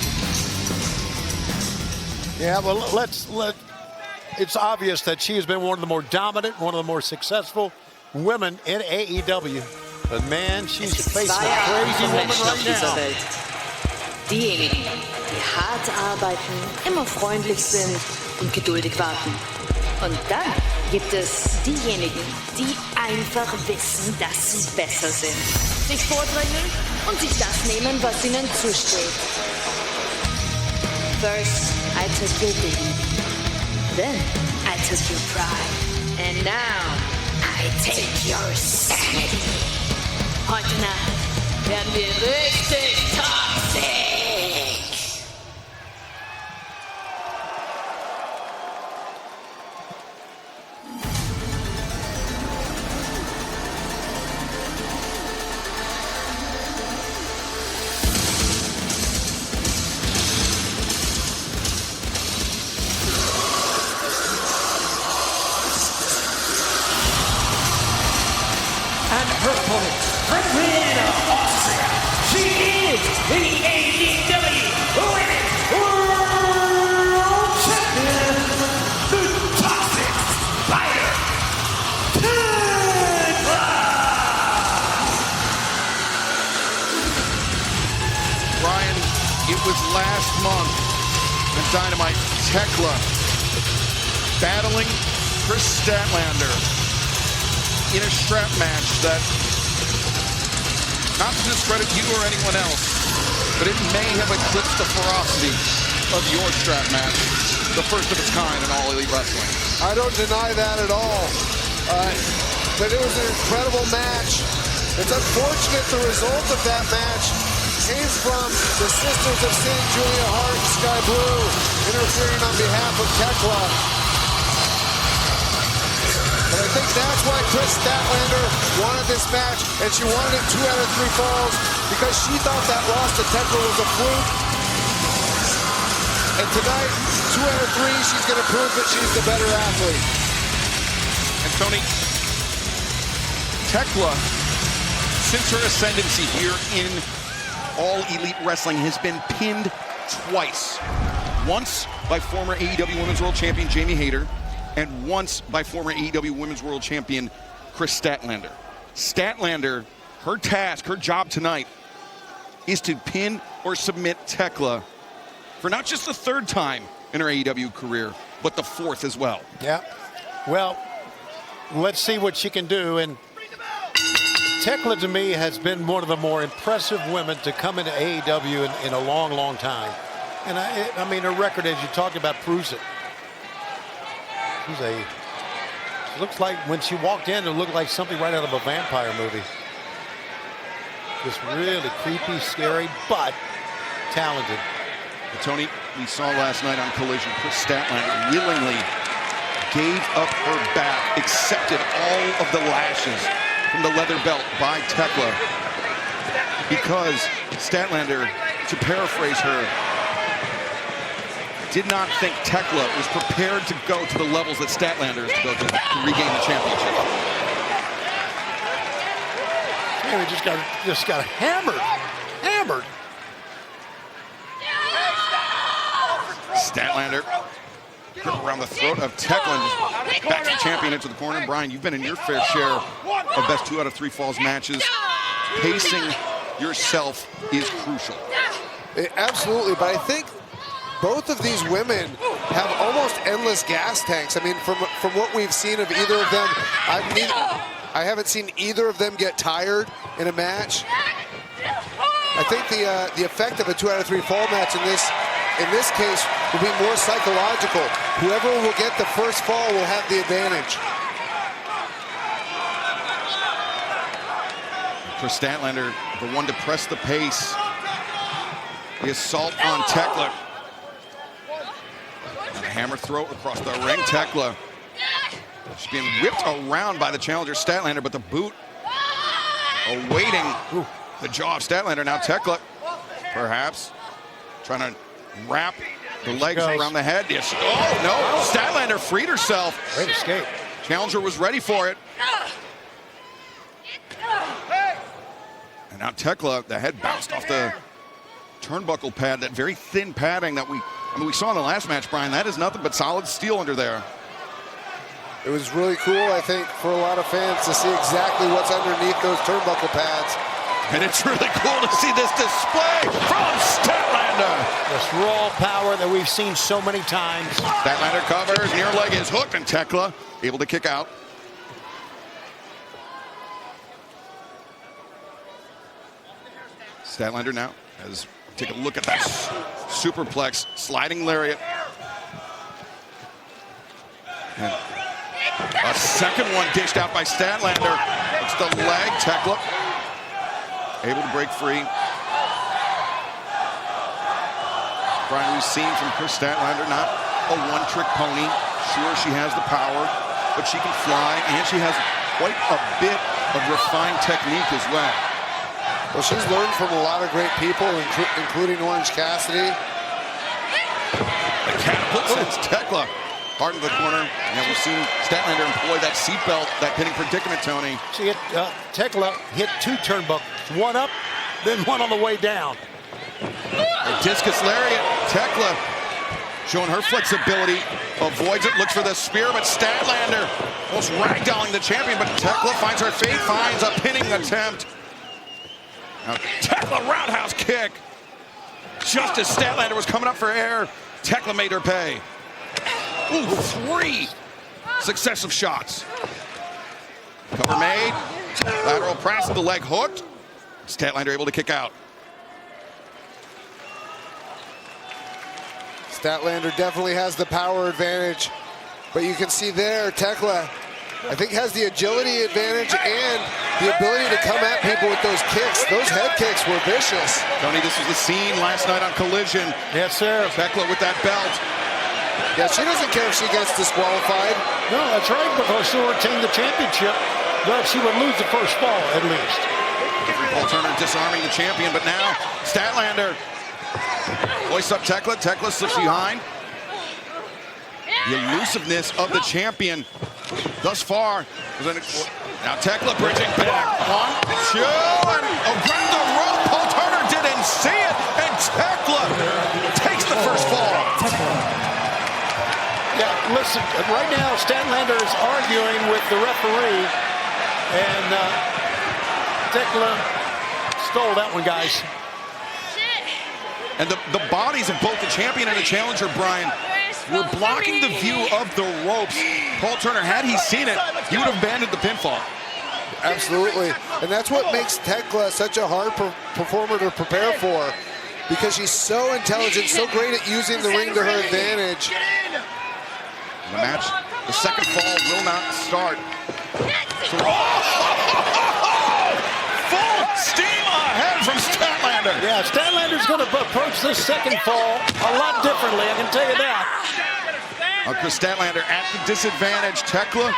Yeah, well, it's obvious that she has been one of the more dominant, one of the more successful women in AEW. But man, she's facing a crazy woman right now. Diejenigen, die hart arbeiten, immer freundlich sind und geduldig warten. Und dann gibt es diejenigen, die einfach wissen, dass sie besser sind, sich vordrängeln und sich das nehmen, was ihnen zusteht. First, I took your dignity. Then, I took your pride. And now, I take your sanity. Heute Nacht werden wir richtig toxic. And her opponent, from Vienna, Austria, she is the AEW Women's World Champion, the Toxic Spider, Tekla! Brian, it was last month at Dynamite, Tekla battling Chris Statlander in a strap match that, not to discredit you or anyone else, but it may have eclipsed the ferocity of your strap match, the first of its kind in All Elite Wrestling. I don't deny that at all. But it was an incredible match. It's unfortunate the result of that match came from the Sisters of St. Julia Hart and Sky Blue interfering on behalf of Tekla. But I think that's why Chris Statlander wanted this match, and she wanted it 2 out of 3 falls because she thought that loss to Tekla was a fluke. And tonight, 2 out of 3, she's going to prove that she's the better athlete. And Tony, Tekla, since her ascendancy here in All Elite Wrestling, has been pinned twice. Once by former AEW Women's World Champion Jamie Hayter, and once by former AEW Women's World Champion Chris Statlander. Statlander, her task, her job tonight is to pin or submit Tekla for not just the 3rd time in her AEW career, but the 4th as well. Yeah. Well, let's see what she can do. And Tekla, to me, has been one of the more impressive women to come into AEW in a long, long time. And I mean, her record, as you talked about, proves it. She looks like, when she walked in, it looked like something right out of a vampire movie. Just really creepy, scary, but talented. But Tony, we saw last night on Collision, Chris Statlander willingly gave up her back, accepted all of the lashes from the leather belt by Tekla, because Statlander, to paraphrase her, did not think Tekla was prepared to go to the levels that Statlander is to go to regain the championship. Yeah, he just got hammered. Hammered. Statlander grip around the throat of Tekla. Back to the champion into the corner. Brian, you've been in your fair share of best 2 out of 3 falls matches. Pacing yourself is crucial. Absolutely, but I think both of these women have almost endless gas tanks. I mean, from what we've seen of either of them, I haven't seen either of them get tired in a match. I think the effect of a 2 out of 3 fall match in this case will be more psychological. Whoever will get the first fall will have the advantage. For Statlander, the one to press the pace. The assault on Tekla. And a hammer throw across the ring. Tekla. She's being whipped around by the challenger Statlander, but the boot awaiting the jaw of Statlander. Now Tekla, perhaps, trying to wrap the legs around the head. Yes. Oh, no. Statlander freed herself. Great escape. Challenger was ready for it. And now Tekla, the head bounced off the turnbuckle pad, that very thin padding that we saw in the last match, Brian. That is nothing but solid steel under there. It was really cool, I think, for a lot of fans to see exactly what's underneath those turnbuckle pads. And it's really cool to see this display from Statlander. This raw power that we've seen so many times. Statlander covers, near leg is hooked, and Tekla able to kick out. Statlander now as take a look at that superplex, sliding lariat. And a second one dished out by Statlander. It's the leg. Tekla able to break free. Brian, we've seen from Chris Statlander, not a one-trick pony. Sure, she has the power, but she can fly, and she has quite a bit of refined technique as well. Well, she's learned from a lot of great people, including Orange Cassidy. The catapult sends Tekla hard in the corner. And we've seen Statlander employ that seatbelt, that pinning predicament, Tony. She hit, Tekla hit 2 turnbuckles. One up, then one on the way down. A discus lariat. Tekla showing her flexibility. Avoids it, looks for the spear, but Statlander almost ragdolling the champion, but Tekla finds her feet, finds a pinning attempt. Now, Tekla roundhouse kick. Just as Statlander was coming up for air, Tekla made her pay. Ooh, 3 successive shots. Cover made. Lateral press, the leg hooked. Statlander able to kick out. Statlander definitely has the power advantage, but you can see there, Tekla, I think, has the agility advantage and the ability to come at people with those kicks. Those head kicks were vicious. Tony, this was the scene last night on Collision. Yes, sir. Tekla with that belt. Yeah, she doesn't care if she gets disqualified. No, that's right, because she'll retain the championship, but she would lose the first fall, at least. Paul Turner disarming the champion, but now Statlander hoists up Tekla. Tekla slips behind. The elusiveness of the champion thus far. Now Tekla bridging back. 1, 2, and around the rope. Paul Turner didn't see it, and Tekla takes the first fall. Yeah, listen, right now Statlander is arguing with the referee, and Tekla stole that one, guys. And the bodies of both the champion and the challenger, Brian, were blocking the view of the ropes. Paul Turner, had he seen it, he would have abandoned the pinfall. Absolutely. And that's what makes Tekla such a hard performer to prepare for, because she's so intelligent, so great at using the ring to her advantage. The match, the second fall will not start. Full steam ahead from Statlander. Yeah, Statlander's going to approach this second fall a lot differently, I can tell you that. Chris Statlander at the disadvantage. Tekla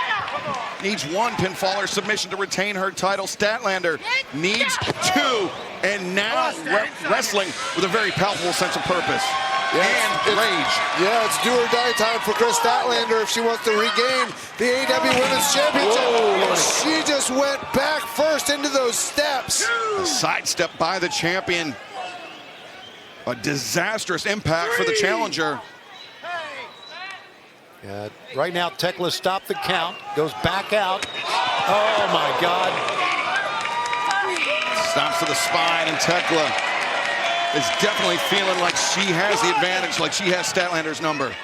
needs 1 pinfall or submission to retain her title. Statlander needs 2, and now wrestling with a very palpable sense of purpose. and rage. Yeah, it's do or die time for Chris Statlander if she wants to regain the AEW Women's Championship. Whoa, she just went back first into those steps. A sidestep by the champion. A disastrous impact for the challenger. Yeah, right now, Tekla stopped the count, goes back out. Oh, my God. Stops to the spine, and Tekla is definitely feeling like she has the advantage, like she has Statlander's number.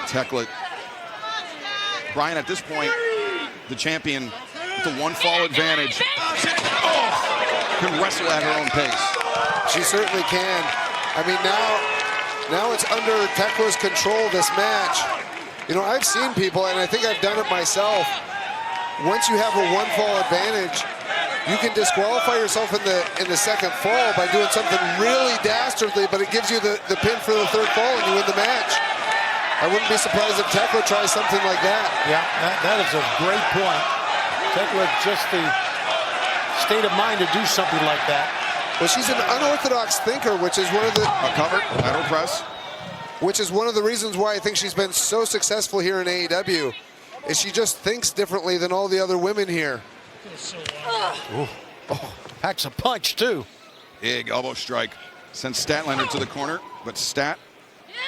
Tekla. Brian, at this point, the champion with a one-fall advantage can wrestle at her own pace. She certainly can. I mean, now it's under Tekla's control, this match. You know, I've seen people, and I think I've done it myself. Once you have a one-fall advantage, you can disqualify yourself in the second fall by doing something really dastardly, but it gives you the pin for the third fall, and you win the match. I wouldn't be surprised if Tekla tries something like that. Yeah, that is a great point. Tekla just the state of mind to do something like that. Well, she's an unorthodox thinker, which is one of the... A cover, lateral press. Which is one of the reasons why I think she's been so successful here in AEW, is she just thinks differently than all the other women here. Oh, packs a punch, too. Big elbow strike. Sends Statlander to the corner, but Stat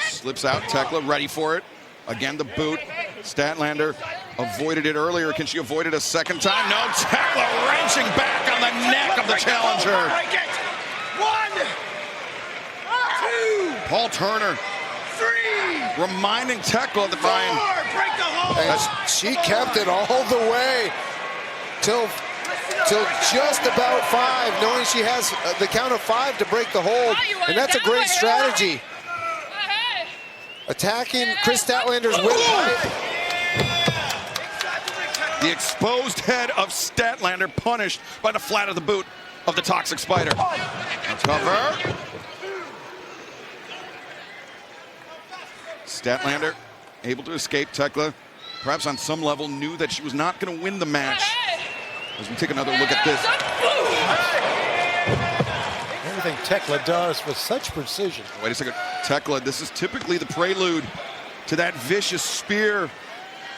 slips out. Tekla ready for it. Again, the boot. Statlander avoided it earlier. Can she avoid it a second time? No, Tekla wrenching back on the neck of the challenger. Break it. 1, 2, Paul Turner 3, reminding Tekla that Brian. 4, break the hold. And she kept it all the way till just about 5, knowing she has the count of 5 to break the hold. And that's a great strategy. Attacking Chris Statlander's windpipe. The exposed head of Statlander punished by the flat of the boot of the Toxic Spider. Let's cover. Statlander able to escape. Tekla, perhaps on some level, knew that she was not going to win the match. As we take another look at this. Everything Tekla does with such precision. Wait a second. Tekla, this is typically the prelude to that vicious spear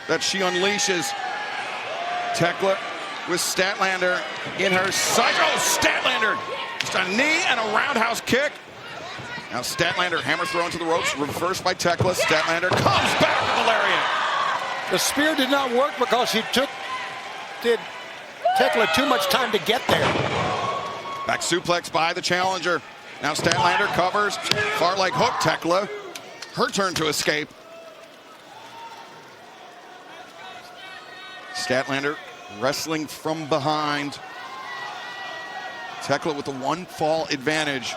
that she unleashes. Tekla with Statlander in her sight. Oh, Statlander! Just a knee and a roundhouse kick. Now Statlander hammer thrown to the ropes, reversed by Tekla. Statlander comes back with the lariat. The spear did not work because did Tekla too much time to get there. Back suplex by the challenger. Now Statlander covers. Far leg hook. Tekla. Her turn to escape. Statlander wrestling from behind. Tekla with the one fall advantage.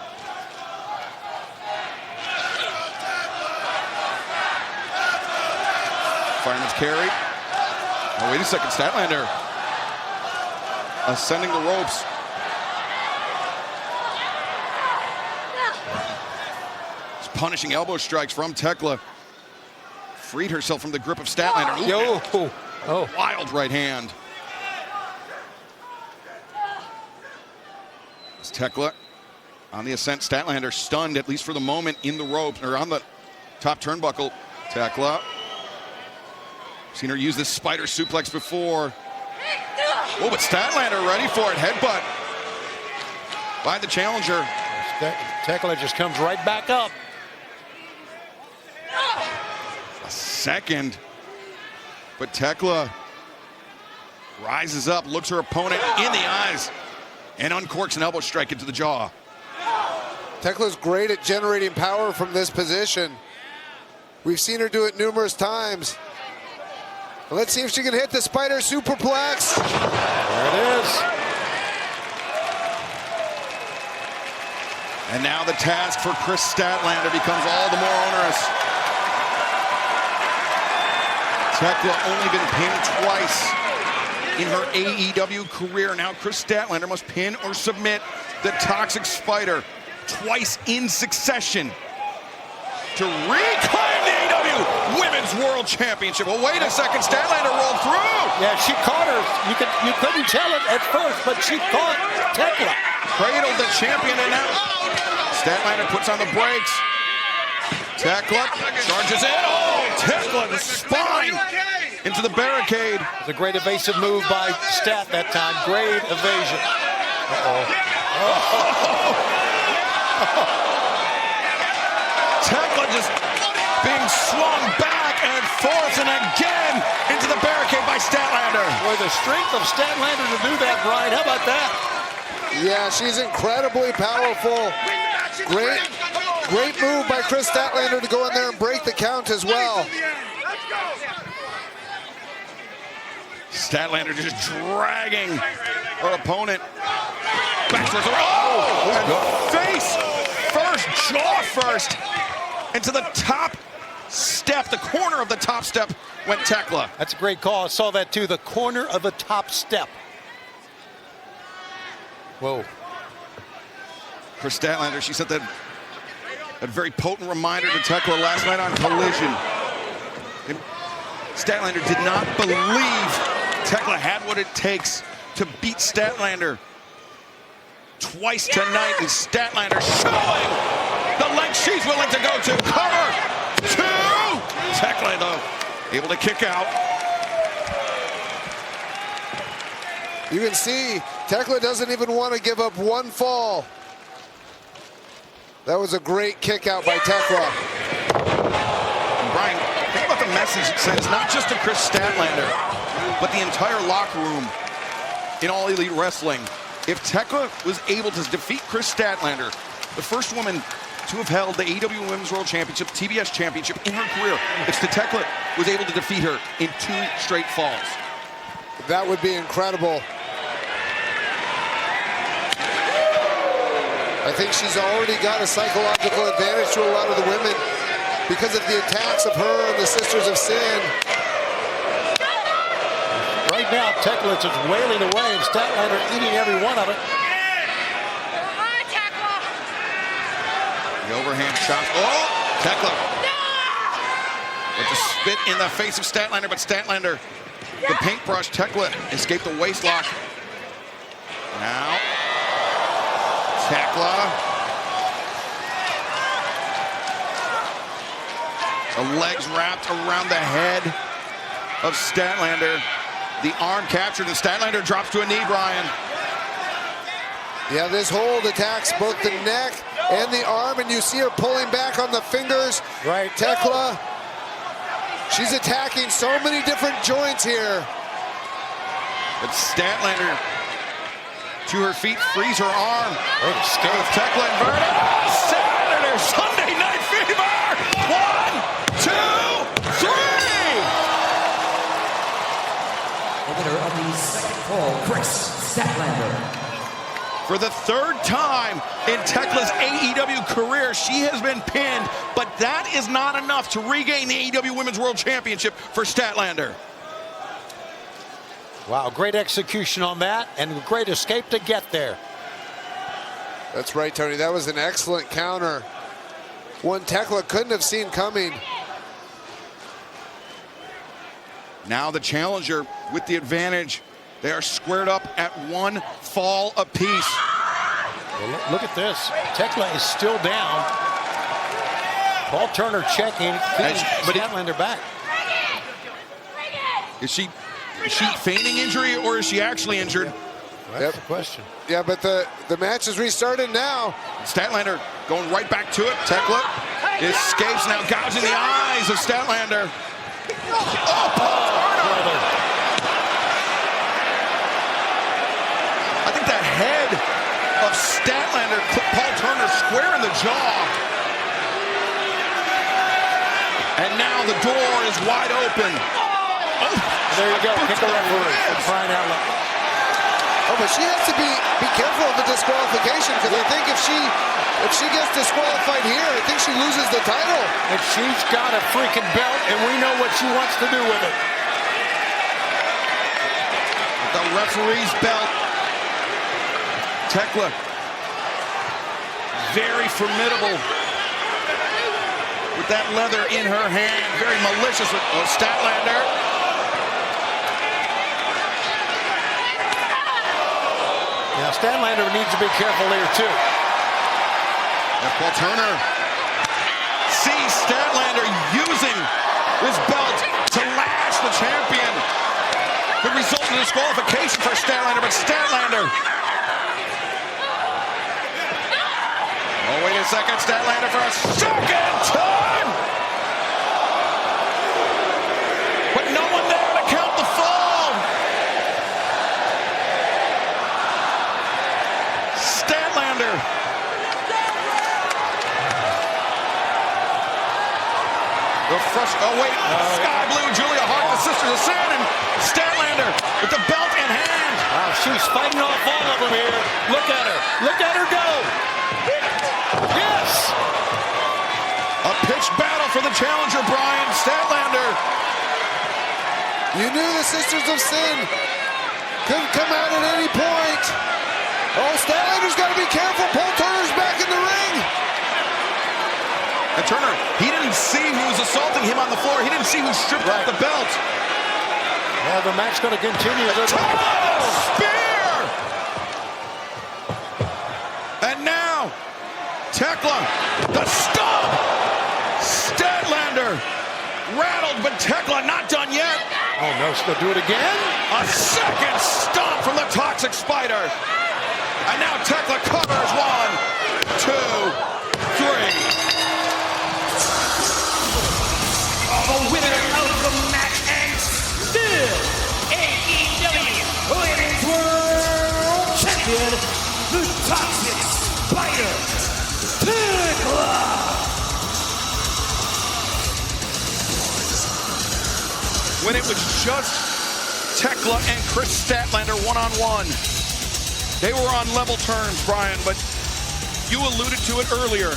Fireman's carry. Oh, wait a second. Statlander ascending the ropes. Punishing elbow strikes from Tekla. Freed herself from the grip of Statlander. Yo. Oh. Wild right hand. It's Tekla on the ascent. Statlander stunned, at least for the moment, in the ropes, or on the top turnbuckle. Tekla. Seen her use this spider suplex before. Oh, but Statlander ready for it. Headbutt by the challenger. Tekla just comes right back up. A second. But Tekla rises up, looks her opponent in the eyes, and uncorks an elbow strike into the jaw. Tekla's great at generating power from this position. We've seen her do it numerous times. Let's see if she can hit the spider superplex. There it is. And now the task for Chris Statlander becomes all the more onerous. Tekla only been pinned twice in her AEW career. Now Chris Statlander must pin or submit the Toxic Spider twice in succession to reclaim the AEW Women's World Championship. Well, wait a second. Statlander rolled through. Yeah, she caught her. You couldn't tell it at first, but she caught Tekla. Cradled the champion, and now Statlander puts on the brakes. Tekla charges in. Oh, Tekla, the spine into the barricade. It was a great evasive move by Stat that time. Great evasion. Tekla just being swung back and forth and again into the barricade by Statlander. Boy, the strength of Statlander to do that, Brian. How about that? Yeah, she's incredibly powerful. Great move by Chris Statlander to go in there and break the count as well. Statlander just dragging her opponent back towards the face first, jaw first, into the top step, the corner of the top step went Tekla. That's a great call. I saw that too, the corner of the top step. Whoa. Chris Statlander, she said that a very potent reminder to Tekla last night on Collision. And Statlander did not believe Tekla had what it takes to beat Statlander twice tonight, and Statlander showing the length she's willing to go to. Cover two. Tekla, though, able to kick out. You can see Tekla doesn't even want to give up one fall. That was a great kick out by Tekla. And Brian, think about the message it sends, not just to Chris Statlander, but the entire locker room in All Elite Wrestling. If Tekla was able to defeat Chris Statlander, the first woman to have held the AEW Women's World Championship, TBS Championship in her career, if Tekla was able to defeat her in 2 straight falls. That would be incredible. I think she's already got a psychological advantage to a lot of the women because of the attacks of her and the Sisters of Sin. Right now, Tekla is just wailing away, and Statlander eating every one of it. The overhand shot. Oh, Tekla with the spit in the face of Statlander, but Statlander, the paintbrush. Tekla escaped the waistlock. Now, Tekla. The legs wrapped around the head of Statlander. The arm captured, and Statlander drops to a knee, Brian. Yeah, this hold attacks both the neck and the arm, and you see her pulling back on the fingers. Right. Tekla, she's attacking so many different joints here. But Statlander to her feet, frees her arm. Great escape. Tekla inverted. Statlander, Sunday Night Fever. 1, 2, 3. The winner of the second fall, Chris Statlander. For the 3rd time in Tekla's AEW career, she has been pinned, but that is not enough to regain the AEW Women's World Championship for Statlander. Wow, great execution on that, and great escape to get there. That's right, Tony. That was an excellent counter. One Tekla couldn't have seen coming. Now the challenger with the advantage. They are squared up at 1 fall apiece. Well, look at this. Tekla is still down. Paul Turner checking, but Statlander back. Is she feigning injury, or is she actually injured? That's the question. Yeah, but the match is restarted now. Statlander going right back to it. Tekla escapes, now gouging the eyes of Statlander. Oh, Paul Turner! I think the head of Statlander clipped Paul Turner square in the jaw. And now the door is wide open. Oh, there you go. Pick a referee. Crying out loud. Oh, but she has to be careful of the disqualification, because I think if she gets disqualified here, I think she loses the title. And she's got a freaking belt, and we know what she wants to do with it. The referee's belt. Tekla, very formidable. with that leather in her hand. Very malicious with Statlander. Now, Statlander needs to be careful here, too. And Paul Turner sees Statlander using his belt to lash the champion. Could result in disqualification for Statlander, but Statlander. Oh, wait a second. Statlander for a second time. But no one there to count the fall. Statlander. Oh, wait. Sky Blue, Julia Hart, the Sisters of Sin, and Statlander with the belt in hand. Wow, she's fighting off all of them here. Look at her. Look at her go. Yes! A pitched battle for the challenger, Brian. Statlander. You knew the Sisters of Sin couldn't come out at any point. Oh, Statlander's got to be careful. Paul Turner's back in the ring. And Turner, he didn't see who was assaulting him on the floor. He didn't see who stripped off the belt. Yeah, the match going to continue. Spear! And now, Tekla, the stomp! Statlander rattled, but Tekla not done yet. Oh, no, she's going to do it again? A second stomp from the Toxic Spider. And now Tekla covers 1, 2, 3. The winner of the match and still AEW Women's World Champion, the Toxic Spider, Tekla. When it was just Tekla and Chris Statlander one-on-one, they were on level terms, Brian, but you alluded to it earlier,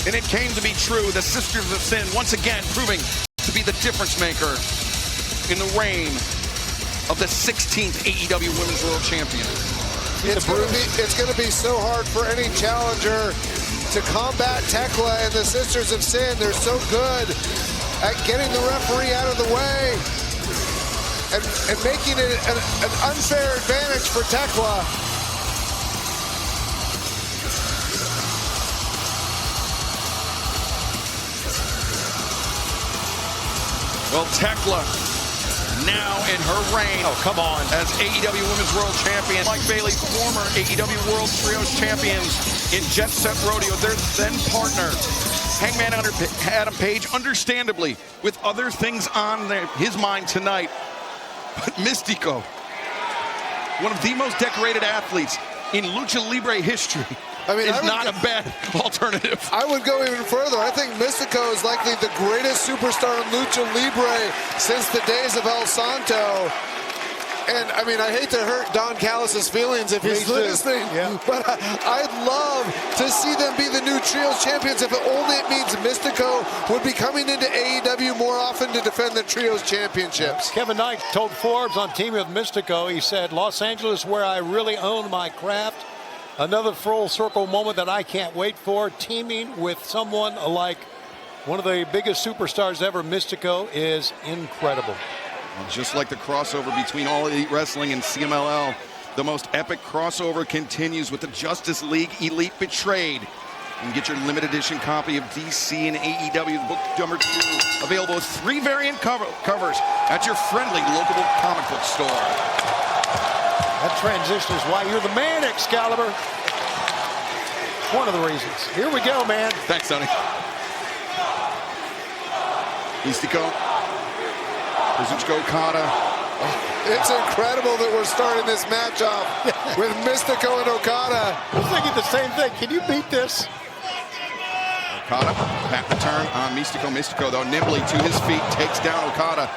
and it came to be true. The Sisters of Sin once again proving to be the difference maker in the reign of the 16th AEW Women's World Champion. It's going to be so hard for any challenger to combat Tekla and the Sisters of Sin. They're so good at getting the referee out of the way and making it an unfair advantage for Tekla. Well, Tekla now in her reign as AEW Women's World Champion. Mike Bailey, former AEW World Trios Champions in Jet Set Rodeo, their then partner, Hangman Adam Page, understandably, with other things on his mind tonight. But Mystico, one of the most decorated athletes in Lucha Libre history, is not a bad alternative. I would go even further. I think Mystico is likely the greatest superstar in Lucha Libre since the days of El Santo. And, I mean, I hate to hurt Don Callis' feelings if he's listening, but I'd love to see them be the new Trios champions if only it means Mystico would be coming into AEW more often to defend the Trios championships. Kevin Knight told Forbes on Teaming with Mystico, he said, Los Angeles where I really own my craft. Another full circle moment that I can't wait for. Teaming with someone like one of the biggest superstars ever, Mystico, is incredible. Just like the crossover between All Elite Wrestling and CMLL, the most epic crossover continues with the Justice League Elite Betrayed. You can get your limited edition copy of DC and AEW book number 2, available with 3 variant covers at your friendly local comic book store. That transition is why you're the man, Excalibur. One of the reasons. Here we go, man. Thanks, Sonny. Mystico. Kazuchika Okada. It's incredible that we're starting this match off with Mystico and Okada. I was thinking the same thing. Can you beat this? Okada, back the turn on Mystico. Mystico, though, nimbly to his feet, takes down Okada.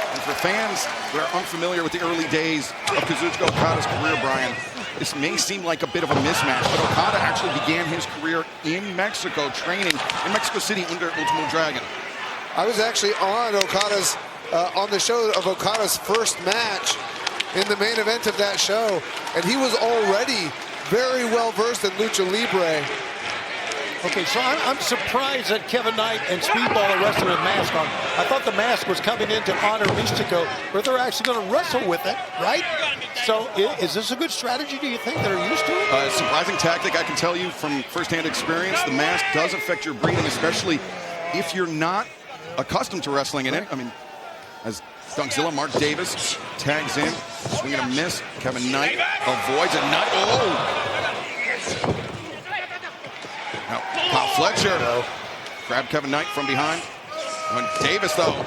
And for fans that are unfamiliar with the early days of Kazuchika Okada's career, Brian, this may seem like a bit of a mismatch, but Okada actually began his career in Mexico, training in Mexico City under Ultimo Dragon. I was actually on Okada's on the show of Okada's first match in the main event of that show, and he was already very well versed in Lucha Libre. Okay, so I'm surprised that Kevin Knight and Speedball are wrestling with mask on. I thought the mask was coming in to honor Mystico, but they're actually going to wrestle with it, right? So is this a good strategy, do you think? They're used to it? Surprising tactic. I can tell you from firsthand experience, the mask does affect your breathing, especially if you're not accustomed to wrestling in it. I mean, as Dunkzilla, Mark Davis tags in, swinging a miss. Kevin Knight avoids a Knight. Oh! Now, Kyle Fletcher grabbed Kevin Knight from behind. And Davis, though,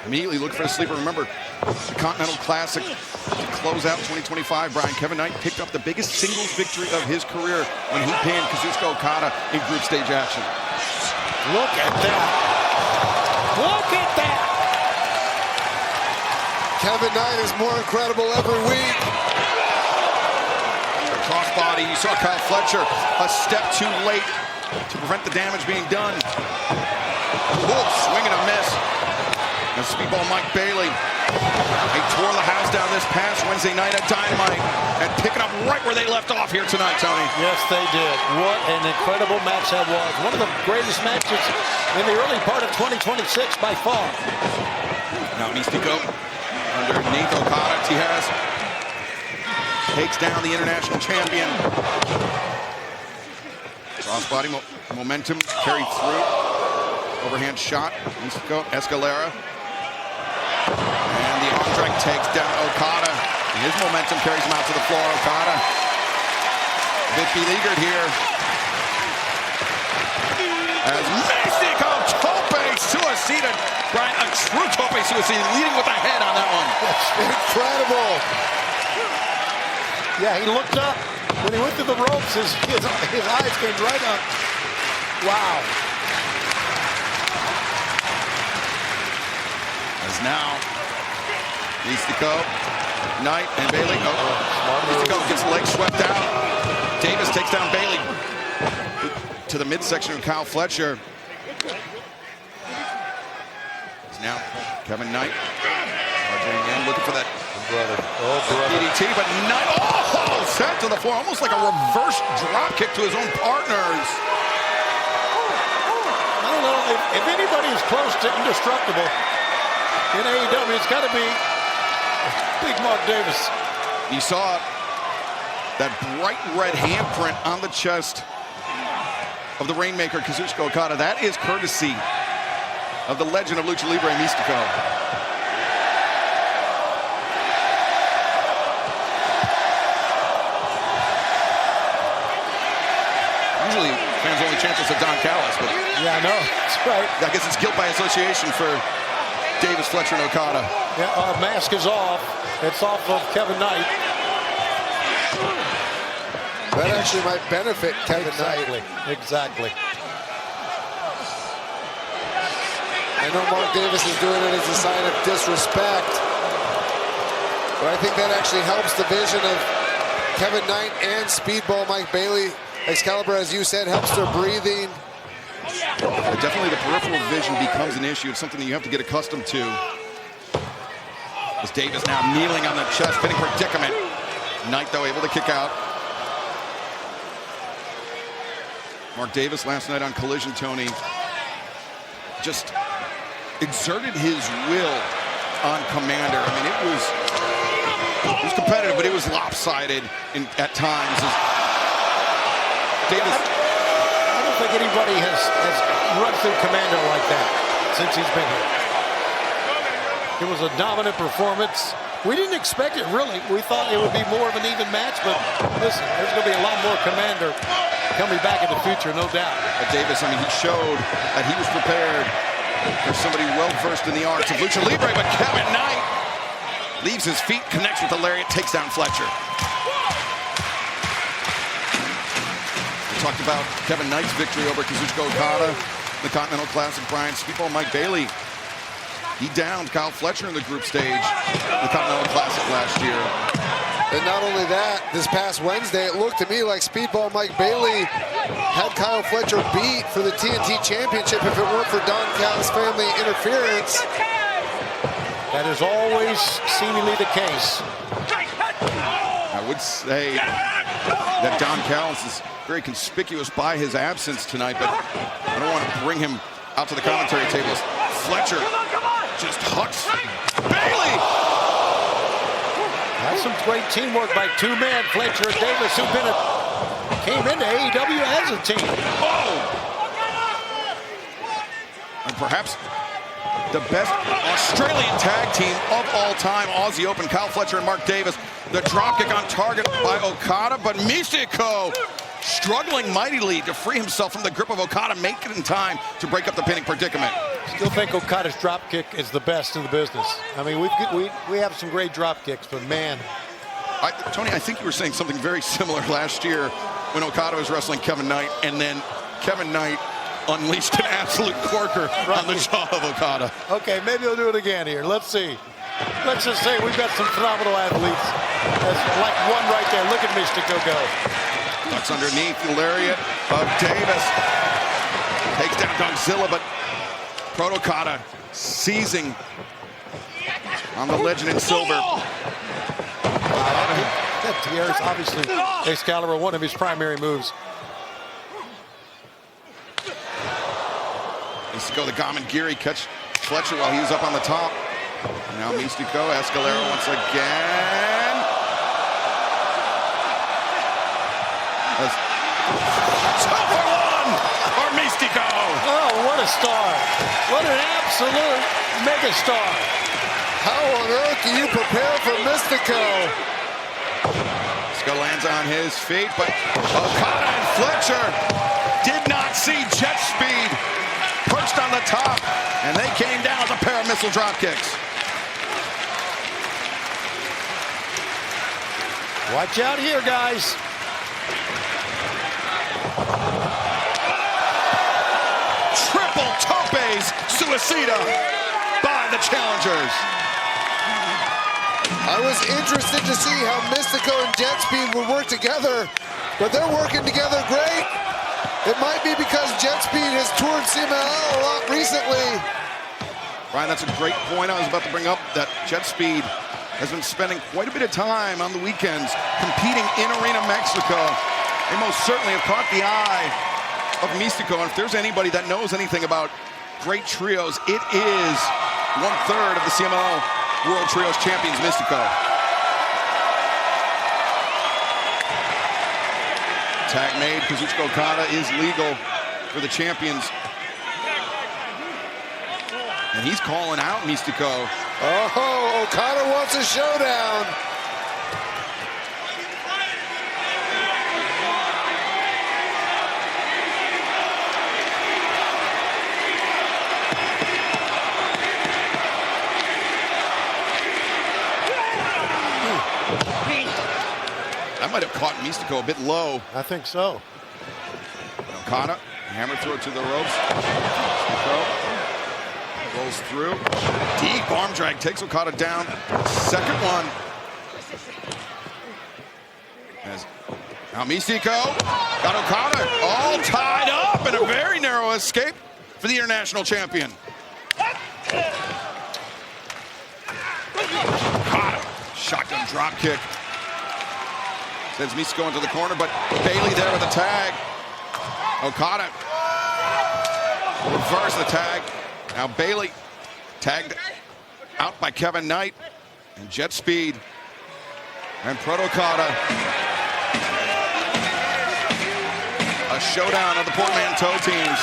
immediately looked for the sleeper. Remember, the Continental Classic to close out 2025. Brian, Kevin Knight picked up the biggest singles victory of his career when he pinned Kazuchika Okada in group stage action. Look at that. Look at that. Kevin Knight is more incredible every week. Crossbody, you saw Kyle Fletcher a step too late to prevent the damage being done. Ooh, swing and a miss. And Speedball Mike Bailey, they tore the house down this past Wednesday night at Dynamite and picking up right where they left off here tonight, Tony. Yes, they did. What an incredible match that was. One of the greatest matches in the early part of 2026 by far. Now Mystico underneath Okada. Tihas takes down the international champion. Crossbody momentum carried through. Overhand shot. Mystico, Escalera. And the arm drag takes down Okada. His momentum carries him out to the floor. Okada a bit beleaguered here. As Mystico tope suicida. Brian, a true tope suicida, leading with the head on that one. Incredible. Yeah, he looked up. When he went through the ropes, his eyes came right up. Wow. As now, Mystico, Knight, and Bailey. Mystico gets the leg swept out. Davis takes down Bailey to the midsection of Kyle Fletcher. Now, Kevin Knight in, looking for that DDT, but Knight, sent to the floor, almost like a reverse drop kick to his own partners. I don't know, if anybody is close to indestructible in AEW, it's got to be Big Mark Davis. You saw that bright red handprint on the chest of the Rainmaker, Kazuchika Okada. That is courtesy of the legend of Lucha Libre, Mystico. Usually, fans only chant this at Don Callis, but yeah, I know. That's right. I guess it's guilt by association for Davis, Fletcher, and Okada. Yeah, our mask is off. It's off of Kevin Knight. That actually might benefit Kevin Knight. Exactly. I know Mark Davis is doing it as a sign of disrespect, but I think that actually helps the vision of Kevin Knight and Speedball Mike Bailey. Excalibur, as you said, helps their breathing. Definitely the peripheral vision becomes an issue. It's something that you have to get accustomed to. As Davis now kneeling on the chest, fitting predicament. Knight, though, able to kick out. Mark Davis last night on Collision, Tony, just exerted his will on Commander. I mean, it was competitive, but it was lopsided at times. Davis, I don't think anybody has run through Commander like that since he's been here. It was a dominant performance. We didn't expect it, really. We thought it would be more of an even match, but listen, there's going to be a lot more Commander coming back in the future, no doubt. But Davis, I mean, he showed that he was prepared for somebody well-versed in the arts of Lucha Libre, but Kevin Knight leaves his feet, connects with the lariat, takes down Fletcher. We talked about Kevin Knight's victory over Kazuchika Okada, the Continental Classic. Brian, Speedball Mike Bailey, he downed Kyle Fletcher in the group stage, the Continental Classic last year. And not only that, this past Wednesday, it looked to me like Speedball Mike Bailey had Kyle Fletcher beat for the TNT Championship if it weren't for Don Callis family interference. That is always seemingly the case. I would say that Don Callis is very conspicuous by his absence tonight, but I don't want to bring him out to the commentary tables. Fletcher just hucks Bailey. That's some great teamwork by two men, Fletcher and Davis, who came into AEW as a team. Oh! And perhaps the best Australian tag team of all time, Aussie Open, Kyle Fletcher and Mark Davis. The dropkick on target by Okada, but Mystico struggling mightily to free himself from the grip of Okada, make it in time to break up the pinning predicament. Still think Okada's dropkick is the best in the business. I mean, we have some great dropkicks, but man. Tony, I think you were saying something very similar last year when Okada was wrestling Kevin Knight, and then Kevin Knight unleashed an absolute corker on the jaw of Okada. Okay, maybe he'll do it again here. Let's see. Let's just say we've got some phenomenal athletes. That's like one right there. Look at Mystico go. Ducks underneath the lariat of Davis. Takes down Godzilla, but Okada seizing on the legend in silver. That tiara is obviously Excalibur, one of his primary moves. Mystico, the Gamengiri, catch Fletcher while he was up on the top. Now Mystico, Escalera once again. For Mystico. Oh, what a star. What an absolute megastar. How on earth do you prepare for Mystico? Mystico lands on his feet, but Okada and Fletcher did not see jet speed. Perched on the top, and they came down with a pair of missile drop kicks. Watch out here, guys. Triple topes suicida by the challengers. I was interested to see how Mystico and Jet Speed would work together, but they're working together great. It might be because Jet Speed has toured CMLL a lot recently. Brian, that's a great point I was about to bring up, that Jet Speed has been spending quite a bit of time on the weekends competing in Arena Mexico. They most certainly have caught the eye of Mystico, and if there's anybody that knows anything about great trios, it is 1/3 of the CMLL World Trios Champions, Mystico. Tag made, Kazuchika Okada is legal for the champions. And he's calling out Mystico. Oh, Okada wants a showdown. That might have caught Mystico a bit low. I think so. Okada, hammer throw to the ropes. Mystico rolls through. Deep arm drag takes Okada down. Second one. Now Mystico got Okada all tied up, and a very narrow escape for the international champion. Okada, shotgun drop kick. Sends Mystico into the corner, but Bailey there with a tag. Okada reverse the tag. Now Bailey tagged out by Kevin Knight and Jet Speed and Okada. A showdown of the portmanteau teams.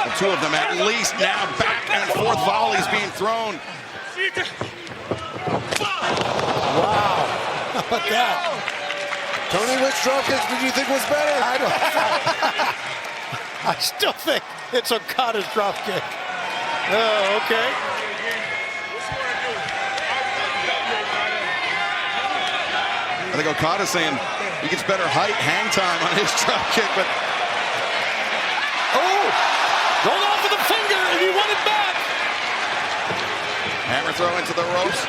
The two of them at least now back and forth volleys being thrown. Wow. How about that? Tony, which dropkicks did you think was better? I still think it's Okada's dropkick. Oh, okay. I think Okada's saying he gets better height, hang time on his dropkick, but Roll off with a finger and he won it back. hammer throw into the ropes.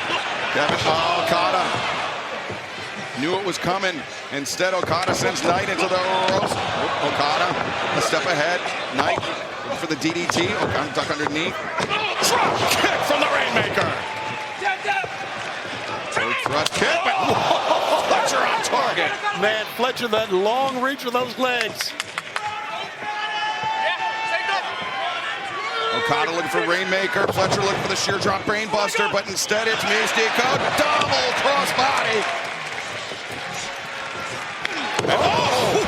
Okada knew it was coming. Instead, Okada sends Knight into the ropes. Okada a step ahead. Knight for the DDT. Okada duck underneath. Drop kick from the Rainmaker. Thrust kick, but Fletcher on target. Man, Fletcher, that long reach with those legs. Okada looking for Rainmaker. Fletcher looking for the sheer drop brainbuster, but instead it's Mystico. Double crossbody. Oh!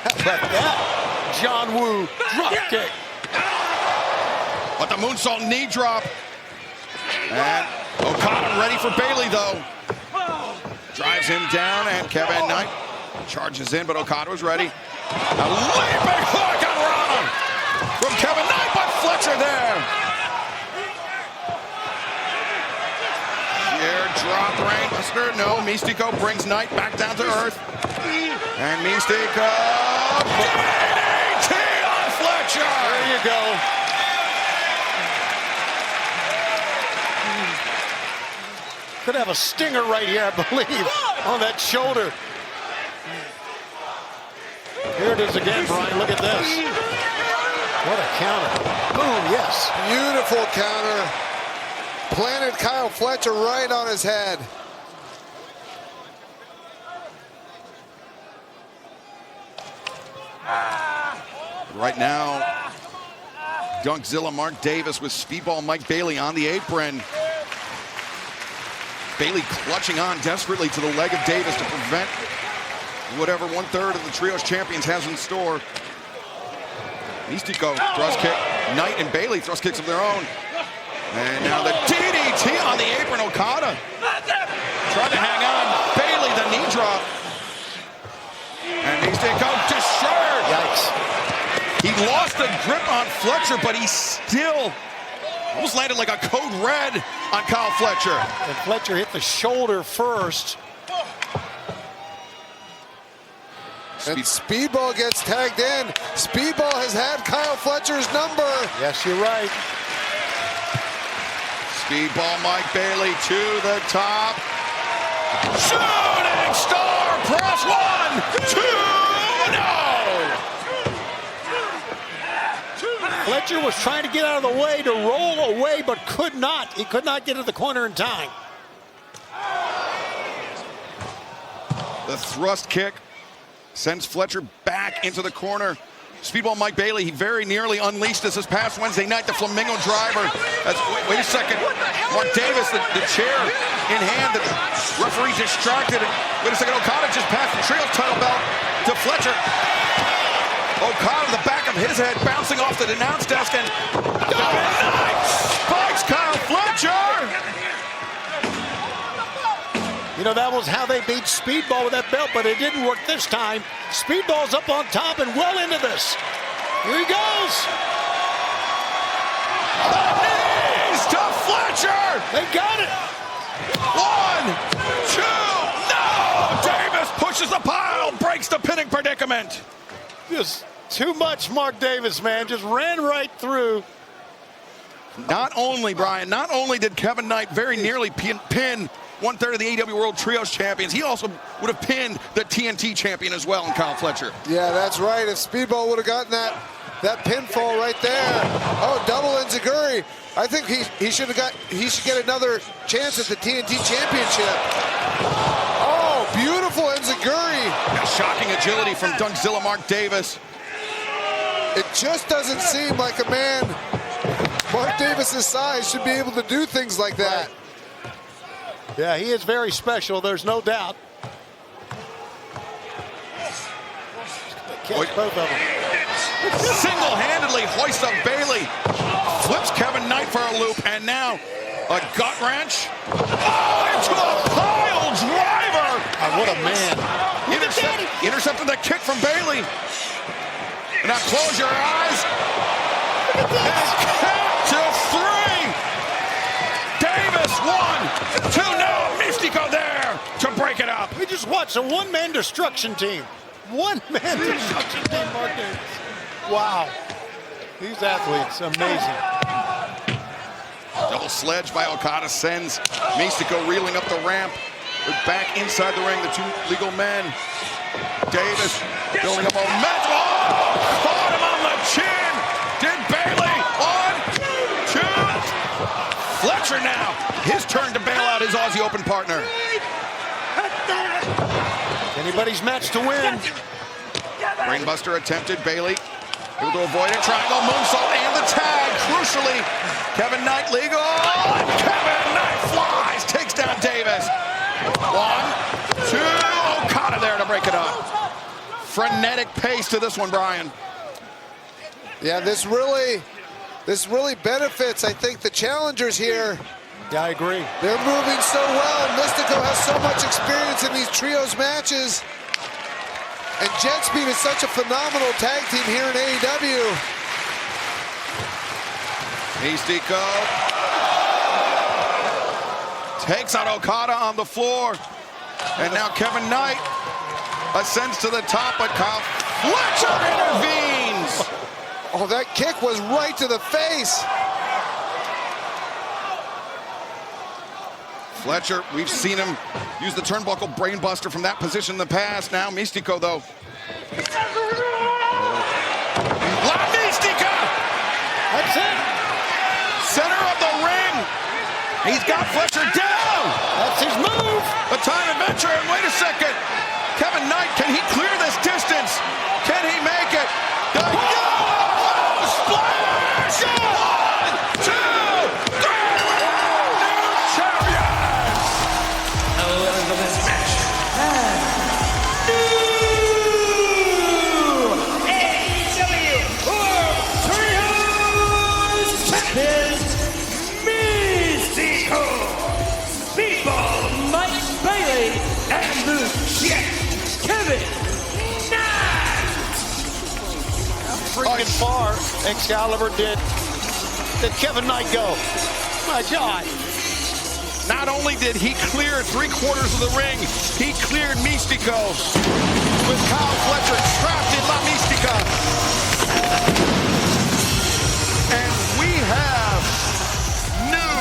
How about that? John Woo drop kick. But the moonsault knee drop. And Okada ready for Bailey, though. Drives him down, and Kevin Knight charges in, but Okada was ready. A leaping hook on Rana from Kevin Knight, but Fletcher there. Sheer drop brainbuster. No, Mystico brings Knight back down to earth. And Mystico. DDT on Fletcher. There you go. Could have a stinger right here, I believe, on that shoulder. Here it is again, Brian. Look at this. What a counter. Boom, yes. Beautiful counter. Planted Kyle Fletcher right on his head. Right now, Dunkzilla Mark Davis with Speedball Mike Bailey on the apron. Bailey clutching on desperately to the leg of Davis to prevent whatever 1/3 of the Trios champions has in store. Mystico thrust kick. Knight and Bailey thrust kicks of their own. And now the DDT on the apron. Okada tried to hang on. Bailey, the knee drop. And Mystico destroyed. Yikes. He lost the grip on Fletcher, but he still almost landed like a code red on Kyle Fletcher. And Fletcher hit the shoulder first. And Speedball gets tagged in. Speedball has had Kyle Fletcher's number. Yes, you're right. Speedball Mike Bailey to the top. Shooting star press. 1, 2, no! Fletcher was trying to get out of the way to roll away, but could not. He could not get to the corner in time. The thrust kick sends Fletcher back into the corner. Speedball Mike Bailey, he very nearly unleashed us this past Wednesday night. The Flamingo driver. Wait a second. Mark Davis, the chair in hand. The referee distracted. Wait a second. Okada just passed the Trios title belt to Fletcher. Okada, the back of his head, bouncing off the announce desk, and Knight spikes Kyle Fletcher. You know, that was how they beat Speedball with that belt, but it didn't work this time. Speedball's up on top and well into this. Here he goes. Knees to Fletcher. They got it. 1, 2, no! Davis pushes the pile, breaks the pinning predicament. Just too much, Mark Davis, man. Just ran right through. Not only, Brian, not only did Kevin Knight very nearly pin 1/3 of the AEW World Trios champions, he also would have pinned the TNT champion as well in Kyle Fletcher. Yeah, that's right. If Speedball would have gotten that pinfall right there. Oh, double enziguri. I think he should get another chance at the TNT championship. Oh, beautiful enziguri. Shocking agility from Dunkzilla Mark Davis. It just doesn't seem like a man Mark Davis's size should be able to do things like that. Yeah, he is very special, there's no doubt. Catch both of them. Single-handedly hoists up Bailey. Flips Kevin Knight for a loop, and now a gut wrench. Oh, into a pile driver. Oh, what a man. Intercepted the kick from Bailey. Now close your eyes. And count to 3. Davis 1, 2, no. Mystico there to break it up. We just watched a one-man destruction team. One-man destruction team, Mark Davis. Wow. These athletes, amazing. Double sledge by Okada sends Mystico reeling up the ramp. We're back inside the ring, the two legal men. Davis building up momentum. Oh, caught him on the chin. Did Bailey. 1, 2. Fletcher now. His turn to bail out his Aussie Open partner. Anybody's match to win. Brainbuster attempted. Bailey able to avoid it. Triangle moonsault and the tag. Crucially, Kevin Knight legal. And Kevin Knight flies. Takes down Davis. 1, 2. Okada there to break it up. Frenetic pace to this one, Brian. Yeah, this really benefits, I think, the challengers here. Yeah, I agree. They're moving so well. Mystico has so much experience in these trios matches. And Jet Speed is such a phenomenal tag team here in AEW. Mystico takes out Okada on the floor. And now Kevin Knight ascends to the top, but Kyle Fletcher intervenes. Oh, that kick was right to the face. Fletcher, we've seen him use the turnbuckle brainbuster from that position in the past. Now Mystico, though. La Mystica! That's it. Center of the ring. He's got Fletcher down. That's his move. A time adventure, and wait a second. Kevin Knight, can he clear this distance? Can he make it? Splash! 1, 2, 3! New champions! For this match, new AEW World Trios Champions, Mystico, Speedball Mike Bailey, and the Jet Kevin Knight. Freaking far, Excalibur did Kevin Knight go. My God. Not only did he clear 3/4 of the ring, he cleared Mystico with Kyle Fletcher trapped in La Mystica. And we have new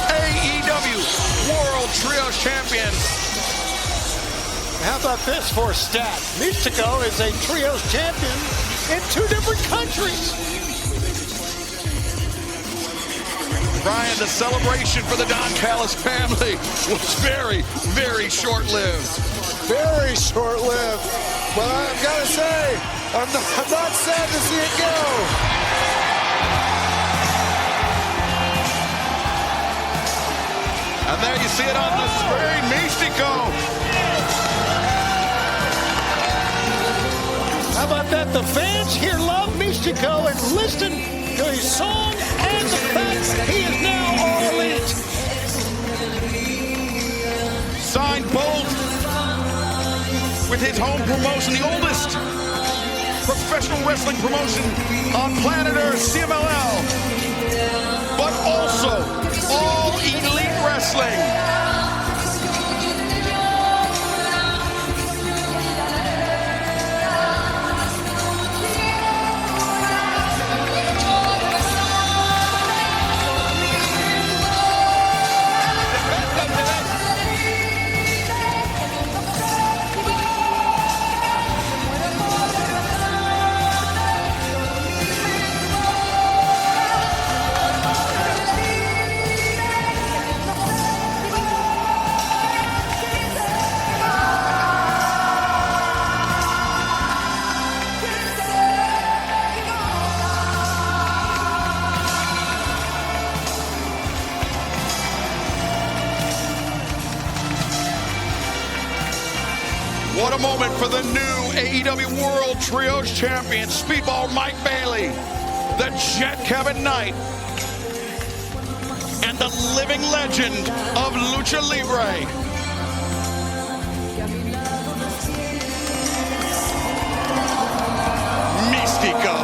AEW World Trios Champions. How about this for a stat? Mystico is a Trios champion in 2 different countries. Brian, the celebration for the Don Callis family was very, very short-lived. Very short-lived. But I've got to say, I'm not sad to see it go. And there you see it on the screen, Mystico. How about that? The fans here love Mystico and listen to his song and the fact he is now all elite. Signed bold with his home promotion, the oldest professional wrestling promotion on planet Earth, CMLL, but also all elite wrestling. What a moment for the new AEW World Trios Champion, Speedball Mike Bailey, the Jet Kevin Knight, and the living legend of Lucha Libre, Mystico.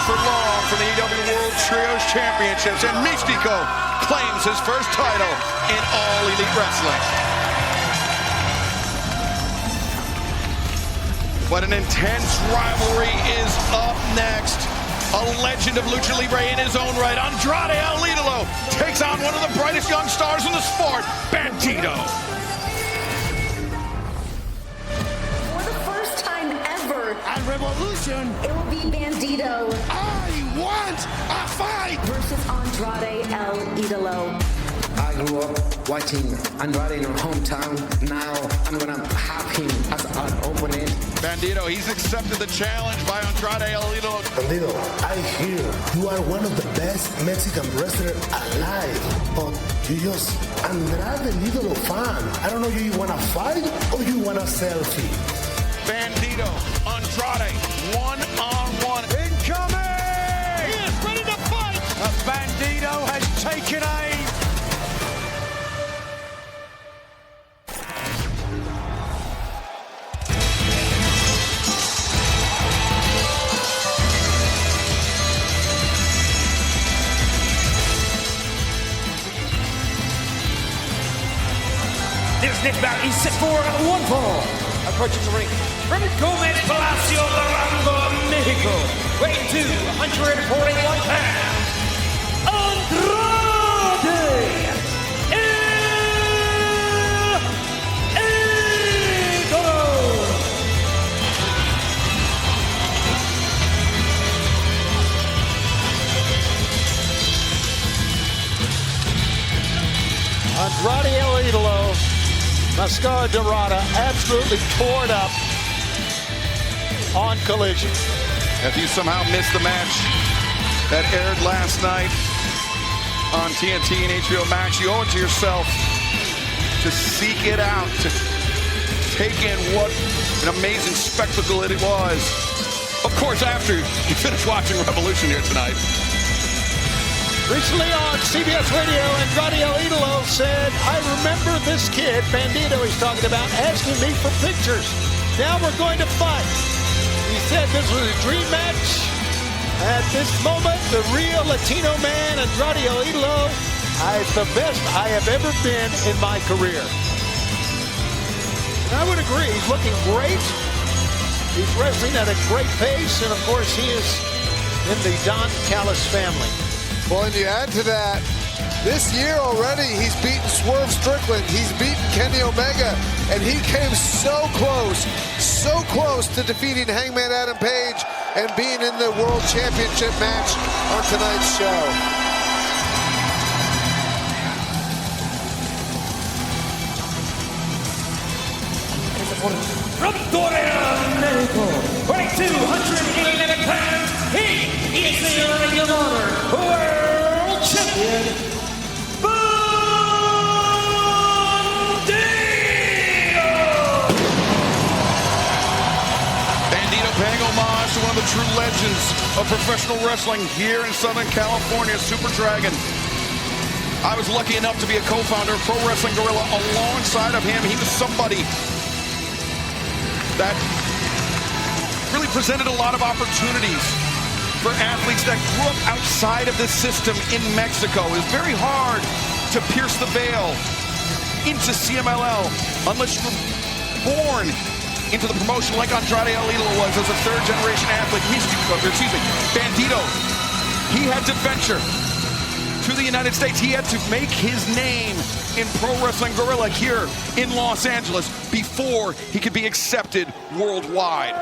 for long from the AEW World Trios Championships, and Mystico claims his first title in All Elite Wrestling. But an intense rivalry is up next. A legend of Lucha Libre in his own right, Andrade El Idolo takes on one of the brightest young stars in the sport, Bandito. For the first time ever at Revolution, it will be Bandito. I want a fight versus Andrade El Idolo. I grew up watching Andrade in our hometown. Now I'm gonna have him as an opponent. Bandito, he's accepted the challenge by Andrade El Idolo. Bandito, I hear you are one of the best Mexican wrestlers alive, but you just Andrade El Idolo fan. I don't know, you wanna fight or you want a selfie? Bandito, Andrade, one-on-one. Incoming! He is ready to fight! Bandito has taken aim. This next bout is set for one fall. Approaching the ring from Gomez Palacio, Durango, Mexico, weighing 241 pounds, Andrade El Idolo. Andrade El Idolo, Mascara Dorada, absolutely tore it up on Collision. If you somehow missed the match that aired last night on TNT and HBO Max, you owe it to yourself to seek it out, to take in what an amazing spectacle it was. Of course, after you finish watching Revolution here tonight. Recently on CBS Radio, Andrade El Idolo said, I remember this kid, Bandito he's talking about, asking me for pictures. Now we're going to fight. He said this was a dream match. At this moment, the real Latino man, Andrade El Idolo, is the best I have ever been in my career. And I would agree, he's looking great. He's wrestling at a great pace, and of course he is in the Don Callis family. Well, and you add to that, this year already, he's beaten Swerve Strickland, he's beaten Kenny Omega, and he came so close to defeating Hangman Adam Page and being in the World Championship match on tonight's show. From Torreon, Mexico, weighing 211 pounds, he is the Ring of Honor World Champion, Bandito paying homage to one of the true legends of professional wrestling here in Southern California, Super Dragon. I was lucky enough to be a co-founder of Pro Wrestling Guerrilla. Alongside of him, he was somebody that really presented a lot of opportunities for athletes that grew up outside of the system in Mexico. It was very hard to pierce the veil into CMLL unless you were born into the promotion like Andrade El Idolo was as a third-generation athlete. Bandito, he had to venture to the United States. He had to make his name in Pro Wrestling Guerrilla here in Los Angeles before he could be accepted worldwide.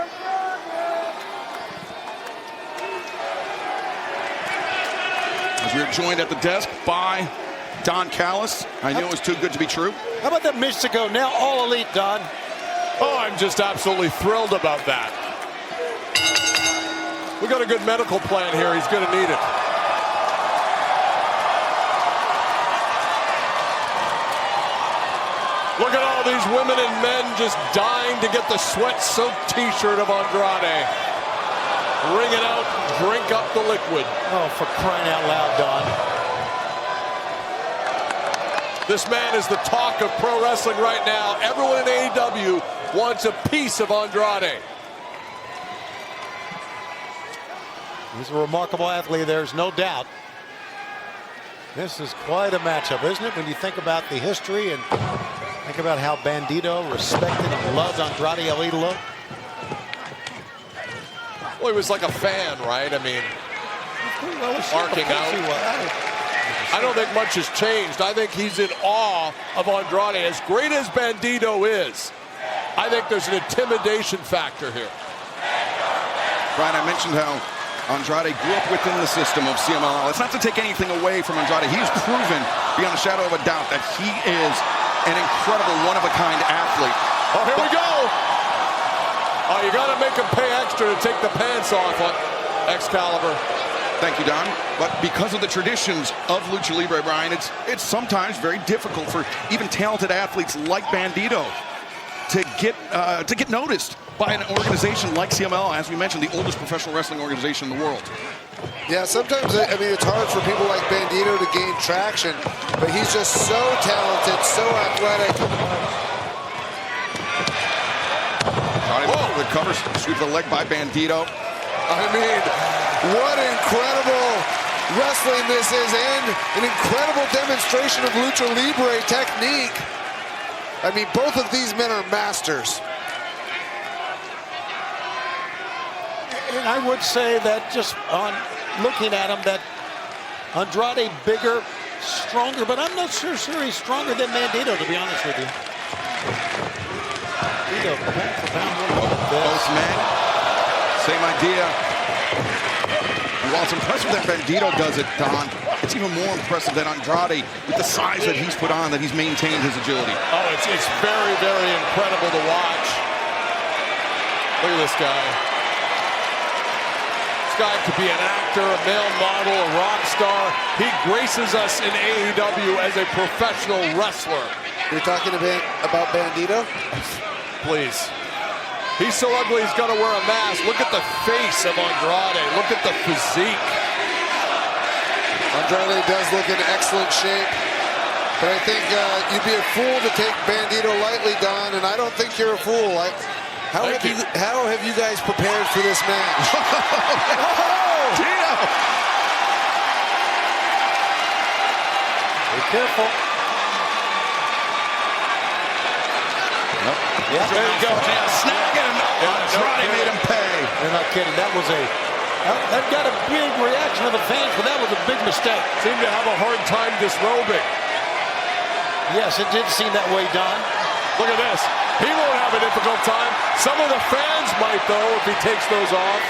As we are joined at the desk by Don Callis. I knew it was too good to be true. How about that Mystico, now all elite, Don? Oh, I'm just absolutely thrilled about that. We got a good medical plan here. He's going to need it. Look at all these women and men just dying to get the sweat-soaked T-shirt of Andrade. Wring it out, drink up the liquid. Oh, for crying out loud, Don. This man is the talk of pro wrestling right now. Everyone in AEW wants a piece of Andrade. He's a remarkable athlete, there's no doubt. This is quite a matchup, isn't it? When you think about the history and think about how Bandito respected and loved Andrade El Idolo. Well, he was like a fan, right? I mean, marking out. I don't think much has changed. I think he's in awe of Andrade. As great as Bandito is, I think there's an intimidation factor here. Brian, I mentioned how Andrade grew up within the system of CMLL. It's not to take anything away from Andrade. He's proven beyond a shadow of a doubt that he is an incredible one-of-a-kind athlete. Oh, here we go. Oh, you got to make him pay extra to take the pants off on Excalibur. Thank you, Don. But because of the traditions of Lucha Libre, Brian, it's sometimes very difficult for even talented athletes like Bandito to get noticed by an organization like CMLL, as we mentioned, the oldest professional wrestling organization in the world. Yeah, sometimes, I mean, it's hard for people like Bandito to gain traction, but he's just so talented, so athletic. Recovers, sweep the leg by Bandito. I mean, what incredible wrestling this is, and an incredible demonstration of Lucha Libre technique. I mean, both of these men are masters. And I would say that just on looking at him, that Andrade bigger, stronger, but I'm not sure he's stronger than Bandito, to be honest with you. Both men, same idea. And while it's impressive that Bandito does it, Don, it's even more impressive that Andrade, with the size that he's put on, that he's maintained his agility. Oh, it's very, very incredible to watch. Look at this guy. This guy could be an actor, a male model, a rock star. He graces us in AEW as a professional wrestler. You're talking about Bandito? Please. He's so ugly he's got to wear a mask. Look at the face of Andrade. Look at the physique. Andrade does look in excellent shape. But I think you'd be a fool to take Bandito lightly, Don, and I don't think you're a fool. How have you guys prepared for this match? Dino! Be careful. Nope. Yeah, there you go. Snagging him. Andrade made him pay. You're not kidding. That was that got a big reaction of the fans, but that was a big mistake. Seemed to have a hard time disrobing. Yes, it did seem that way, Don. Look at this. He won't have a difficult time. Some of the fans might, though, if he takes those off.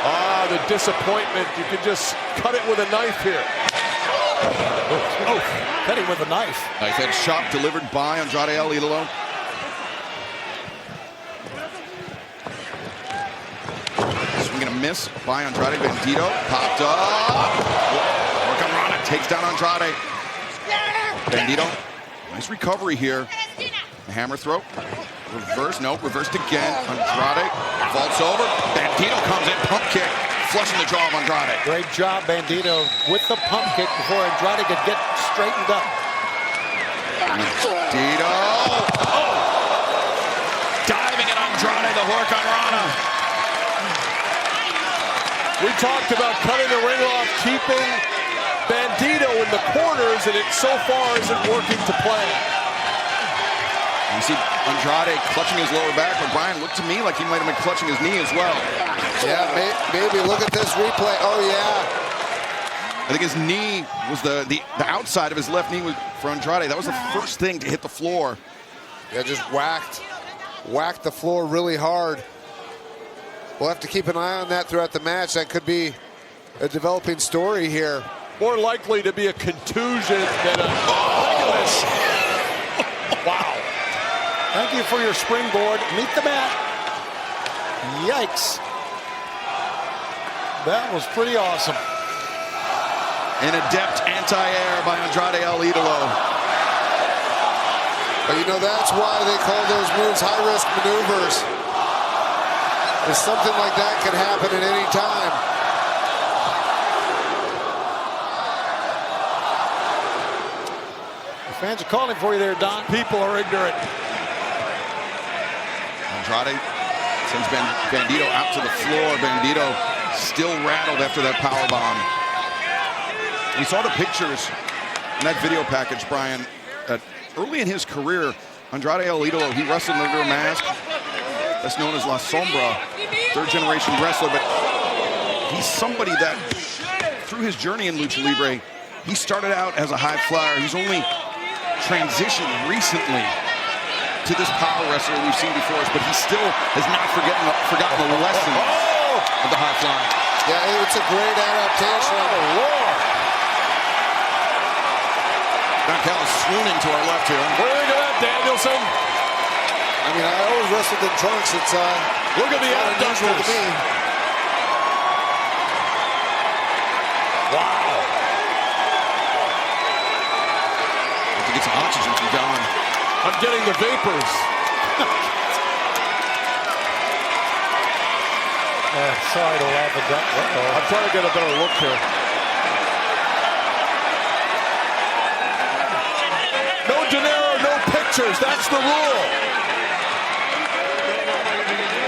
Ah, the disappointment. You could just cut it with a knife here. Oh, cut him with a knife. Knife edge chop delivered by Andrade El Idolo. Swing and a miss by Andrade. Bandito popped up. Hurricane Rana takes down Andrade. Bandito, nice recovery here. Hammer throw. Reverse, nope, reversed again. Andrade vaults over. Bandito comes in, pump kick, flushing the jaw of Andrade. Great job, Bandito, with the pump kick before Andrade could get straightened up. Bandito. Oh! Diving at Andrade, the Hurricane Rana. We talked about cutting the ring off, keeping Bandito in the corners, and it so far isn't working to plan. You see Andrade clutching his lower back, but Brian looked to me like he might have been clutching his knee as well. Yeah, maybe. Look at this replay. Oh, yeah. I think his knee was the outside of his left knee for Andrade. That was the first thing to hit the floor. Yeah, just whacked the floor really hard. We'll have to keep an eye on that throughout the match. That could be a developing story here. More likely to be a contusion than a... Wow. Thank you for your springboard. Meet the mat. Yikes. That was pretty awesome. An adept anti-air by Andrade El Idolo. But you know, that's why they call those moves high-risk maneuvers. If something like that can happen at any time. The fans are calling for you there, Don. People are ignorant. Andrade Sends Bandito out to the floor. Bandito still rattled after that power bomb. We saw the pictures in that video package, Brian. Early in his career, Andrade El Idolo, he wrestled under a mask. That's known as La Sombra, third-generation wrestler. But he's somebody that, through his journey in Lucha Libre, he started out as a high flyer. He's only transitioned recently to this power wrestler we've seen before us, but he still has not forgotten the lessons of the high flying. Yeah, it's a great adaptation. Oh, Lord. Don Callis swooning to our left here. What do you think of that, Danielson? I mean, I always wrestled in trunks. It's look at the unusual to me. Wow. To get some oxygen from Don. I'm getting the vapors. Sorry to laugh at that. I'm trying to get a better look here. No dinero, no pictures. That's the rule.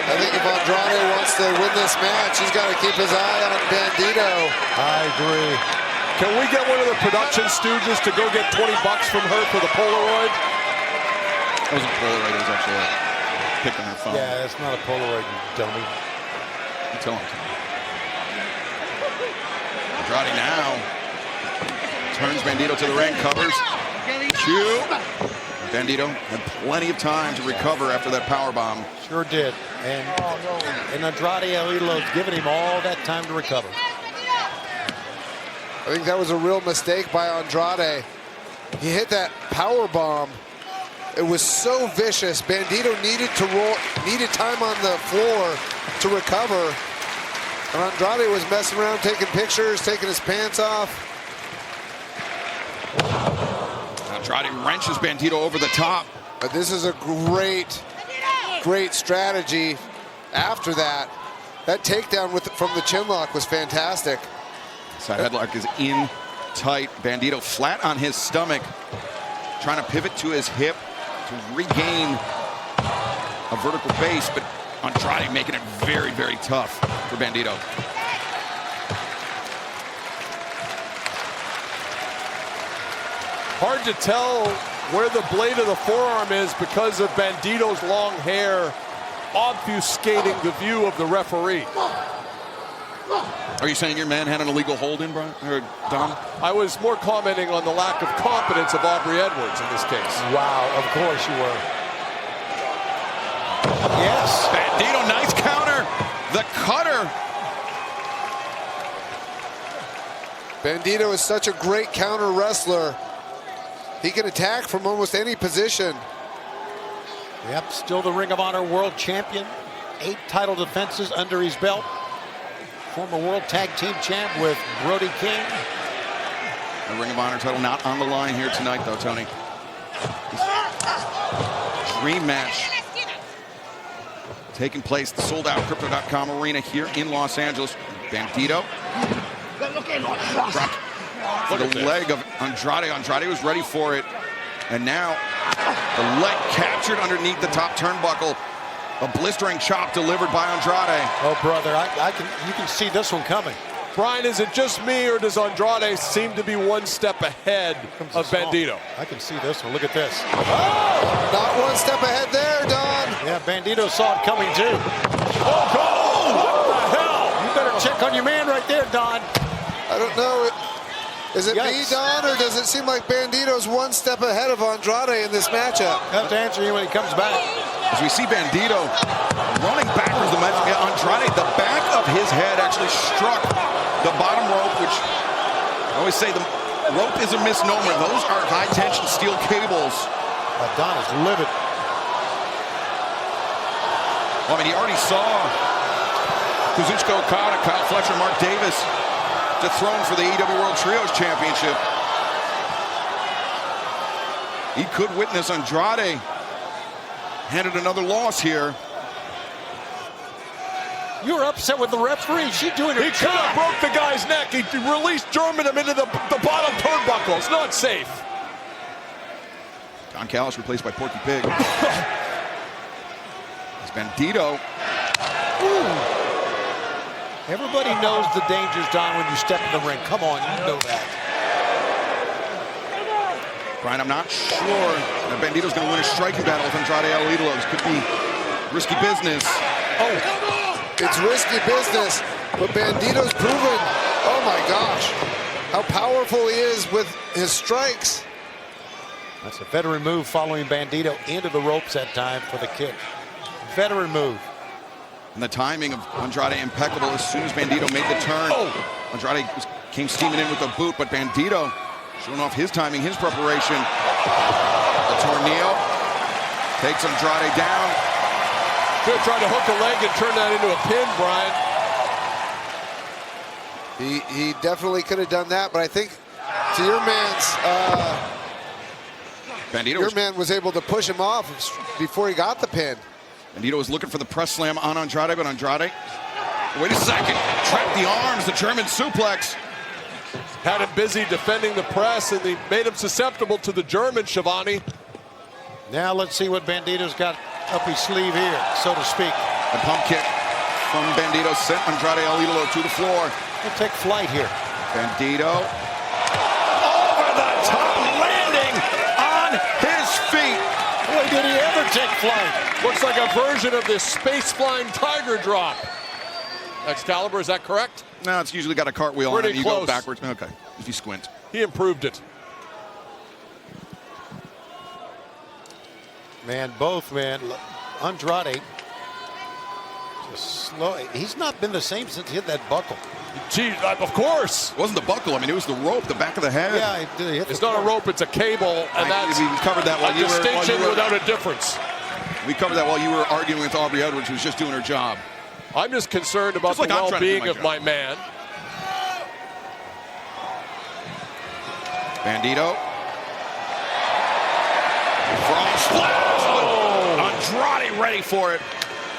I think if Andrade wants to win this match, he's got to keep his eye on Bandito. I agree. Can we get one of the production stooges to go get $20 from her for the Polaroid? That wasn't Polaroid, it was actually a pic on her phone. Yeah, it's not a Polaroid, you dummy. You tell him to. Andrade now turns Bandito to the ring, covers. Two. Bandito had plenty of time to recover after that power bomb. Sure did. And Andrade El Idolo's giving him all that time to recover. I think that was a real mistake by Andrade. He hit that power bomb. It was so vicious. Bandito needed time on the floor to recover. And Andrade was messing around, taking pictures, taking his pants off. Andrade wrenches Bandito over the top. But this is a great strategy after that. That takedown from the chinlock was fantastic. Side headlock is in tight. Bandito flat on his stomach, trying to pivot to his hip to regain a vertical base, but Andrade making it very, very tough for Bandito. Hard to tell where the blade of the forearm is because of Bandito's long hair obfuscating the view of the referee. Are you saying your man had an illegal hold-in, Brian, or Don? I was more commenting on the lack of competence of Aubrey Edwards in this case. Wow, of course you were. Yes. Bandito, nice counter. The cutter. Bandito is such a great counter wrestler. He can attack from almost any position. Yep, still the Ring of Honor World Champion. 8 title defenses under his belt. Former World Tag Team Champ with Brody King. The Ring of Honor title not on the line here tonight, though, Tony. Dream match taking place at the sold-out Crypto.com arena here in Los Angeles. Bandito dropped the leg of Andrade. Andrade was ready for it. And now the leg captured underneath the top turnbuckle. A blistering chop delivered by Andrade. Oh, brother, you can see this one coming. Brian, is it just me, or does Andrade seem to be one step ahead of Bandito? I can see this one. Look at this. Oh! Not one step ahead there, Don. Yeah, Bandito saw it coming, too. Oh, God! What the hell? You better check on your man right there, Don. I don't know. Is it me, Don, or does it seem like Bandito's one step ahead of Andrade in this matchup? I'll have to answer you when he comes back. As we see Bandito running backwards, Andrade, the back of his head actually struck the bottom rope, which I always say the rope is a misnomer. Those are high-tension steel cables. Don is livid. Well, I mean, he already saw Kazuchika Okada, Kyle Fletcher, Mark Davis dethroned for the AEW World Trios Championship. He could witness Andrade handed another loss here. You're upset with the referee. She's doing her job. He could have broke the guy's neck. He released German him into the bottom turnbuckle. It's not safe. Don Callis replaced by Porky Pig. As Bandito Everybody knows the dangers, Don, when you step in the ring. Come on, you know that. Brian, I'm not sure that Bandito's going to win a striking battle with Andrade El Idolo. This could be risky business. Oh, it's risky business, but Bandito's proven, oh my gosh, how powerful he is with his strikes. That's a veteran move, following Bandito into the ropes that time for the kick. Veteran move. And the timing of Andrade impeccable. As soon as Bandito made the turn, Andrade came steaming in with a boot, but Bandito showing off his timing, his preparation. The tornillo takes Andrade down. Could have tried to hook a leg and turn that into a pin, Brian. He definitely could have done that, but I think to your man was able to push him off before he got the pin. Bandito was looking for the press slam on Andrade, but Andrade, wait a second, trapped the arms, the German suplex. Had him busy defending the press, and he made him susceptible to the German, Shivani. Now let's see what Bandito's got up his sleeve here, so to speak. The pump kick from Bandito sent Andrade El Idolo to the floor. He'll take flight here. Bandito over the top, landing on his feet. Boy, did he ever take flight. Looks like a version of this space-flying tiger drop. Excalibur, is that correct? No, it's usually got a cartwheel on it. You close. go backwards. Okay, if you squint. He improved it. Man, both, man. Andrade, just slow. He's not been the same since he hit that buckle. Gee, of course. It wasn't the buckle. I mean, it was the rope, the back of the head. Yeah, it's not a rope, it's a cable, and that's we covered that while a distinction without a difference. We covered that while you were arguing with Aubrey Edwards, who was just doing her job. I'm just concerned about the well-being of my man. Bandito. Frog splash. Andrade ready for it.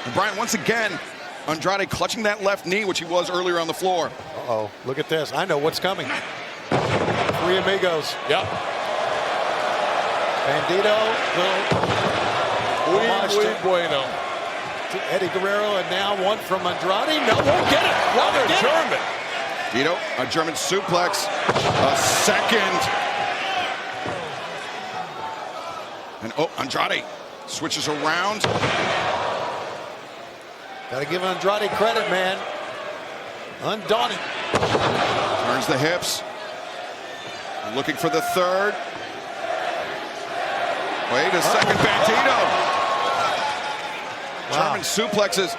And Brian, once again, Andrade clutching that left knee, which he was earlier on the floor. Uh-oh, look at this. I know what's coming. Three amigos. Yep. Bandito. Muy bueno. Eddie Guerrero, and now one from Andrade. No, won't get it. Another German. Bandito, a German suplex. A second. And Andrade switches around. Gotta give Andrade credit, man. Undaunted. Turns the hips. Looking for the third. Wait a second, Bandito. Wow. German suplexes.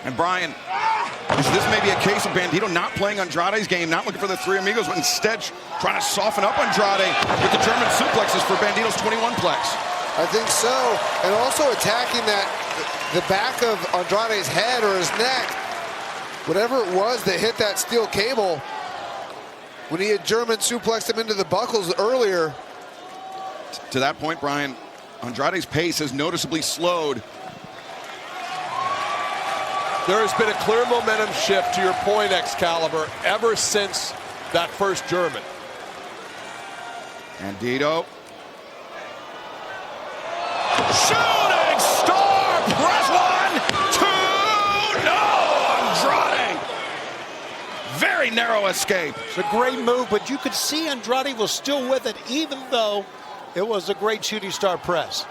And Brian, this may be a case of Bandito not playing Andrade's game, not looking for the three amigos, but instead trying to soften up Andrade with the German suplexes for Bandito's 21-plex. I think so. And also attacking the back of Andrade's head or his neck. Whatever it was that hit that steel cable when he had German suplexed him into the buckles earlier. To that point, Brian, Andrade's pace has noticeably slowed. There has been a clear momentum shift, to your point, Excalibur, ever since that first German. Bandito. Shooting star press, 1, 2, no, Andrade. Very narrow escape. It's a great move, but you could see Andrade was still with it, even though it was a great shooting star press.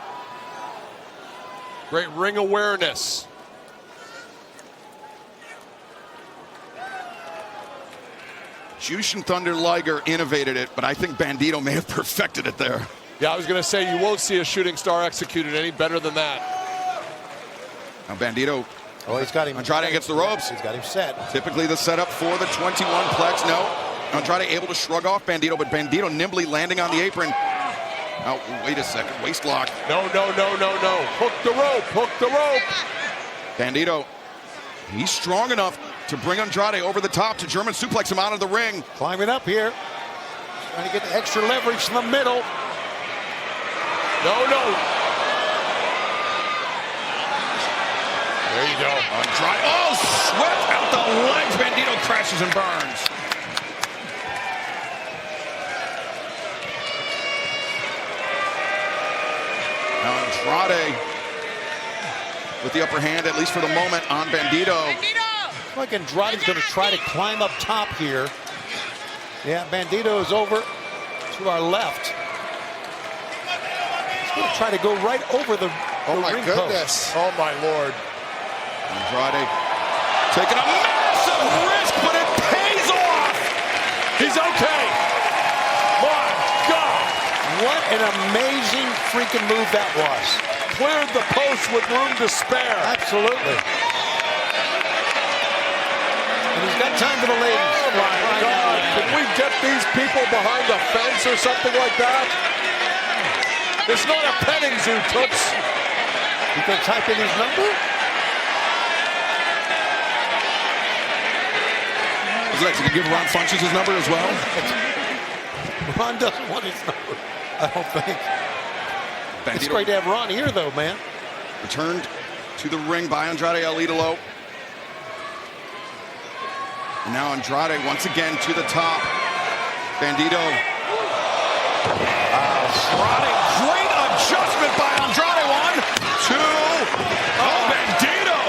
Great ring awareness. Jushin Thunder Liger innovated it, but I think Bandito may have perfected it there. Yeah, I was going to say you won't see a shooting star executed any better than that. Now Bandito. Oh, he's got him. Andrade against the ropes. He's got him set. Typically the setup for the 21-plex. No. Andrade able to shrug off Bandito, but Bandito nimbly landing on the apron. Oh, wait a second. Waist lock. No. Hook the rope. Hook the rope. Bandito. He's strong enough to bring Andrade over the top to German suplex him out of the ring. Climbing up here. Trying to get the extra leverage from the middle. No. There you go. Andrade. Oh, swept out the legs. Bandito crashes and burns. Now Andrade with the upper hand, at least for the moment, on Bandito. Like Andrade's going to try to climb up top here. Yeah, Bandito is over to our left. He's going to try to go right over the ring post. Oh, my Lord. Andrade taking a massive risk, but it pays off. He's okay. My God. What an amazing freaking move that was. Cleared the post with room to spare. Absolutely. And he's got time for the ladies. Oh, my God. Can we get these people behind the fence or something like that? It's not a petting zoo, Toots. You can type in his number? Would you like to give Ron Funches his number as well? Ron doesn't want his number, I don't think. Bandito. It's great to have Ron here, though, man. Returned to the ring by Andrade El Idolo. And now Andrade once again to the top. Bandito. Andrade, great adjustment by Andrade. 1, 2. Oh, Bandito.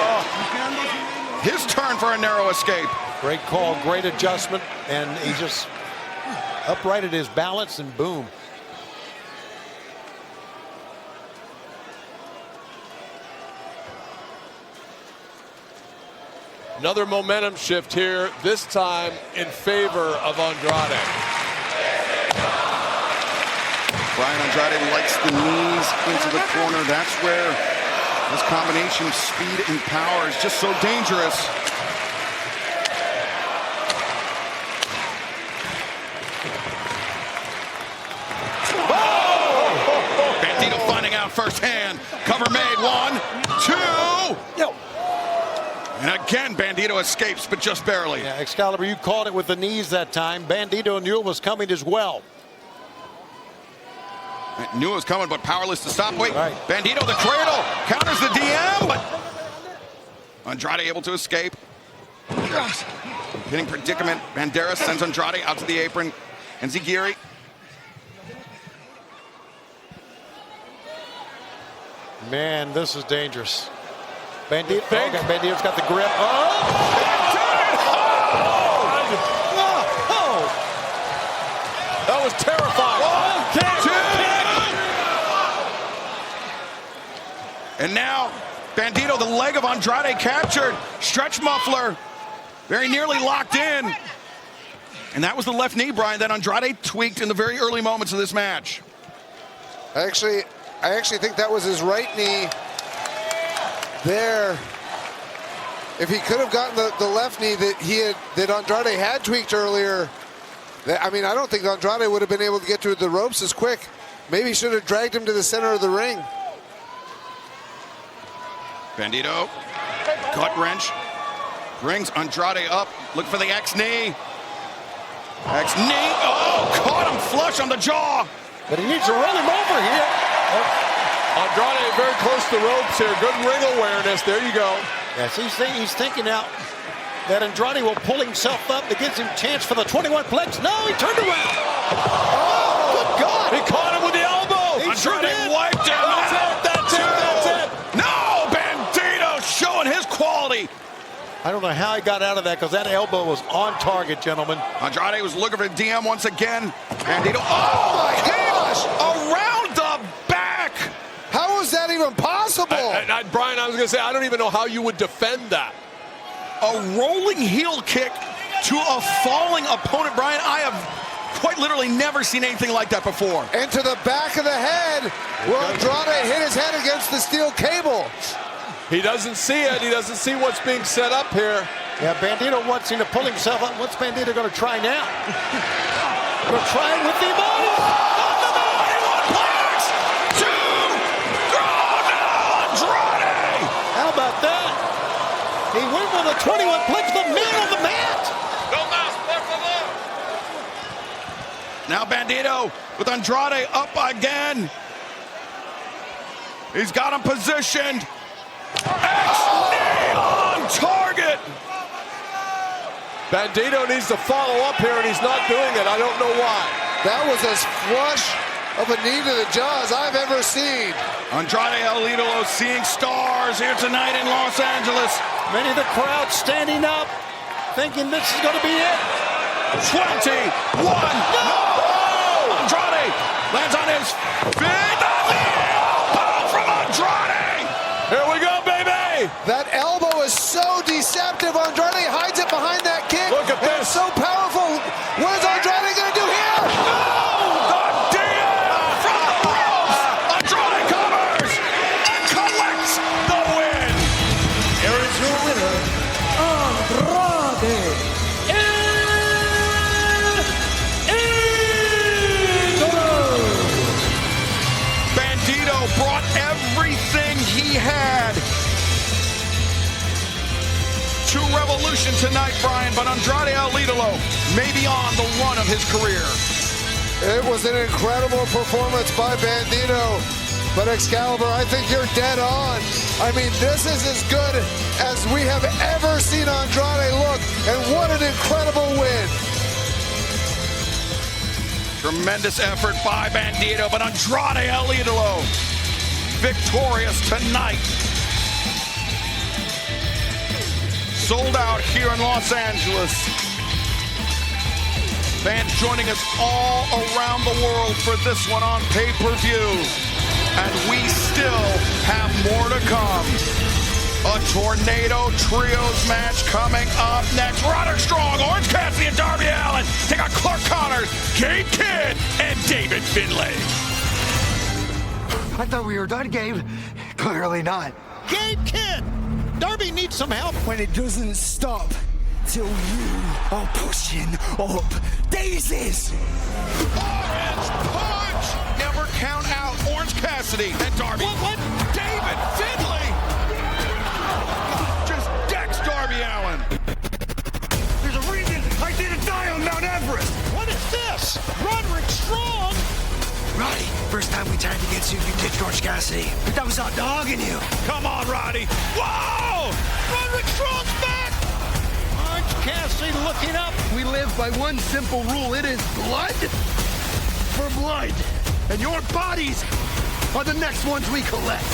His turn for a narrow escape. Great call, great adjustment, and he just uprighted his balance and boom. Another momentum shift here, this time in favor of Andrade. Brian Andrade likes the knees into the corner. That's where this combination of speed and power is just so dangerous. Oh! Bandito finding out firsthand. Cover made. 1, 2. Yo. And again, Bandito escapes, but just barely. Yeah, Excalibur, you called it with the knees that time. Bandito knew it was coming as well. Knew it was coming, but powerless to stop. Wait, right. Bandito, the cradle, counters the DM, but Andrade able to escape. Hitting predicament. Banderas sends Andrade out to the apron. And Zigiri. Man, this is dangerous. Bandito, okay, Bandito's got the grip. That was terrifying. 1, 2. And now, Bandito, the leg of Andrade captured. Stretch muffler, very nearly locked in. And that was the left knee, Brian, that Andrade tweaked in the very early moments of this match. I actually think that was his right knee there. If he could have gotten the left knee that Andrade had tweaked earlier, I mean, I don't think Andrade would have been able to get to the ropes as quick. Maybe he should have dragged him to the center of the ring. Bandito, gut wrench, brings Andrade up. Look for the X knee. X knee. Oh, caught him flush on the jaw. But he needs to run him over here. Andrade very close to the ropes here. Good ring awareness. There you go. Yes, he's thinking now that Andrade will pull himself up. It gives him chance for the 21 plex. No, he turned around. Oh, good God. He caught him with the elbow. Andrade wiped him. That's it. No, Bandito showing his quality. I don't know how he got out of that because that elbow was on target, gentlemen. Andrade was looking for DM once again. Bandito, oh my gosh, around the back. How is that even possible? Brian, I was going to say, I don't even know how you would defend that. A rolling heel kick to a falling opponent. Brian, I have quite literally never seen anything like that before. And to the back of the head, where Andrade hit his head against the steel cable. He doesn't see it. He doesn't see what's being set up here. Yeah, Bandito wants him to pull himself up. What's Bandito going to try now? Going to try it with the body. How about that? He went with a 21 plex, the man on the mat. Now Bandito with Andrade up again. He's got him positioned. X-knee on target. Bandito needs to follow up here, and he's not doing it. I don't know why. That was as flush of a knee to the jaws I've ever seen. Andrade El Idolo seeing stars here tonight in Los Angeles. Many of the crowd standing up, thinking this is going to be it. 21. No! Andrade lands on his feet. Elbow from Andrade. Here we go, baby. That elbow is so deceptive. Andrade hides it behind that kick. Look at this. It's so powerful. What is Andrade going to do here? The DM from the ropes. Andrade covers and collects the win. Here is your winner, Andrade El Idolo. Bandito brought everything he had to Revolution tonight, Brian, but Andrade El Idolo may be on the run of his career. It was an incredible performance by Bandito. But Excalibur, I think you're dead on. I mean, this is as good as we have ever seen Andrade look. And what an incredible win. Tremendous effort by Bandito, but Andrade El Idolo victorious tonight. Sold out here in Los Angeles. Fans joining us all around the world for this one on pay-per-view. And we still have more to come. A Tornado Trios match coming up next. Roderick Strong, Orange Cassidy, and Darby Allin take on Clark Connors, Gabe Kidd, and David Finlay. I thought we were done, Gabe. Clearly not. Gabe Kidd. Darby needs some help. When it doesn't stop till you are pushing up daisies. Orange punch! Never count out Orange Cassidy and Darby. What? David Finlay just decks Darby Allin. There's a reason I didn't die on Mount Everest. What is this? Roderick Strong? Roddy, first time we tagged against you, you kicked Orange Cassidy. That was out dogging you. Come on, Roddy. Whoa! Roderick Strong's back! Orange Cassidy looking up. We live by one simple rule. It is blood for blood. And your bodies are the next ones we collect.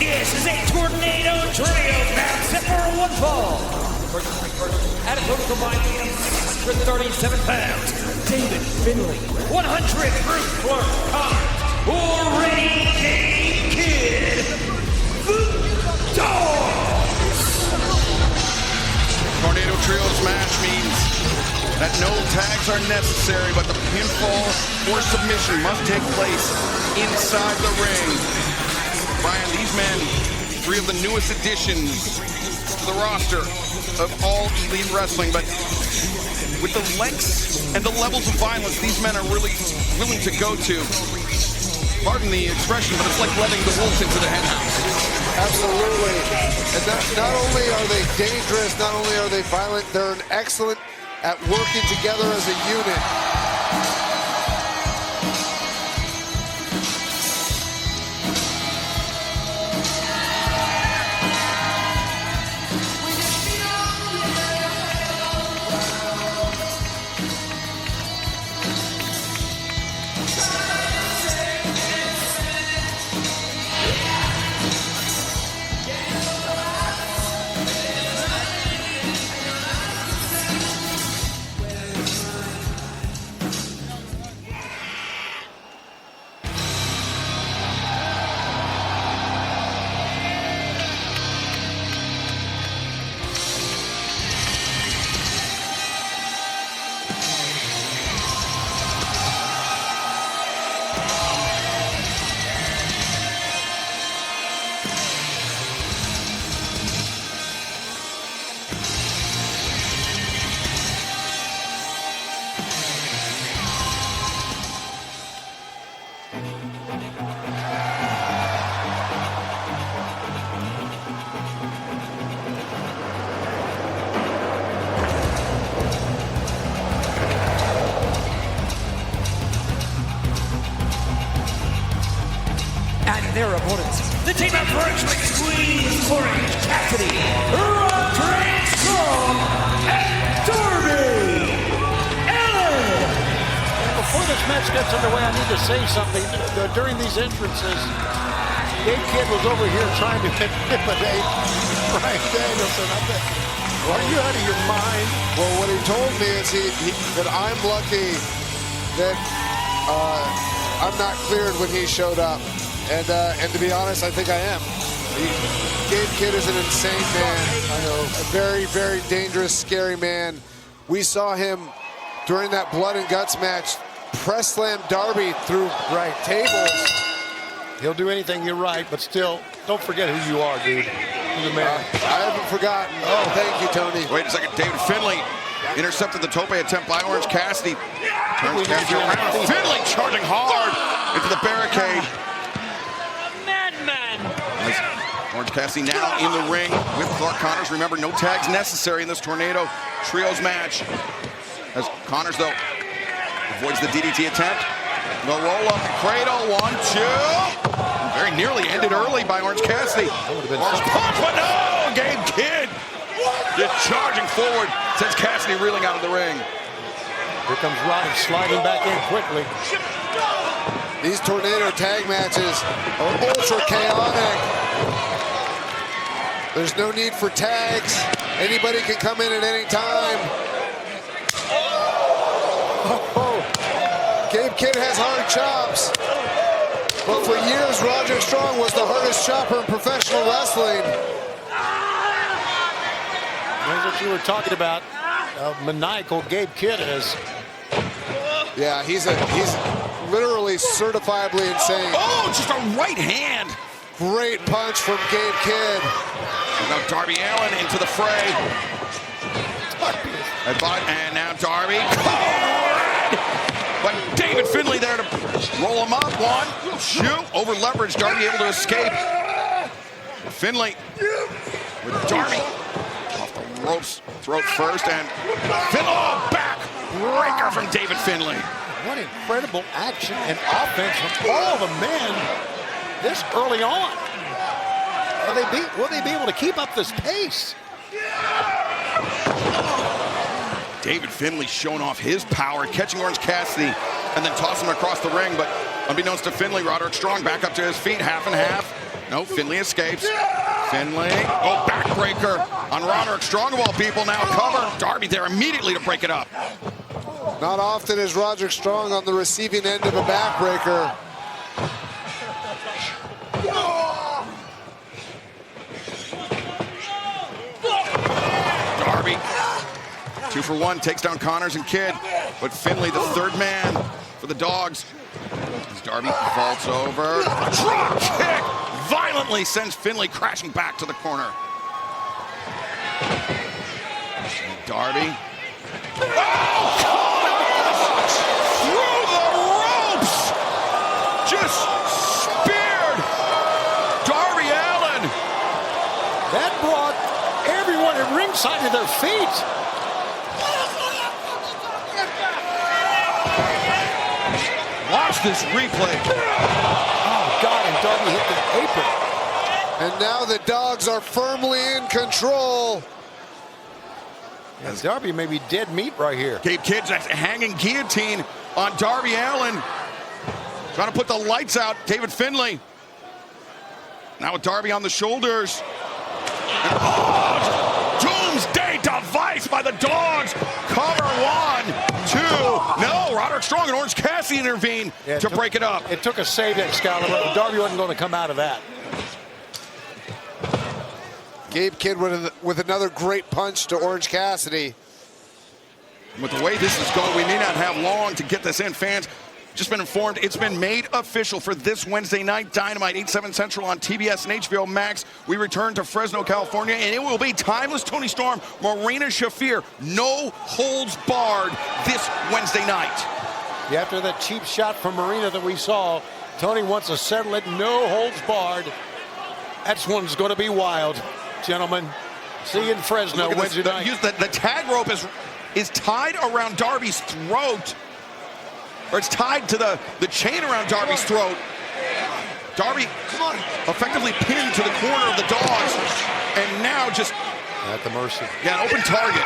This is a Tornado Trio match set for one fall. At a total combined of 137 pounds, David Finlay, 100 Bruce Clark Connors, already Gabe Kidd, the Dogs. Tornado Trios match means that no tags are necessary, but the pinfall or submission must take place inside the ring. Brian, these men, three of the newest additions to the roster of All Elite Wrestling, but with the lengths and the levels of violence these men are really willing to go to, pardon the expression, but it's like letting the wolves into the henhouse. Absolutely. And not only are they dangerous, not only are they violent, they're excellent at working together as a unit. their opponents. The team of Brunswick Squeeze, Orange Cassidy, Roderick Strong, and Darby Allin. Before this match gets underway, I need to say something. During these entrances, Gabe Kidd was over here trying to intimidate Bryan Danielson. Are you out of your mind? Well, what he told me is that I'm lucky that I'm not cleared when he showed up. And to be honest, I think I am. Gabe Kidd is an insane man. I know. A very, very dangerous, scary man. We saw him during that blood and guts match press slam Darby through tables. He'll do anything, you're right, but still, don't forget who you are, dude. You're the man. I haven't forgotten. Oh, thank you, Tony. Wait a second. David Finlay intercepted the tope attempt by Orange Cassidy. Turns Cassidy around. Finlay charging hard into the barricade. Orange Cassidy now in the ring with Clark Connors. Remember, no tags necessary in this Tornado Trios match. As Connors, though, avoids the DDT attempt. The roll-up cradle, 1, 2. Very nearly ended early by Orange Cassidy. Orange punch, but no! Gabe Kidd just charging forward, sends Cassidy reeling out of the ring. Here comes Roddy sliding back in quickly. These Tornado tag matches are ultra chaotic. There's no need for tags. Anybody can come in at any time. Gabe Kidd has hard chops. But for years, Roderick Strong was the hardest chopper in professional wrestling. That's what you were talking about. Maniacal Gabe Kidd is. Yeah, he's literally certifiably insane. Oh, just a right hand. Great punch from Gabe Kidd. Now Darby Allin into the fray. And now Darby. But David Finlay there to roll him up. 1, shoot, over leverage. Darby able to escape. Finlay with Darby off the ropes, throat first, and Finlay back breaker from David Finlay. What incredible action and offense from all the men this early on. Will they be able to keep up this pace? David Finlay showing off his power, catching Orange Cassidy, and then tossing him across the ring. But unbeknownst to Finlay, Roderick Strong back up to his feet, half and half. No, Finlay escapes. Finlay, backbreaker on Roderick Strong of all people, now cover. Darby there immediately to break it up. Not often is Roderick Strong on the receiving end of a backbreaker. Darby, 2 for 1, takes down Connors and Kidd, but Finlay, the third man for the Dogs. As Darby vaults over, drop kick, violently sends Finlay crashing back to the corner. And Darby, through the ropes, just speared Darby Allin. That brought everyone at ringside to their feet. Watch this replay. Oh, God, and Darby hit the apron. And now the Dogs are firmly in control. And Darby may be dead meat right here. Gabe Kidd's hanging guillotine on Darby Allin. Trying to put the lights out. David Finlay. Now with Darby on the shoulders. And, doomsday device by the Dogs. Cover 1, 2. No, Roderick Strong and Orange Cassidy intervene to break it up. It took a save to Excalibur, but Darby wasn't going to come out of that. Gabe Kidd with another great punch to Orange Cassidy. With the way this is going, we may not have long to get this in. Fans, just been informed, it's been made official for this Wednesday night Dynamite, 8/7 Central on TBS and HBO Max. We return to Fresno, California, and it will be Timeless Tony Storm, Marina Shafir, no holds barred this Wednesday night. Yeah, after that cheap shot from Marina that we saw, Tony wants to settle it, no holds barred. That one's going to be wild, gentlemen. See you in Fresno Wednesday night. The tag rope is tied around Darby's throat. Or it's tied to the chain around Darby's throat. Darby effectively pinned to the corner of the Dogs, and now just at the mercy. Yeah, an open target.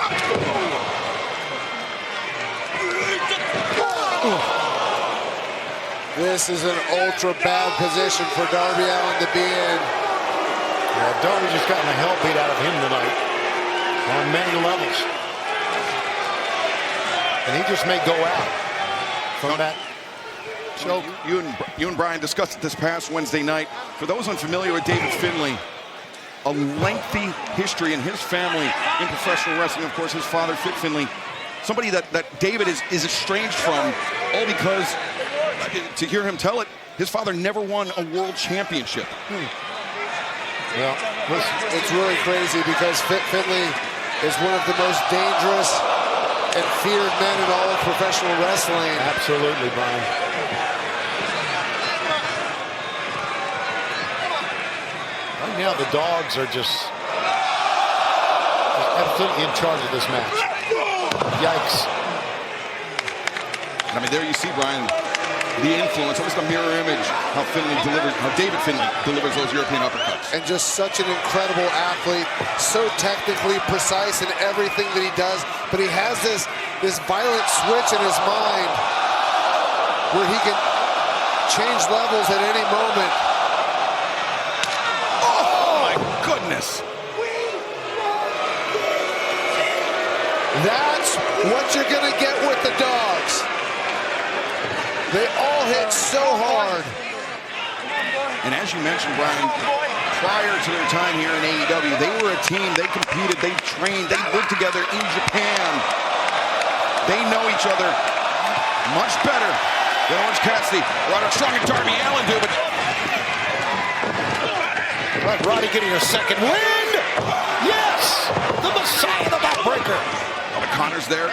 This is an ultra bad position for Darby Allin to be in. Yeah, Darby just gotten the hell beat out of him tonight on many levels. And he just may go out from that choke. You and Brian discussed it this past Wednesday night. For those unfamiliar with David Finlay, a lengthy history in his family in professional wrestling. Of course, his father, Fit Finlay, somebody that David is estranged from, all because, to hear him tell it, his father never won a world championship. Well, it's really crazy because Fit Finlay is one of the most dangerous and feared men in all of professional wrestling. Absolutely, Brian. Right now, the Dogs are just absolutely in charge of this match. Yikes. I mean, there you see, Brian, the influence, almost a mirror image, how David Finlay delivers those European uppercuts. And just such an incredible athlete, so technically precise in everything that he does, but he has this violent switch in his mind where he can change levels at any moment. Oh my goodness. That's what you're gonna get with the Dogs. They all hit so hard. And as you mentioned, Brian, prior to their time here in AEW, they were a team. They competed, they trained, they worked together in Japan. They know each other much better than Orange Cassidy, Roderick Strong, and Darby Allin do. But Roddy getting a second win. Yes, the Messiah, the backbreaker. Connor's there,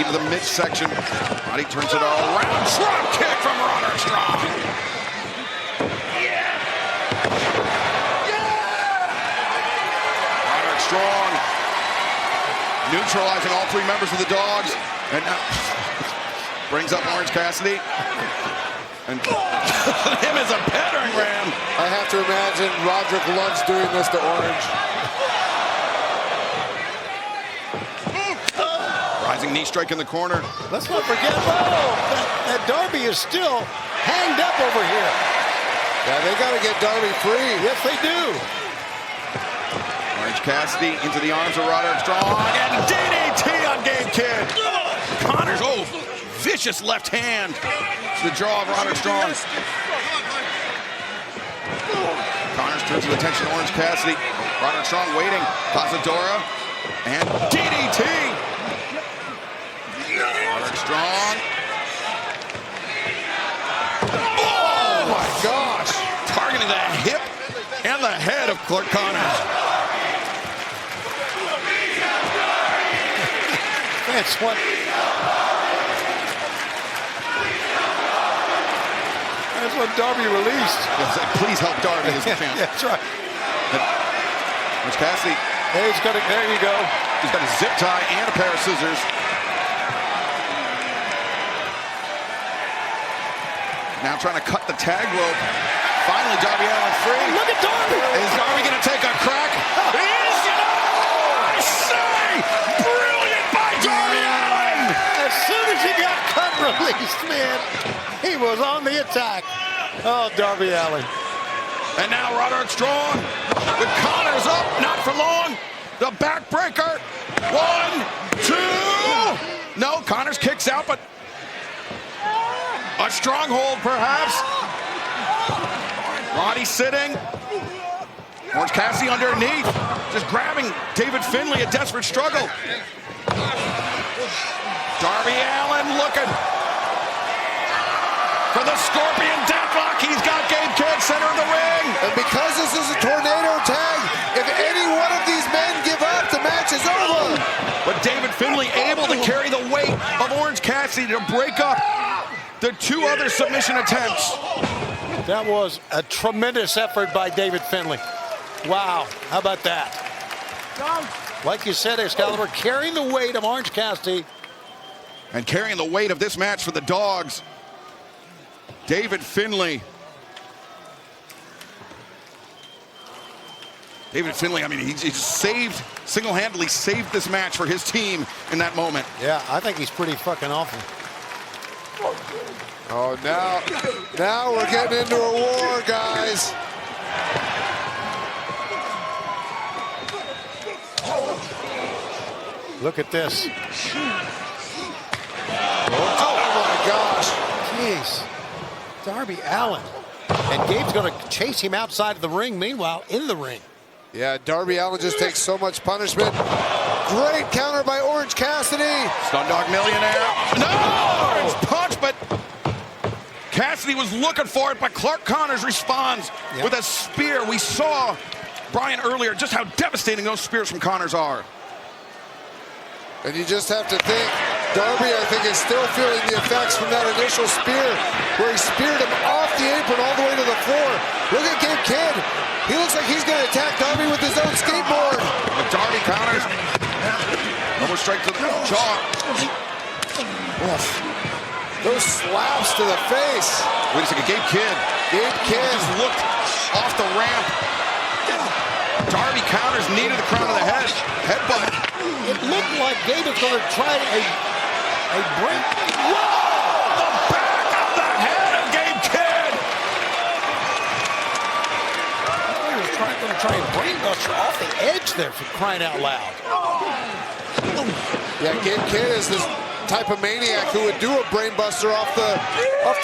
into the midsection. Roddy turns it all around. Drop kick from Roderick Strong. Roderick Strong neutralizing all three members of the Dogs, and now brings up Orange Cassidy. And him as a battering ram. I have to imagine Roderick loves doing this to Orange. Rising knee strike in the corner. Let's not forget, that Darby is still hanged up over here. Yeah, they got to get Darby free. Yes, they do. Orange Cassidy into the arms of Roderick Strong, and DDT on Gabe Kidd. Connors, vicious left hand to the jaw of Roderick Strong. Connors turns his attention to Orange Cassidy. Roderick Strong waiting. Cazadora and DDT. Roderick Strong. Oh my gosh! Targeting the hip and the head of Clark Connors. That's what. That's what Darby released. Please help Darby as the champ. That's right. Orange Cassidy. There you go. He's got a zip tie and a pair of scissors. Now trying to cut the tag rope. Finally, Darby Allin free. Look at Darby. Is Darby going to take a crack? He is. I say, brilliant by Darby Allin. As soon as he got cut released, man, he was on the attack. Oh, Darby Allin. And now Roderick Strong with Connors up, not for long. The backbreaker. 1, 2. No, Connors kicks out, but a stronghold, perhaps. Roddy sitting. Orange Cassidy underneath. Just grabbing David Finlay, a desperate struggle. Darby Allin looking for the Scorpion Deathlock. He's got Gabe Kidd center of the ring. And because this is a tornado tag, if any one of these men give up, the match is over. But David Finlay able to carry the weight of Orange Cassidy to break up the two other submission attempts. That was a tremendous effort by David Finlay. Wow, how about that? Like you said, Excalibur, carrying the weight of Orange Cassidy. And carrying the weight of this match for the Dogs, David Finlay. David Finlay, I mean, he saved, single-handedly saved this match for his team in that moment. Yeah, I think he's pretty fucking awful. Oh, now we're getting into a war, guys. Look at this. Oh my gosh. Jeez. Darby Allin. And Gabe's going to chase him outside of the ring, meanwhile, in the ring. Yeah, Darby Allin just takes so much punishment. Great counter by Orange Cassidy. Stundog Millionaire. No! Orange punch, but Cassidy was looking for it, but Clark Connors responds with a spear. We saw, Brian, earlier just how devastating those spears from Connors are. And you just have to think, Darby, I think, is still feeling the effects from that initial spear where he speared him off the apron all the way to the floor. Look at Gabe Kidd. He looks like he's going to attack Darby with his own skateboard. But Darby counters. Almost straight to the jaw. Those slaps to the face. Wait a second, Gabe Kidd. Gabe Kidd just looked off the ramp. Darby counters, knee to the crown of the head. Headbutt. It looked like Gabe was going to try a break. Whoa! The back of the head of Gabe Kidd. He was going to try and brainbuster off the edge there, for crying out loud. Yeah, Gabe Kidd is this type of maniac who would do a brainbuster off the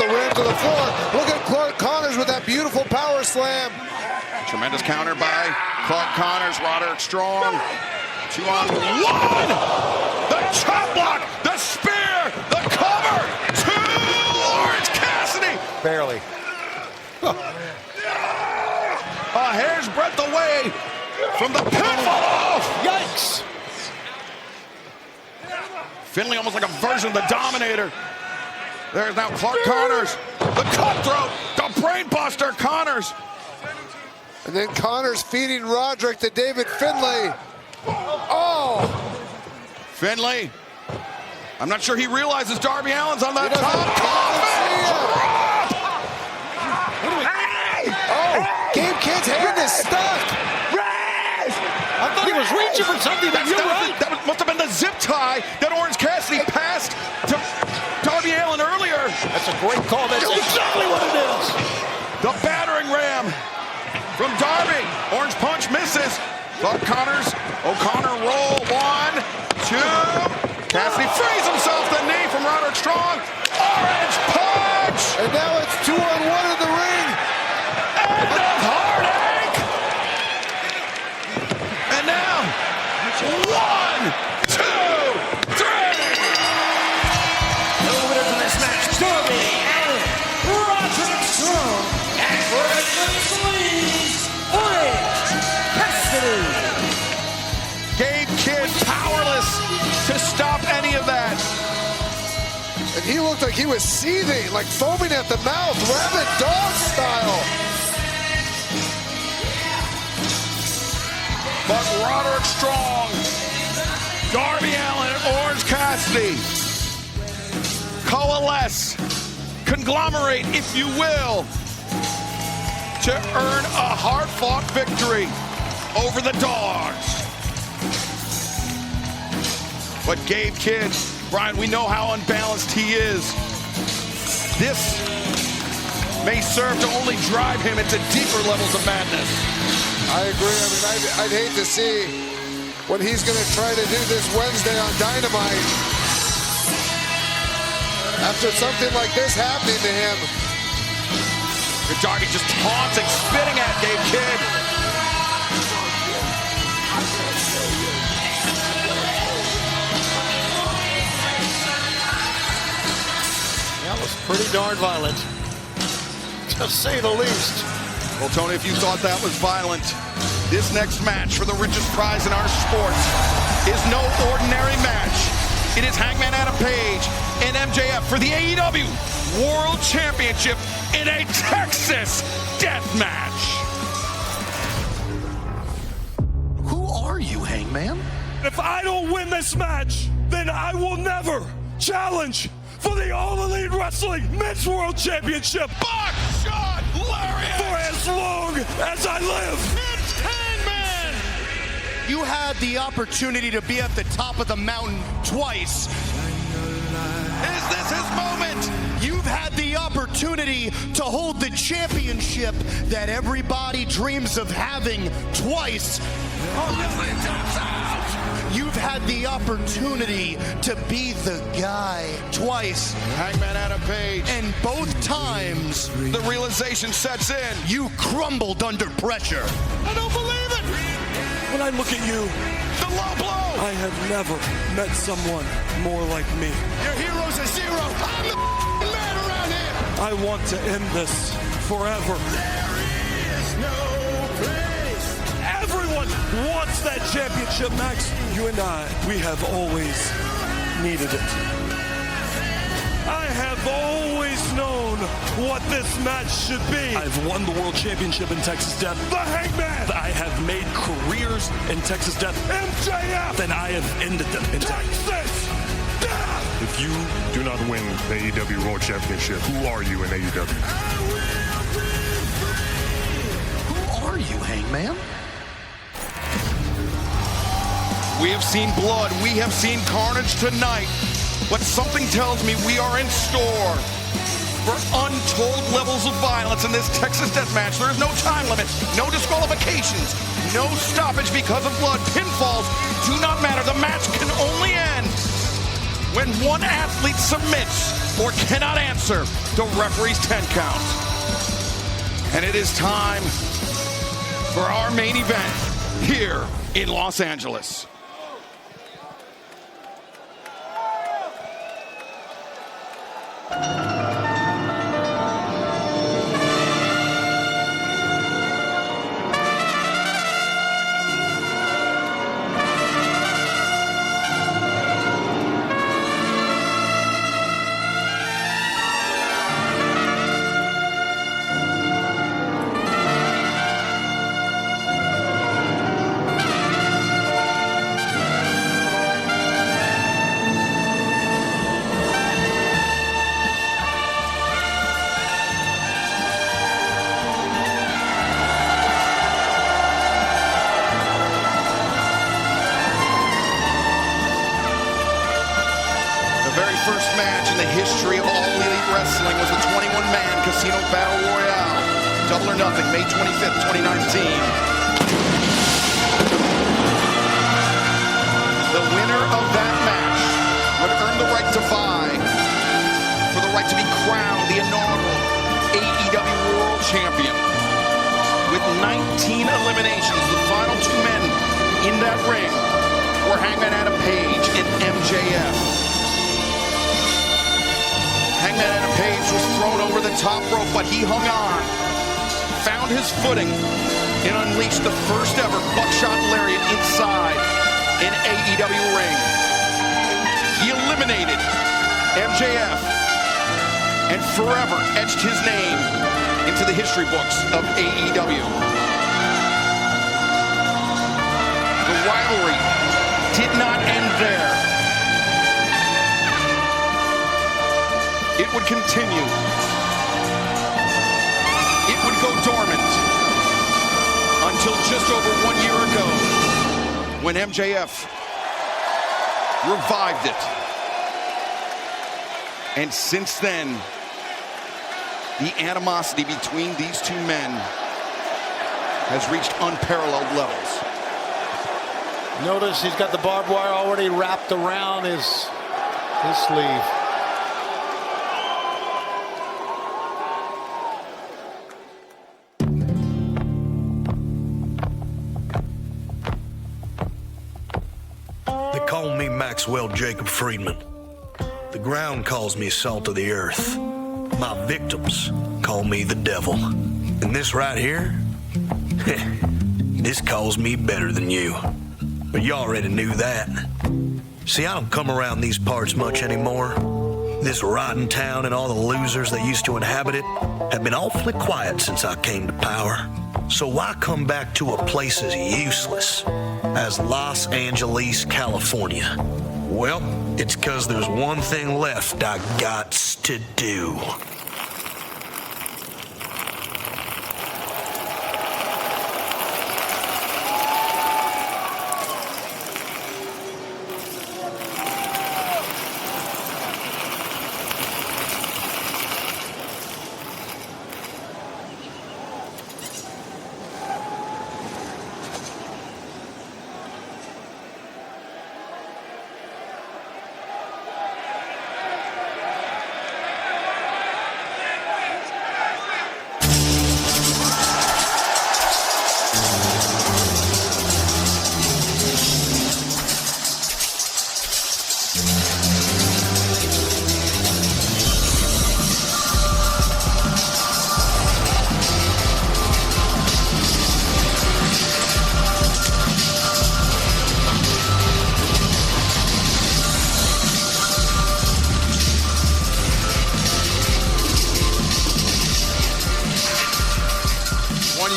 ramp to the floor. Look at Clark Connors with that beautiful power slam. Tremendous counter by Clark Connors. Roderick Strong. 2-on-1. The chop block. The spear. The cover. To Orange Cassidy. Barely. A hair's breadth away from the pinfall. Yikes. Finlay almost like a version of the Dominator. There's now Clark Connors. The cutthroat. The brainbuster Connors. And then Connors feeding Roderick to David Finlay. Oh! Finlay. I'm not sure he realizes Darby Allin's on that top. Oh, Gabe Kidd's hand is stuck. I thought he was reaching for something, but you're right. That must have been the zip tie that Orange Cassidy passed to Darby Allin earlier. That's a great call. That's exactly what it is. The battering ram from Darby. Orange punch misses. Clark Connors. O'Connor roll. 1, 2. Cassidy frees himself. The knee from Roderick Strong. Orange punch. And now it's 2-on-1 in the ring. End of heartache. And now 1, 2, 3. The winners of this match, Darby Allin, Roderick Strong, and Orange Cassidy. Gabe Kidd powerless to stop any of that. And he looked like he was seething, like foaming at the mouth, rabid dog style. But Roderick Strong, Darby Allin, and Orange Cassidy coalesce, conglomerate, if you will, to earn a hard-fought victory over the Dogs. But Gabe Kidd, Brian, we know how unbalanced he is. This may serve to only drive him into deeper levels of madness. I agree. I mean, I'd hate to see what he's going to try to do this Wednesday on Dynamite. After something like this happening to him. Darby just taunting, spitting at Gabe Kidd. That was pretty darn violent, to say the least. Well, Tony, if you thought that was violent, this next match for the richest prize in our sports is no ordinary match. It is Hangman Adam Page and MJF for the AEW World Championship in a Texas death match. Who are you, Hangman? If I don't win this match, then I will never challenge for the All Elite Wrestling Men's World Championship. Buckshot Lariat! For as long as I live. It's Hangman You had the opportunity to be at the top of the mountain twice. Is this his moment? You've had the opportunity to hold the championship that everybody dreams of having twice. You've had the opportunity to be the guy twice. Hangman Adam Page. And both times, the realization sets in. You crumbled under pressure. I don't believe it. When I look at you, the low blow. I have never met someone more like me. Your hero's a zero. I'm the man around here. I want to end this forever. There is no place. Everyone wants that championship, Max. You and I, we have always needed it. I have always known what this match should be. I've won the World Championship in Texas Death. The Hangman! I have made careers in Texas Death. MJF! Then I have ended them in Texas Death! If you do not win the AEW World Championship, who are you in AEW? Who are you, Hangman? We have seen blood. We have seen carnage tonight. But something tells me we are in store for untold levels of violence in this Texas death match. There is no time limit, no disqualifications, no stoppage because of blood. Pinfalls do not matter. The match can only end when one athlete submits or cannot answer the referee's 10 count. And it is time for our main event here in Los Angeles. First match in the history of All Elite Wrestling was the 21-man Casino Battle Royale. Double or Nothing, May 25th, 2019. The winner of that match would earn the right to vie for the right to be crowned the inaugural AEW World Champion. With 19 eliminations, the final two men in that ring were Hangman Adam Page and MJF. Hangman Adam Page was thrown over the top rope, but he hung on, found his footing, and unleashed the first ever buckshot lariat inside an AEW ring. He eliminated MJF and forever etched his name into the history books of AEW. The rivalry did not end there. It would continue. It would go dormant until just over 1 year ago when MJF revived it. And since then, the animosity between these two men has reached unparalleled levels. Notice he's got the barbed wire already wrapped around his sleeve. Call me Maxwell Jacob Friedman. The ground calls me salt of the earth. My victims call me the devil. And this right here, this calls me better than you. But you already knew that. See, I don't come around these parts much anymore. This rotten town and all the losers that used to inhabit it have been awfully quiet since I came to power. So why come back to a place as useless as Los Angeles, California? Well, it's because there's one thing left I gots to do.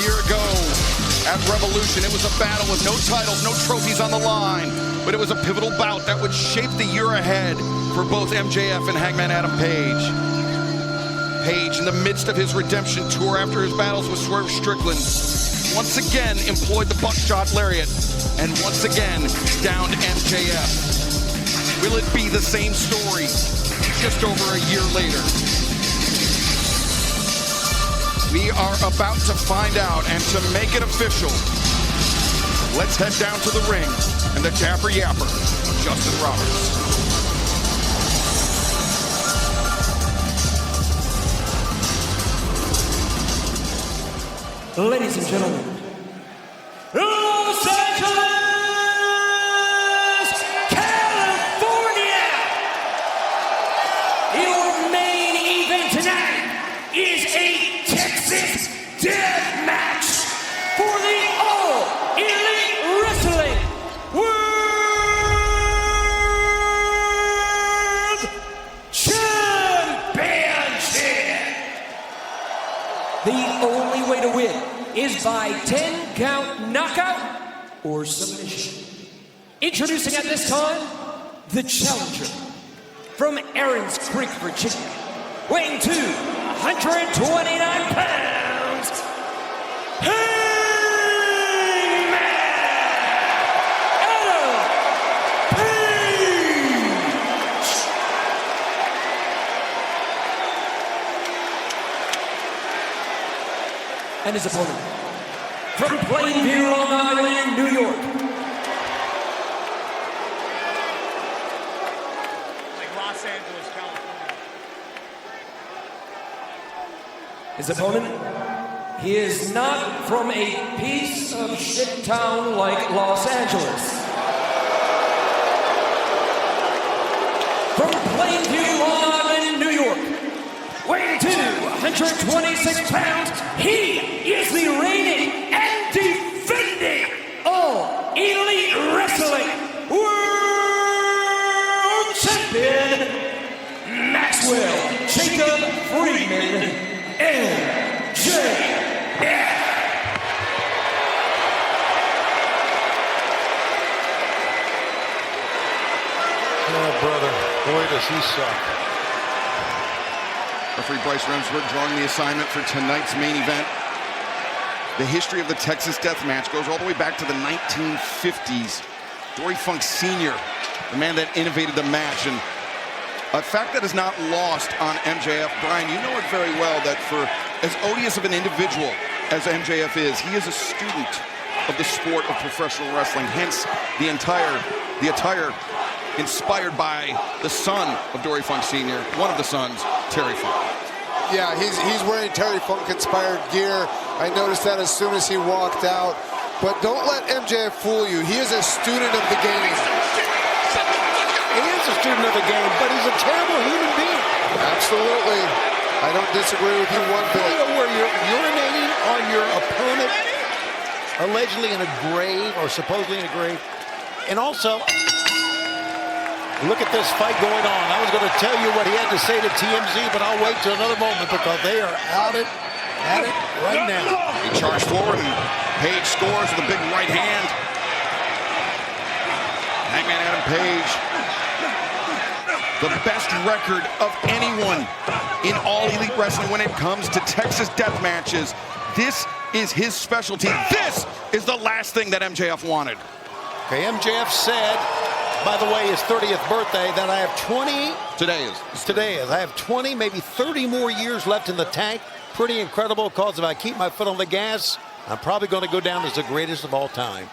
year ago at Revolution. It was a battle with no titles, no trophies on the line, but it was a pivotal bout that would shape the year ahead for both MJF and Hangman Adam Page. Page, in the midst of his redemption tour after his battles with Swerve Strickland, once again employed the buckshot lariat and once again downed MJF. Will it be the same story just over a year later? We are about to find out, and to make it official, let's head down to the ring and the Dapper Yapper, Justin Roberts. Ladies and gentlemen, Los Angeles, California! Your main event tonight is a Texas death match for the All Elite Wrestling World Championship! The only way to win is by 10-count knockout or submission. Introducing at this time, the challenger from Aaron's Creek, Virginia, weighing 229 pounds, Hangman Adam Page! And his opponent, from Plainview, Long Island, New York, like Los Angeles, California. His opponent, he is not from a piece of shit town like Los Angeles. From Plainview, Long Island, New York, weighing 226 pounds, he is the reigning and defending All Elite Wrestling World Champion, Maxwell Jacob Friedman, MJF. Oh, brother, boy, does he suck. Referee Bryce Remsburg drawing the assignment for tonight's main event. The history of the Texas Death Match goes all the way back to the 1950s. Dory Funk Sr., the man that innovated the match, and a fact that is not lost on MJF. Brian, you know it very well that for as odious of an individual as MJF is, he is a student of the sport of professional wrestling. Hence, the attire inspired by the son of Dory Funk Sr., one of the sons, Terry Funk. Yeah, he's wearing Terry Funk-inspired gear. I noticed that as soon as he walked out. But don't let MJF fool you. He is a student of the game. He is a student of the game, but he's a terrible human being. Absolutely. I don't disagree with you one bit. Where you're urinating on your opponent, allegedly in a grave, or supposedly in a grave. And also, look at this fight going on. I was going to tell you what he had to say to TMZ, but I'll wait till another moment because they are at it right now. He charged forward and Page scores with a big right hand. Hangman Adam Page, the best record of anyone in All Elite Wrestling when it comes to Texas death matches. This is his specialty. This is the last thing that MJF wanted. Okay, MJF said, by the way, his 30th birthday, that I have 20. Today is. I have 20, maybe 30 more years left in the tank. Pretty incredible, because if I keep my foot on the gas, I'm probably going to go down as the greatest of all time.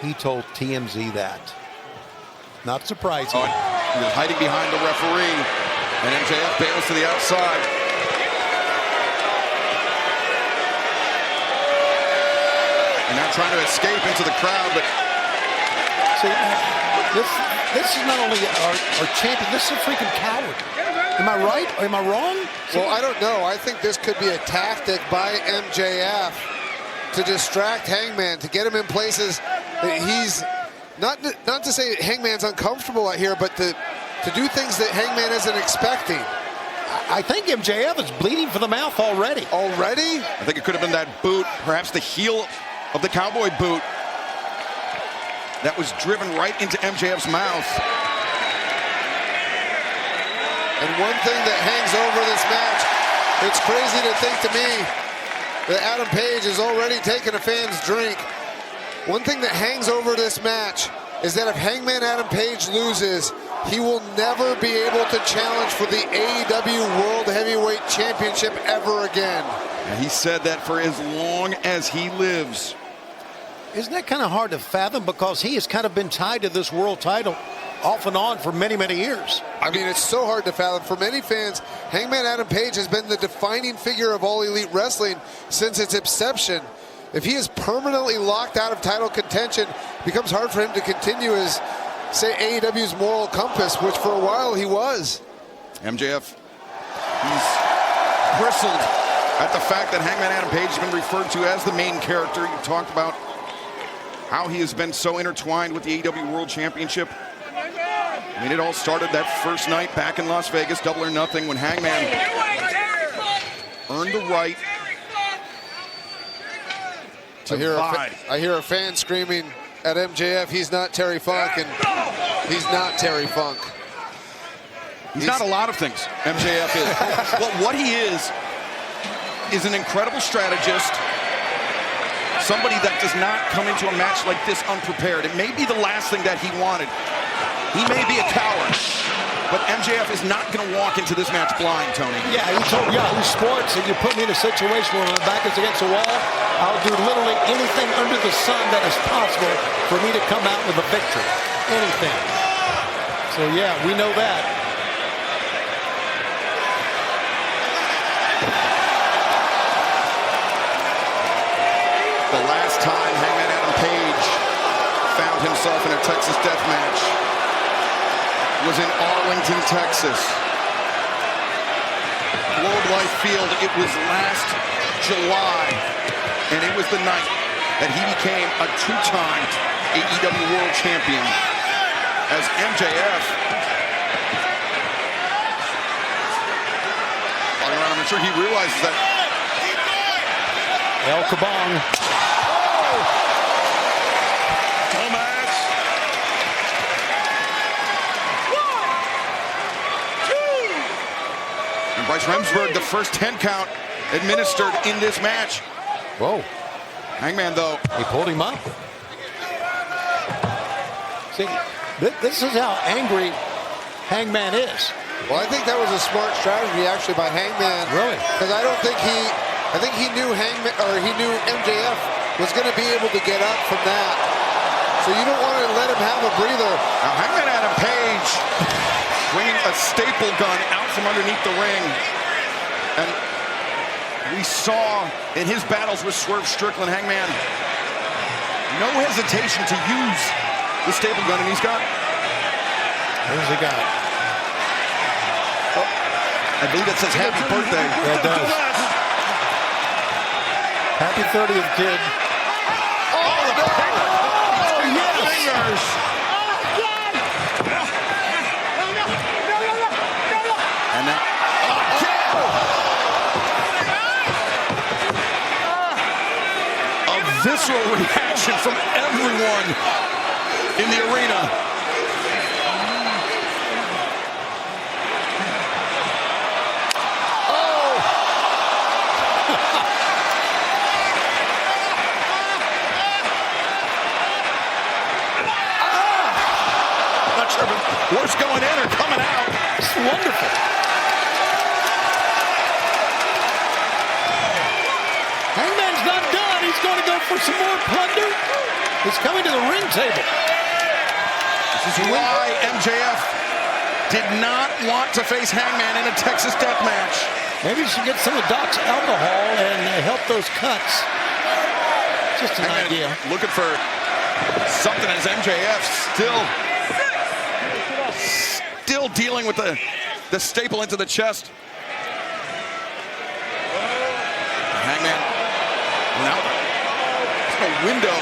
He told TMZ that. Not surprising. Oh, he was hiding behind the referee, and MJF bails to the outside. And now trying to escape into the crowd, but see, this is not only our champion, this is a freaking coward. Am I right? Or am I wrong? Well, I don't know. I think this could be a tactic by MJF to distract Hangman, to get him in places that he's not to say Hangman's uncomfortable out here, but to do things that Hangman isn't expecting. I think MJF is bleeding from the mouth already. Already? I think it could have been that boot, perhaps the heel of the cowboy boot that was driven right into MJF's mouth. And one thing that hangs over this match, it's crazy to think to me that Adam Page has already taken a fan's drink. One thing that hangs over this match is that if Hangman Adam Page loses, he will never be able to challenge for the AEW World Heavyweight Championship ever again. And he said that for as long as he lives. Isn't that kind of hard to fathom? Because he has kind of been tied to this world title off and on for many, many years. I mean, it's so hard to fathom. For many fans, Hangman Adam Page has been the defining figure of All Elite Wrestling since its inception. If he is permanently locked out of title contention, it becomes hard for him to continue as, say, AEW's moral compass, which for a while he was. MJF, he's bristled at the fact that Hangman Adam Page has been referred to as the main character. You talked about how he has been so intertwined with the AEW World Championship. I mean, it all started that first night back in Las Vegas, Double or Nothing, when Hangman earned the right to divide. I hear a fan screaming at MJF, he's not Terry Funk, and he's not Terry Funk. He's not a lot of things, MJF is. Well, what he is an incredible strategist, somebody that does not come into a match like this unprepared. It may be the last thing that he wanted. He may be a coward, but MJF is not going to walk into this match blind, Tony. Yeah, he told Yahoo Sports, if you put me in a situation where my back is against the wall, I'll do literally anything under the sun that is possible for me to come out with a victory. Anything. So, yeah, we know that. The last time Hangman Adam Page found himself in a Texas death match was in Arlington, Texas. Globe Life Field. It was last July, and it was the night that he became a two-time AEW World Champion as MJF. I'm sure he realizes that. El Kabong. Bryce Remsburg, the first 10 count administered in this match. Whoa. Hangman, though. He pulled him up. See, this is how angry Hangman is. Well, I think that was a smart strategy, actually, by Hangman. Really? Because I think he knew he knew MJF was going to be able to get up from that. So you don't want to let him have a breather. Now, Hangman Adam Page bringing a staple gun out from underneath the ring. And we saw in his battles with Swerve Strickland, Hangman, no hesitation to use the staple gun, and he's got. Where's he got? Oh, I believe it says happy birthday. Yeah, it does. Happy 30th, kid. Oh, the yes. fingers. And now, a visceral reaction from everyone in the arena. Oh! Not sure if what's going in or coming out. It's wonderful. Hangman's not done. He's going to go for some more plunder. He's coming to the ring table. This is why MJF did not want to face Hangman in a Texas death match. Maybe you should get some of Doc's alcohol and help those cuts. Just an idea. Looking for something as MJF still dealing with the staple into the chest. Hangman. Now, a window.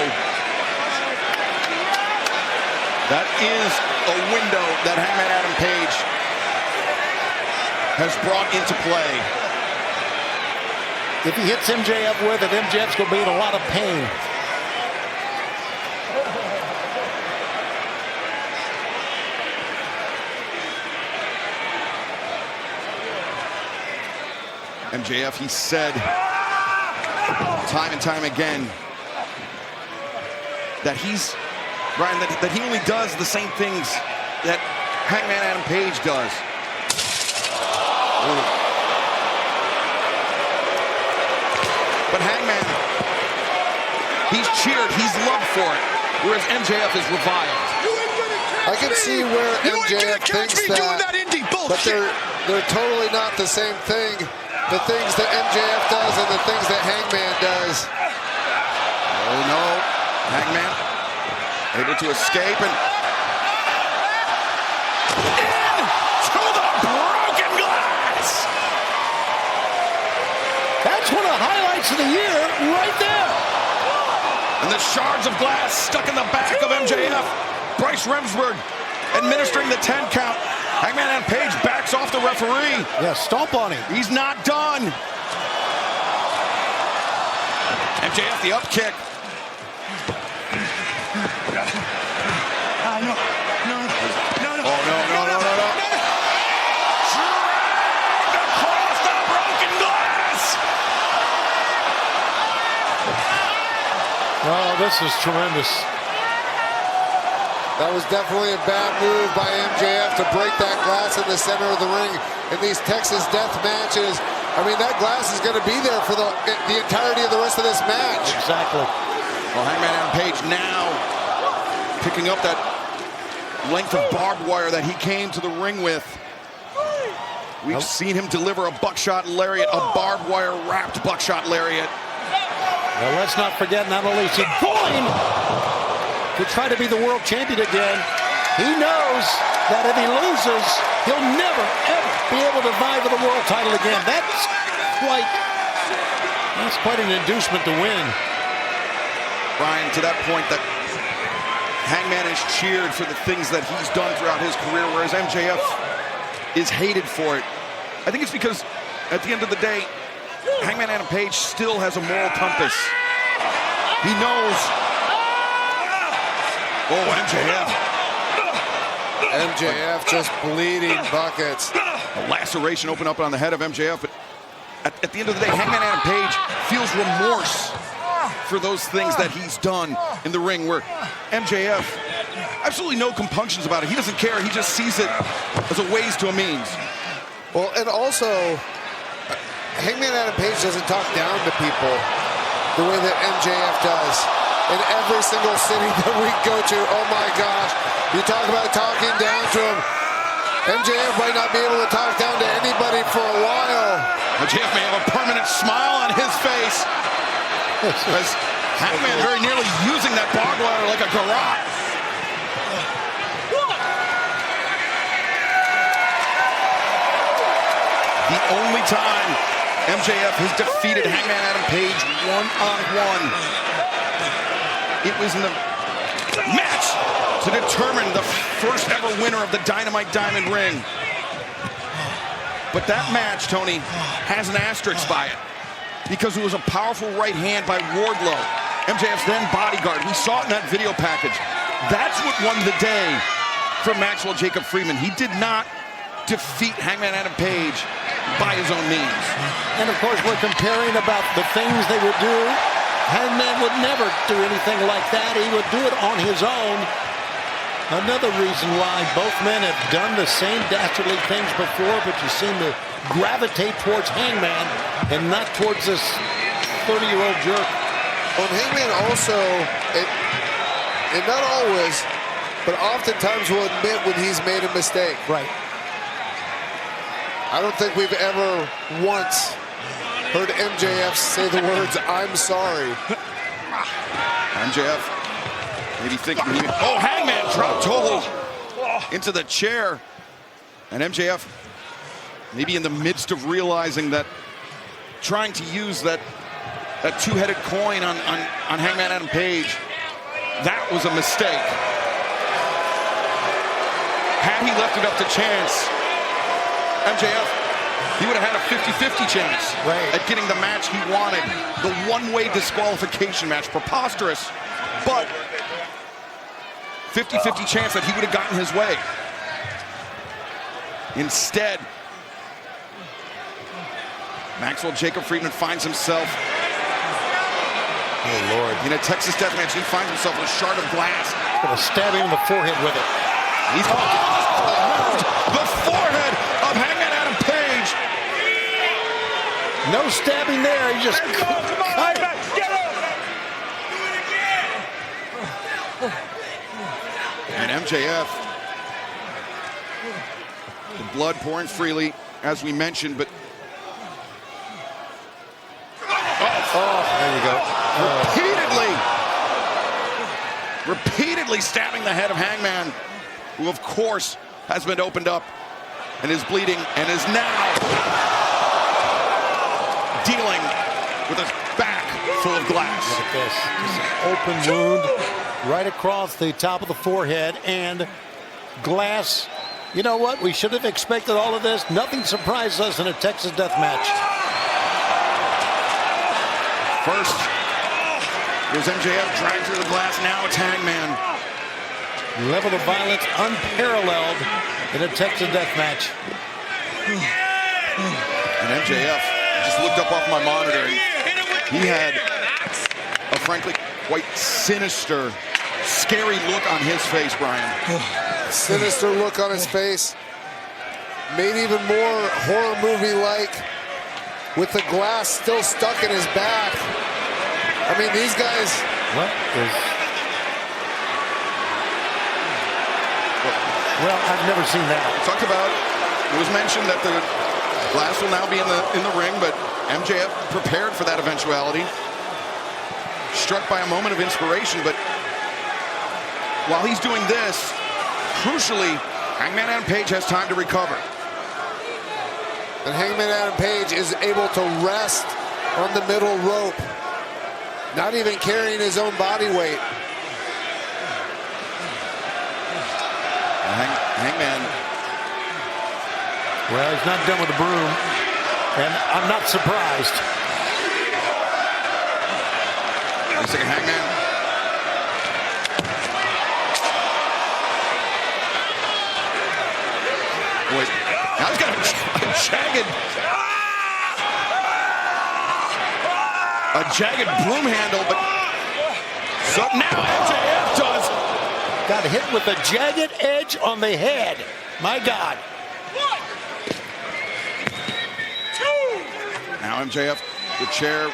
That is a window that Hangman Adam Page has brought into play. If he hits MJF with it, MJF's going to be in a lot of pain. MJF, he said time and time again that he's, Brian, that he only does the same things that Hangman Adam Page does. But Hangman, he's cheered, he's loved for it, whereas MJF is reviled. I can see where MJF thinks that, but they're totally not the same thing. The things that MJF does and the things that Hangman does. Oh no, Hangman able to escape and into the broken glass. That's one of the highlights of the year right there. And the shards of glass stuck in the back of MJF. Bryce Remsburg administering the 10 count. Hangman Adam Page backs off the referee. Yeah, stomp on him. He's not done. MJF the up kick. No. Oh, no. Dragged across the broken glass. Oh, this is tremendous. That was definitely a bad move by MJF to break that glass in the center of the ring in these Texas death matches. I mean, that glass is going to be there for the entirety of the rest of this match. Exactly. Well, Hangman Adam Page now picking up that length of barbed wire that he came to the ring with. We've seen him deliver a buckshot lariat, a barbed wire wrapped buckshot lariat. Well, let's not forget, not only is he going to try to be the world champion again, he knows that if he loses, he'll never, ever be able to vie for the world title again. That's quite an inducement to win. Brian, to that point, that Hangman is cheered for the things that he's done throughout his career, whereas MJF is hated for it. I think it's because, at the end of the day, Hangman Adam Page still has a moral compass. He knows. Oh, MJF just bleeding buckets. A laceration opened up on the head of MJF, but at the end of the day, Hangman Adam Page feels remorse for those things that he's done in the ring, where MJF, absolutely no compunctions about it. He doesn't care. He just sees it as a ways to a means. Well, and also, Hangman Adam Page doesn't talk down to people the way that MJF does. In every single city that we go to, oh my gosh, you talk about talking down to him. MJF might not be able to talk down to anybody for a while. MJF may have a permanent smile on his face, as Hangman very nearly using that barbed wire like a garrote. The only time MJF has defeated Hangman Adam Page one-on-one, it was in the match to determine the first ever winner of the Dynamite Diamond ring. But that match, Tony, has an asterisk by it, because it was a powerful right hand by Wardlow, MJF's then bodyguard. We saw it in that video package. That's what won the day for Maxwell Jacob Friedman. He did not defeat Hangman Adam Page by his own means. And of course, we're comparing about the things they would do. Hangman would never do anything like that. He would do it on his own. Another reason why both men have done the same dastardly things before, but you seem to gravitate towards Hangman and not towards this 30-year-old jerk. Well, Hangman also, and not always, but oftentimes will admit when he's made a mistake. Right. I don't think we've ever once heard MJF say the words, "I'm sorry." MJF maybe thinking, oh, Hangman dropped toe into the chair. And MJF maybe in the midst of realizing that, trying to use that two-headed coin on Hangman Adam Page, that was a mistake. Had he left it up to chance, MJF he would have had a 50-50 chance at getting the match he wanted. The one-way disqualification match. Preposterous, but 50-50 chance that he would have gotten his way. Instead, Maxwell Jacob Friedman finds himself, oh Lord, in a Texas death match. He finds himself in a shard of glass. He's going to stab him in the forehead with it. He's the forehead of Hangman Adam Page. No stabbing there. He just Come on, get up. And MJF, the blood pouring freely, as we mentioned, but there you go. Repeatedly stabbing the head of Hangman, who of course has been opened up and is bleeding and is now dealing with a back full of glass. Look at this. Just an open wound right across the top of the forehead and glass. You know what? We should have expected all of this. Nothing surprised us in a Texas death match. First, it was MJF dragged through the glass. Now it's Hangman. Level of violence unparalleled in a Texas death match. And MJF just looked up off my monitor. And he had a frankly quite sinister, scary look on his face, Brian. Sinister look on his face. Made even more horror movie-like with the glass still stuck in his back. I mean, these guys... What is... Well, I've never seen that. Talked about, it was mentioned that the glass will now be in the ring, but MJF prepared for that eventuality. Struck by a moment of inspiration, but while he's doing this, crucially, Hangman Adam Page has time to recover. And Hangman Adam Page is able to rest on the middle rope, not even carrying his own body weight. Hangman. Well, he's not done with the broom, and I'm not surprised. Wait a second, Hangman. Wait, now he's got a jagged broom handle, but so now MJF does. Got hit with a jagged edge on the head. My God. Now MJF, the chair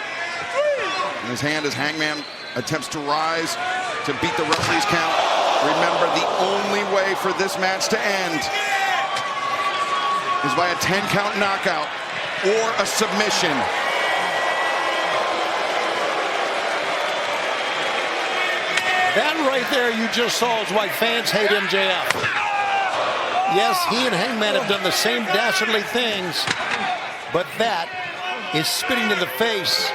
in his hand as Hangman attempts to rise to beat the referee's count. Remember, the only way for this match to end is by a 10-count knockout or a submission. That right there you just saw is why fans hate MJF. Yes, he and Hangman have done the same dastardly things, but that is spitting in the face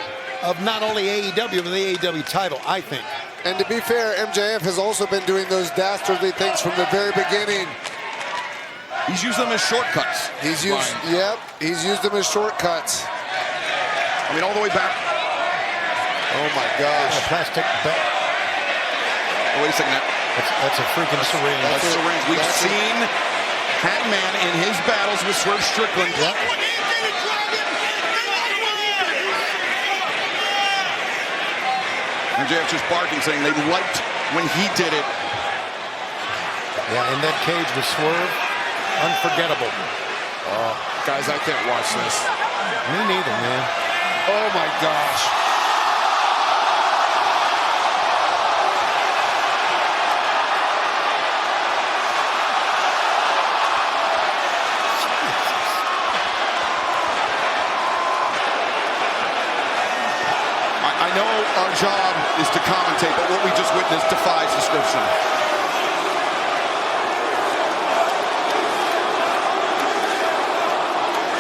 of not only AEW, but the AEW title, I think. And to be fair, MJF has also been doing those dastardly things from the very beginning. He's used them as shortcuts. He's used them as shortcuts. I mean, all the way back. Oh my gosh. Plastic belt. Oh, wait a second. That's a freaking syringe. That's a syringe. We've seen Hangman in his battles with Swerve Strickland. Yep. MJF just barking, saying they liked when he did it. Yeah, in that cage with Swerve, unforgettable. Oh, guys, I can't watch this. Me neither, man. Oh my gosh. I know our job is to commentate, but what we just witnessed defies description.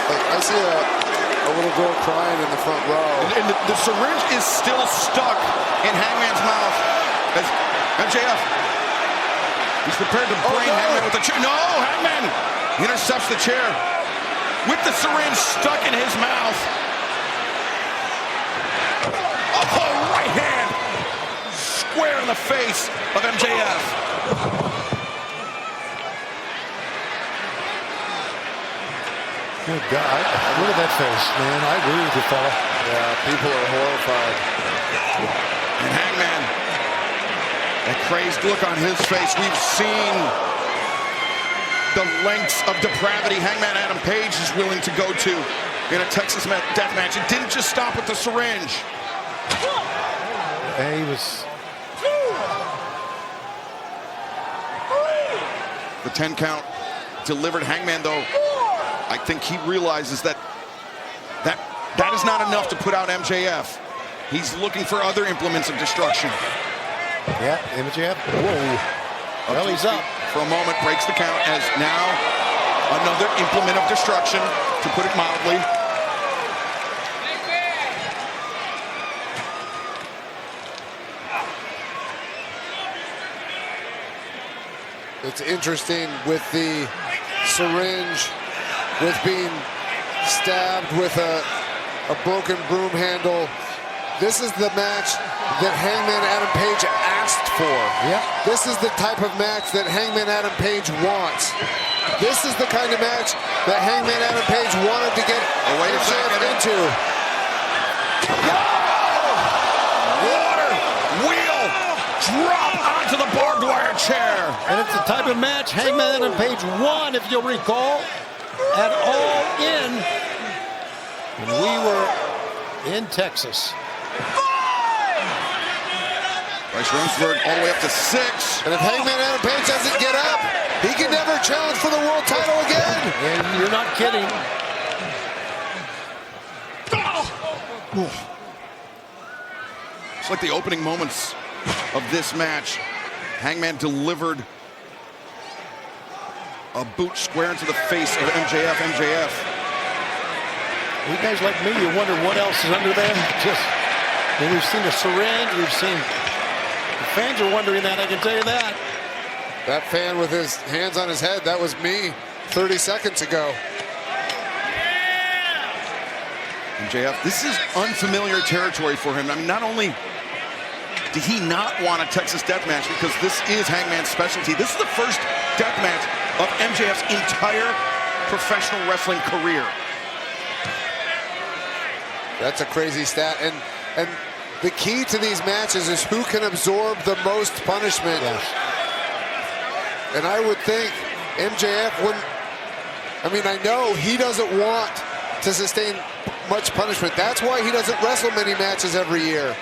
I see a little girl crying in the front row. And the syringe is still stuck in Hangman's mouth. As MJF, he's prepared to brain Hangman with the chair. No, Hangman intercepts the chair. with the syringe stuck in his mouth. Oh, right hand. Square in the face of MJF. Good God. Look at that face, man. I agree with you, fella. Yeah, people are horrified. And Hangman, that crazed look on his face. We've seen the lengths of depravity Hangman Adam Page is willing to go to in a Texas death match. It didn't just stop with the syringe. And he was... The 10 count delivered. Hangman, though, I think he realizes that is not enough to put out MJF. He's looking for other implements of destruction. Yeah, MJF. Whoa. Well, he's up. For a moment, breaks the count as now another implement of destruction, to put it mildly. It's interesting with the syringe, with being stabbed with a broken broom handle. This is the match that Hangman Adam Page asked for. Yeah. This is the type of match that Hangman Adam Page wants. This is the kind of match that Hangman Adam Page wanted to get MJF into. Water wheel drop onto the barbed wire chair. And it's the type of match Hangman Adam Page won, if you'll recall, at All In when we were in Texas. Bryce Remsburg all the way up to 6. And if Hangman Adam Page doesn't get up, he can never challenge for the world title again. And you're not kidding. It's like the opening moments of this match. Hangman delivered a boot square into the face of MJF. You guys like me, you wonder what else is under there? We've seen a syringe, we've seen... The fans are wondering that, I can tell you that. That fan with his hands on his head, that was me 30 seconds ago. MJF, this is unfamiliar territory for him. I mean, not only did he not want a Texas death match, because this is Hangman's specialty, this is the first death match of MJF's entire professional wrestling career. That's a crazy stat. And the key to these matches is who can absorb the most punishment. Yes. And I would think MJF wouldn't. I mean, I know he doesn't want to sustain much punishment. That's why he doesn't wrestle many matches every year.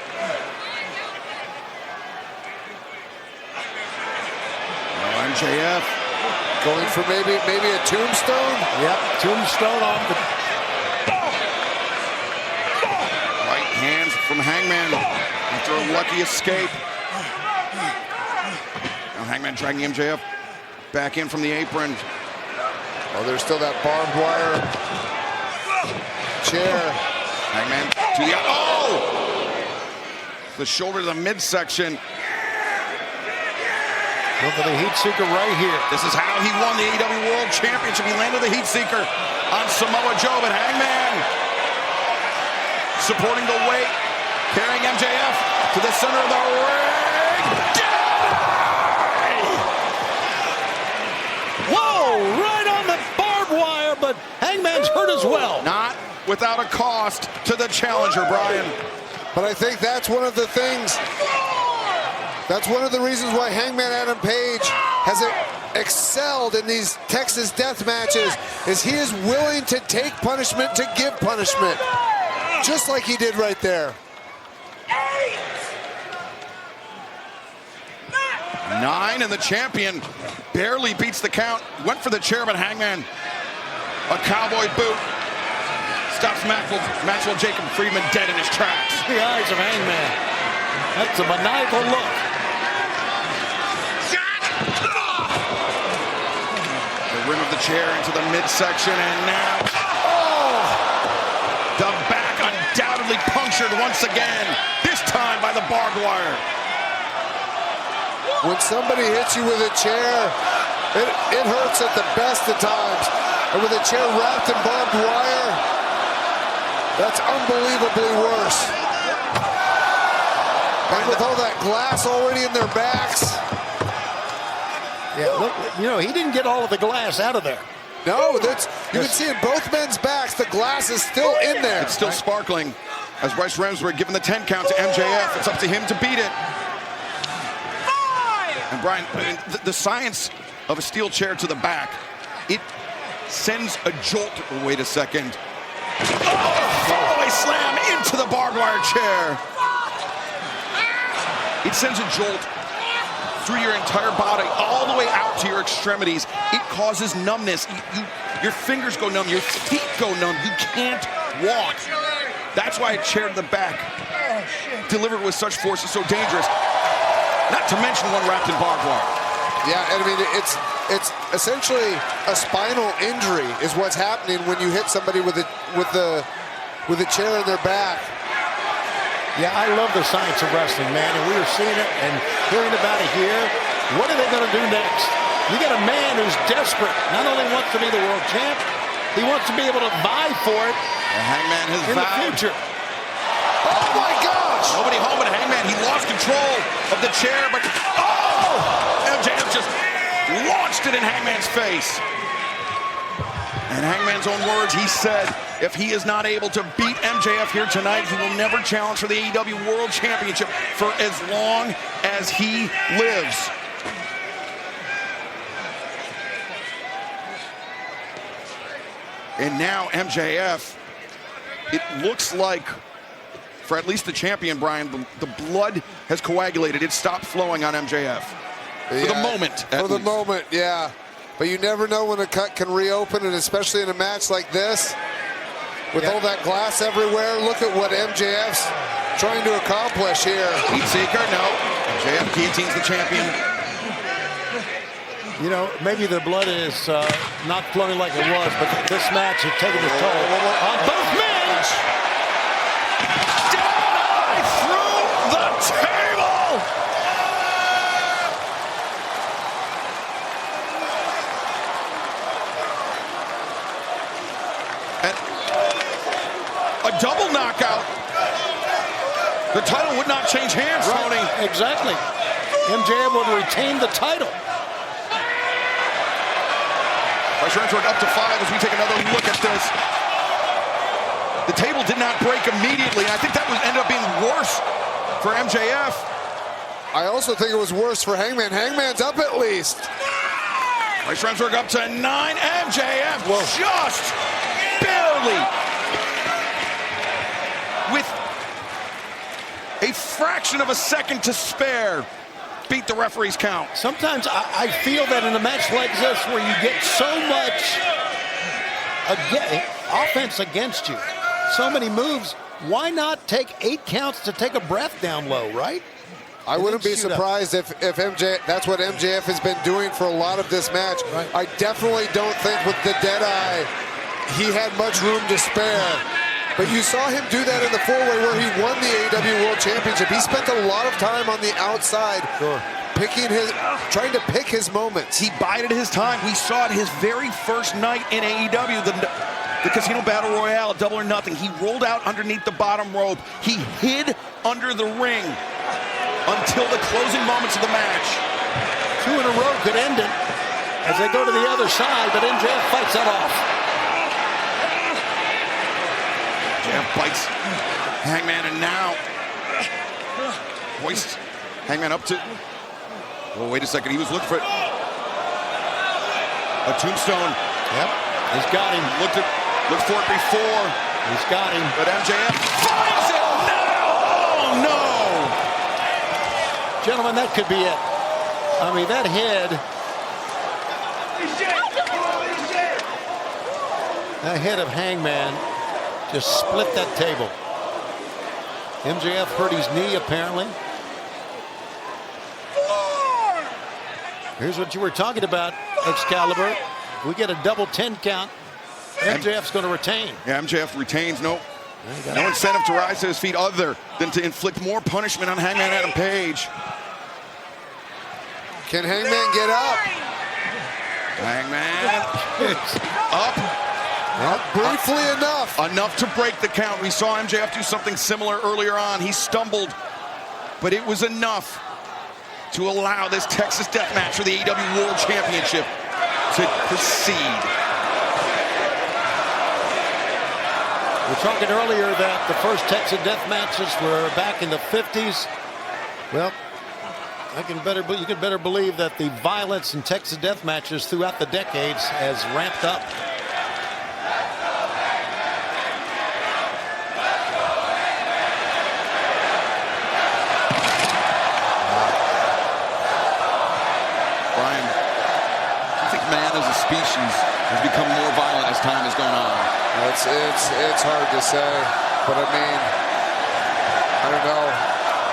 Oh, MJF going for maybe a tombstone. Yep, tombstone on the right hand from Hangman after a lucky escape. Now Hangman dragging MJF back in from the apron. Oh, there's still that barbed wire chair. Hangman to the the shoulder to the midsection. Go for the heat seeker right here. This is how he won the AEW World Championship. He landed the heat seeker on Samoa Joe, but Hangman supporting the weight, carrying MJF to the center of the ring. Whoa, right on the barbed wire, but Hangman's hurt as well. Not without a cost to the challenger, Brian. But I think that's one of the things, that's one of the reasons why Hangman Adam Page has excelled in these Texas death matches, is he is willing to take punishment to give punishment. Just like he did right there. 9, and the champion barely beats the count. Went for the chair, but Hangman, a cowboy boot, stops Maxwell Jacob Friedman dead in his tracks. The eyes of Hangman. That's a maniacal look. The rim of the chair into the midsection, and now the back undoubtedly punctured once again, this time by the barbed wire. When somebody hits you with a chair, it hurts at the best of times. And with a chair wrapped in barbed wire, that's unbelievably worse. And with all that glass already in their backs. Yeah, look, you know, he didn't get all of the glass out of there. No, that's you can see in both men's backs, the glass is still in there. It's still sparkling. As Bryce Remsburg giving the 10 count to MJF. It's up to him to beat it. And Brian, I mean, the science of a steel chair to the back, it sends a jolt. Wait a second. Oh, fallaway slam into the barbed wire chair. It sends a jolt through your entire body, all the way out to your extremities. It causes numbness. Your fingers go numb, your feet go numb. You can't walk. That's why a chair to the back, delivered with such force, is so dangerous. Not to mention one wrapped in barbed wire. Yeah, and I mean, it's essentially a spinal injury is what's happening when you hit somebody with a chair in their back. Yeah, I love the science of wrestling, man, and we are seeing it and hearing about it here. What are they going to do next? You got a man who's desperate, not only wants to be the world champ, he wants to be able to vie for it Hangman has in the future. Oh my gosh! Nobody home but Hangman. He lost control of the chair, but MJF just launched it in Hangman's face. In Hangman's own words, he said, if he is not able to beat MJF here tonight, he will never challenge for the AEW World Championship for as long as he lives. And now MJF, it looks like, for at least the champion, Brian, the blood has coagulated. It stopped flowing on MJF. For the moment, For the moment, yeah. But you never know when a cut can reopen, and especially in a match like this, with all that glass everywhere. Look at what MJF's trying to accomplish here. Heat seeker, no. MJF guillotines the champion. You know, maybe the blood is not flowing like it was, but this match has taken its toll on both men. Down through the table. And a double knockout. The title would not change hands, Tony. Exactly. MJF would retain the title. Bryce Remsburg up to 5 as we take another look at this. The table did not break immediately, and I think that ended up being worse for MJF. I also think it was worse for Hangman. Hangman's up at least. Bryce Remsburg up to 9. MJF just barely, with a fraction of a second to spare, beat the referee's count. Sometimes I feel that in a match like this where you get so much offense against you, so many moves, why not take 8 counts to take a breath down low, right? I wouldn't be surprised if that's what MJF has been doing for a lot of this match. Right. I definitely don't think with the dead eye he had much room to spare. But you saw him do that in the four-way where he won the AEW World Championship. He spent a lot of time on the outside, trying to pick his moments. He bided his time. We saw it his very first night in AEW, the Casino Battle Royale, Double or Nothing. He rolled out underneath the bottom rope. He hid under the ring until the closing moments of the match. 2 in a row could end it as they go to the other side, but MJF fights that off. MJF bites Hangman, and now hoists Hangman up to. Oh, wait a second. He was looking for a tombstone. Yep, he's got him. Looked for it before. He's got him. But MJF finds it now. Oh no! Gentlemen, that could be it. I mean, that head of Hangman just split that table. MJF hurt his knee, apparently. Here's what you were talking about, Excalibur. We get a double 10 count. MJF's going to retain. Yeah, MJF retains. No incentive to rise to his feet other than to inflict more punishment on Hangman Adam Page. Can Hangman get up? Hangman up. Briefly enough. Enough to break the count. We saw MJF do something similar earlier on. He stumbled, but it was enough to allow this Texas Death Match for the AEW World Championship to proceed. We were talking earlier that the first Texas Death Matches were back in the 50s. Well, you can better believe that the violence in Texas Death Matches throughout the decades has ramped up. Brian, do you think man as a species has become more violent as time has gone on? It's hard to say, but I mean, I don't know.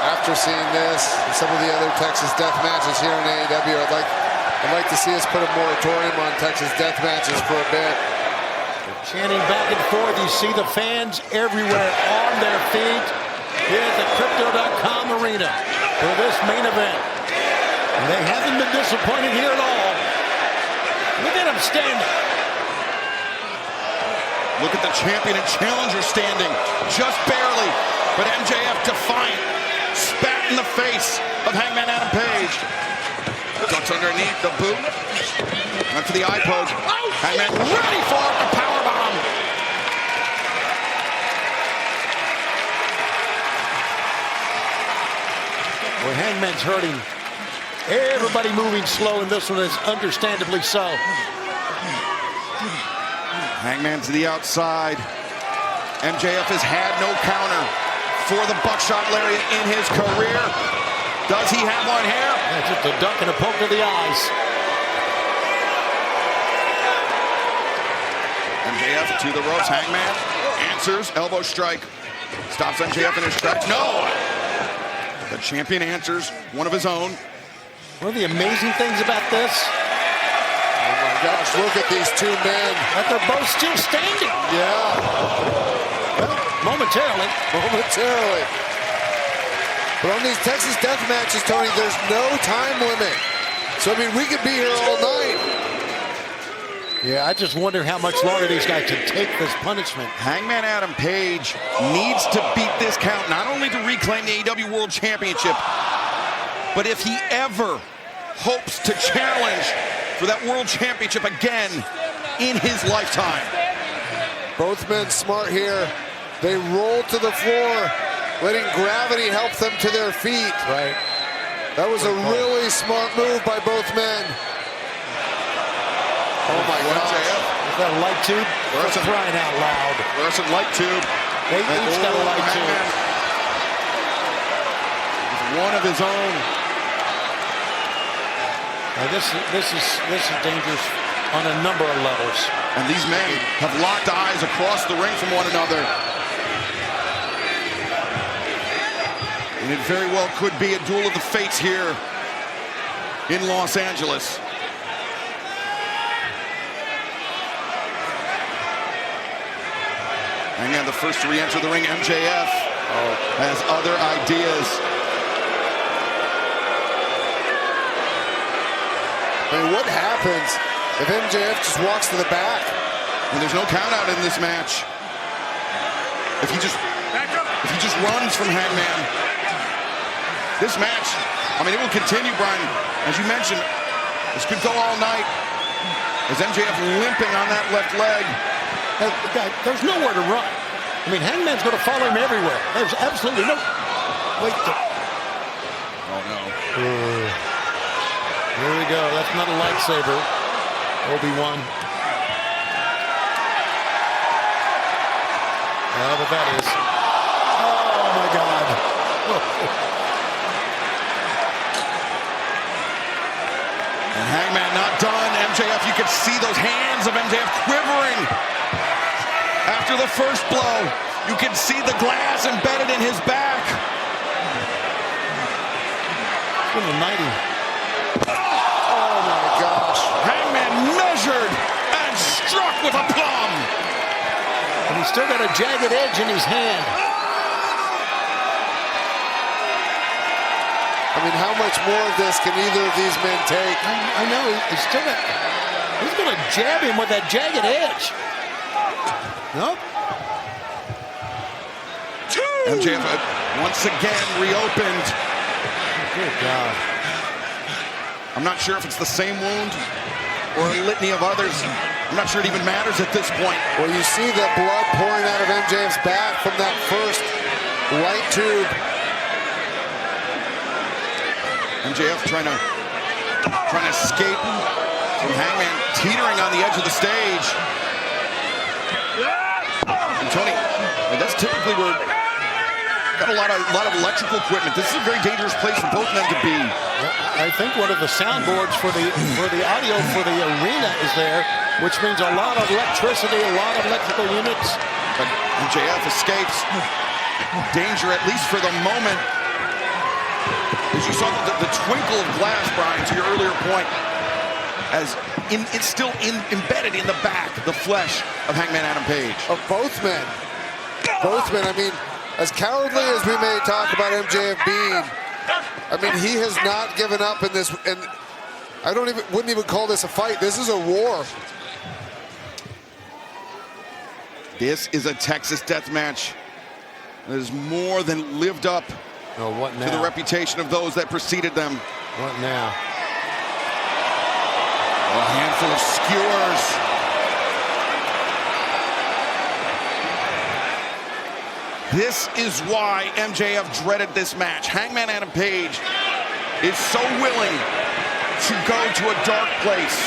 After seeing this and some of the other Texas Death Matches here in AEW, I'd like to see us put a moratorium on Texas Death Matches for a bit. They're chanting back and forth. You see the fans everywhere on their feet here at the Crypto.com arena for this main event. And they haven't been disappointed here at all. Look at them standing. Look at the champion and challenger standing, just barely, but MJF defiant, spat in the face of Hangman Adam Page. Ducks underneath the boot, went for the eye poke. Hangman ready for a powerbomb. Well, Hangman's hurting. Everybody moving slow, and this one is understandably so. Hangman to the outside. MJF has had no counter for the buckshot lariat in his career. Does he have one here? That's just a duck and a poke to the eyes. MJF to the ropes. Hangman answers. Elbow strike. Stops MJF in his tracks. No! The champion answers. One of his own. One of the amazing things about this, oh my gosh, look at these two men. That they're both still standing. Yeah. Well, momentarily. But on these Texas Death Matches, Tony, there's no time limit. So, I mean, we could be here all night. Yeah, I just wonder how much longer these guys can take this punishment. Hangman Adam Page needs to beat this count, not only to reclaim the AEW World Championship, but if he ever hopes to challenge for that World Championship again in his lifetime. Both men smart here. They roll to the floor, letting gravity help them to their feet. Right. That was a really smart move by both men. Oh my gosh. Is that a light tube? They're crying out loud. There's a light tube. They each got a light tube. One of his own. Now this is dangerous on a number of levels. And these men have locked eyes across the ring from one another. And it very well could be a duel of the fates here in Los Angeles. And again, the first to re-enter the ring, MJF, has other ideas. I mean, what happens if MJF just walks to the back? And there's no count out in this match. If he just runs from Hangman. This match, I mean, it will continue, Brian. As you mentioned, this could go all night. As MJF limping on that left leg. There's nowhere to run. I mean, Hangman's going to follow him everywhere. There's absolutely no... Wait. Oh, no. Here we go. That's not a lightsaber. Obi-Wan. Oh, but that is. Oh, my God. And Hangman not done. MJF, you could see those hands of MJF quivering after the first blow. You can see the glass embedded in his back. It's been a nighty. Oh my gosh. Hangman measured and struck with a plum. And he's still got a jagged edge in his hand. I mean, how much more of this can either of these men take? I know. He's still got... He's going to jab him with that jagged edge. Nope. MJF once again reopened. Good God. I'm not sure if it's the same wound or a litany of others. I'm not sure it even matters at this point. Well, you see the blood pouring out of MJF's back from that first right tube. MJF trying to escape from Hangman, teetering on the edge of the stage. And Tony, that's typically where got a lot of electrical equipment. This is a very dangerous place for both men to be. I think one of the soundboards for the audio for the arena is there, which means a lot of electricity, a lot of electrical units. But MJF escapes danger, at least for the moment. As you saw the twinkle of glass, Brian, to your earlier point, as it's still embedded in the back, the flesh of Hangman Adam Page. Of both men. Both men. I mean, as cowardly as we may talk about MJF being, I mean, he has not given up in this, and I wouldn't even call this a fight. This is a war. This is a Texas death match that is more than lived up to the reputation of those that preceded them. What now? A handful of skewers. This is why MJF dreaded this match. Hangman Adam Page is so willing to go to a dark place.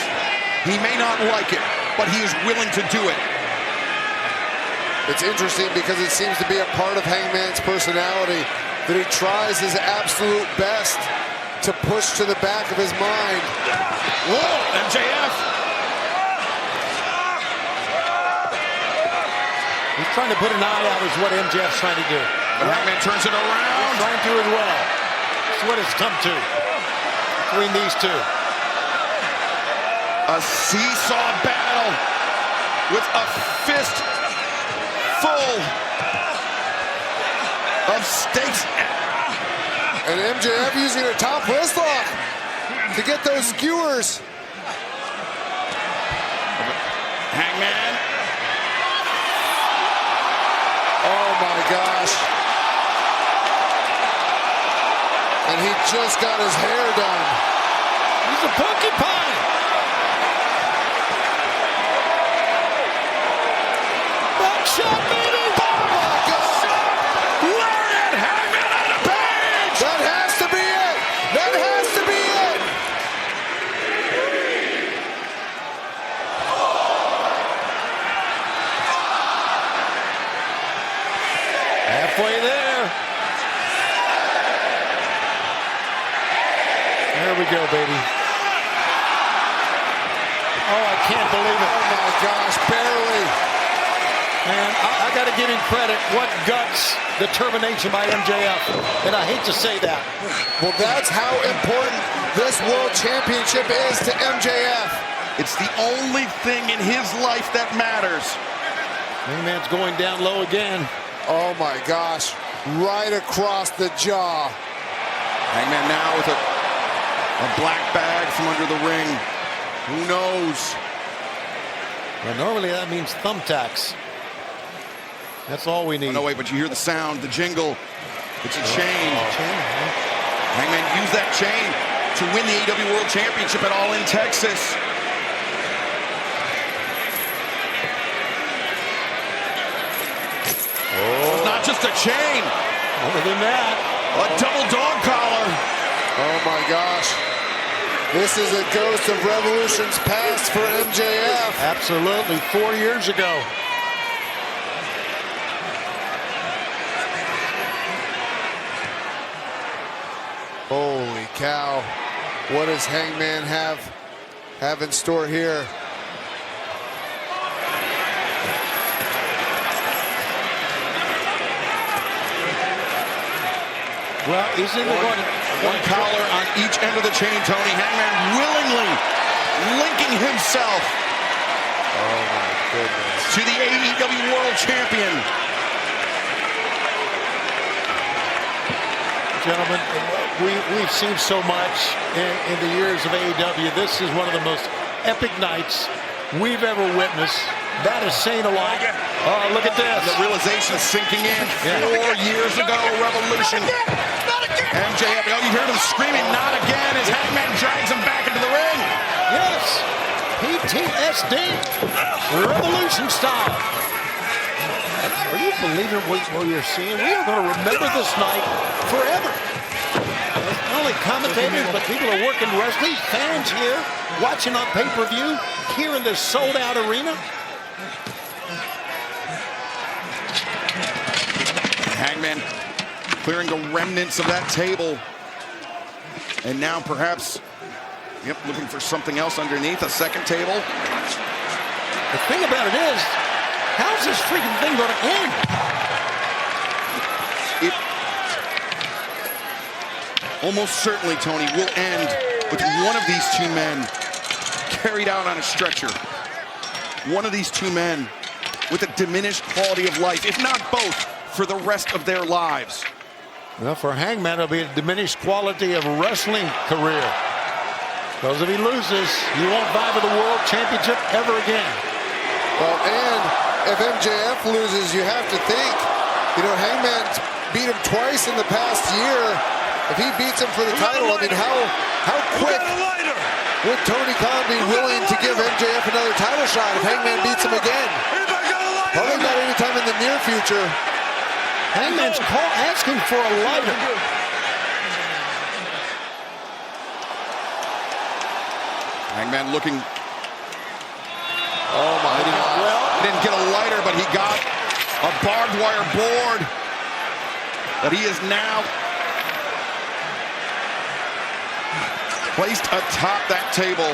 He may not like it, but he is willing to do it. It's interesting because it seems to be a part of Hangman's personality that he tries his absolute best to push to the back of his mind. Whoa, MJF. He's trying to put an eye out is what MJF's trying to do. But Hangman turns it around. He's trying to as well. That's what it's come to between these two. A seesaw battle with a fist full of stakes. And MJF using a top wrist lock to get those skewers. Hangman. Oh my gosh. And he just got his hair done. He's a porcupine. Back shot, baby. Oh my God. Learn it, Hangman Adam Page. That has to be it. That has to be it. Halfway there. There we go, baby. Oh, I can't believe it. Oh my gosh, barely. Man, I got to give him credit. What guts, determination by MJF. And I hate to say that. Well, that's how important this World Championship is to MJF. It's the only thing in his life that matters. Hangman's going down low again. Oh my gosh, right across the jaw. Hangman now with a black bag from under the ring. Who knows? Well, normally that means thumbtacks. That's all we need. Oh, no, wait, but you hear the sound, the jingle. It's a chain. Hangman used that chain to win the AEW World Championship at All in Texas. Oh. Not just a chain. More than that. A double dog collar. Oh my gosh. This is a ghost of Revolution's past for MJF. Absolutely, 4 years ago. Holy cow. What does Hangman have in store here? Well, he's in the one collar on each end of the chain, Tony. Hangman willingly linking himself to the AEW World Champion. Gentlemen, we've seen so much in the years of AEW. This is one of the most epic nights we've ever witnessed. That is saying a lot. Look at this. The realization is sinking in. 4 years ago, Revolution. MJF, you heard him screaming, not again, as Hangman drags him back into the ring. Yes. PTSD. Revolution style. Are you believing what you're seeing? We are going to remember this night forever. Not only commentators, but people are working wrestling, fans here, watching on pay-per-view, here in this sold-out arena. Hangman clearing the remnants of that table. And now perhaps, looking for something else underneath, a second table. The thing about it is, how's this freaking thing going to end? It almost certainly, Tony, will end with one of these two men carried out on a stretcher. One of these two men with a diminished quality of life, if not both, for the rest of their lives. Well, for Hangman, it'll be a diminished quality of wrestling career. Because if he loses, he won't vie for the World Championship ever again. Well, and if MJF loses, you have to think, Hangman beat him twice in the past year. If he beats him for the title, I mean, how quick would Tony Khan be willing to give MJF another title shot if Hangman beats him again? Probably not anytime in the near future. Hangman's asking for a lighter. Hangman looking. Oh my God. Well, he didn't get a lighter, but he got a barbed wire board that he is now placed atop that table.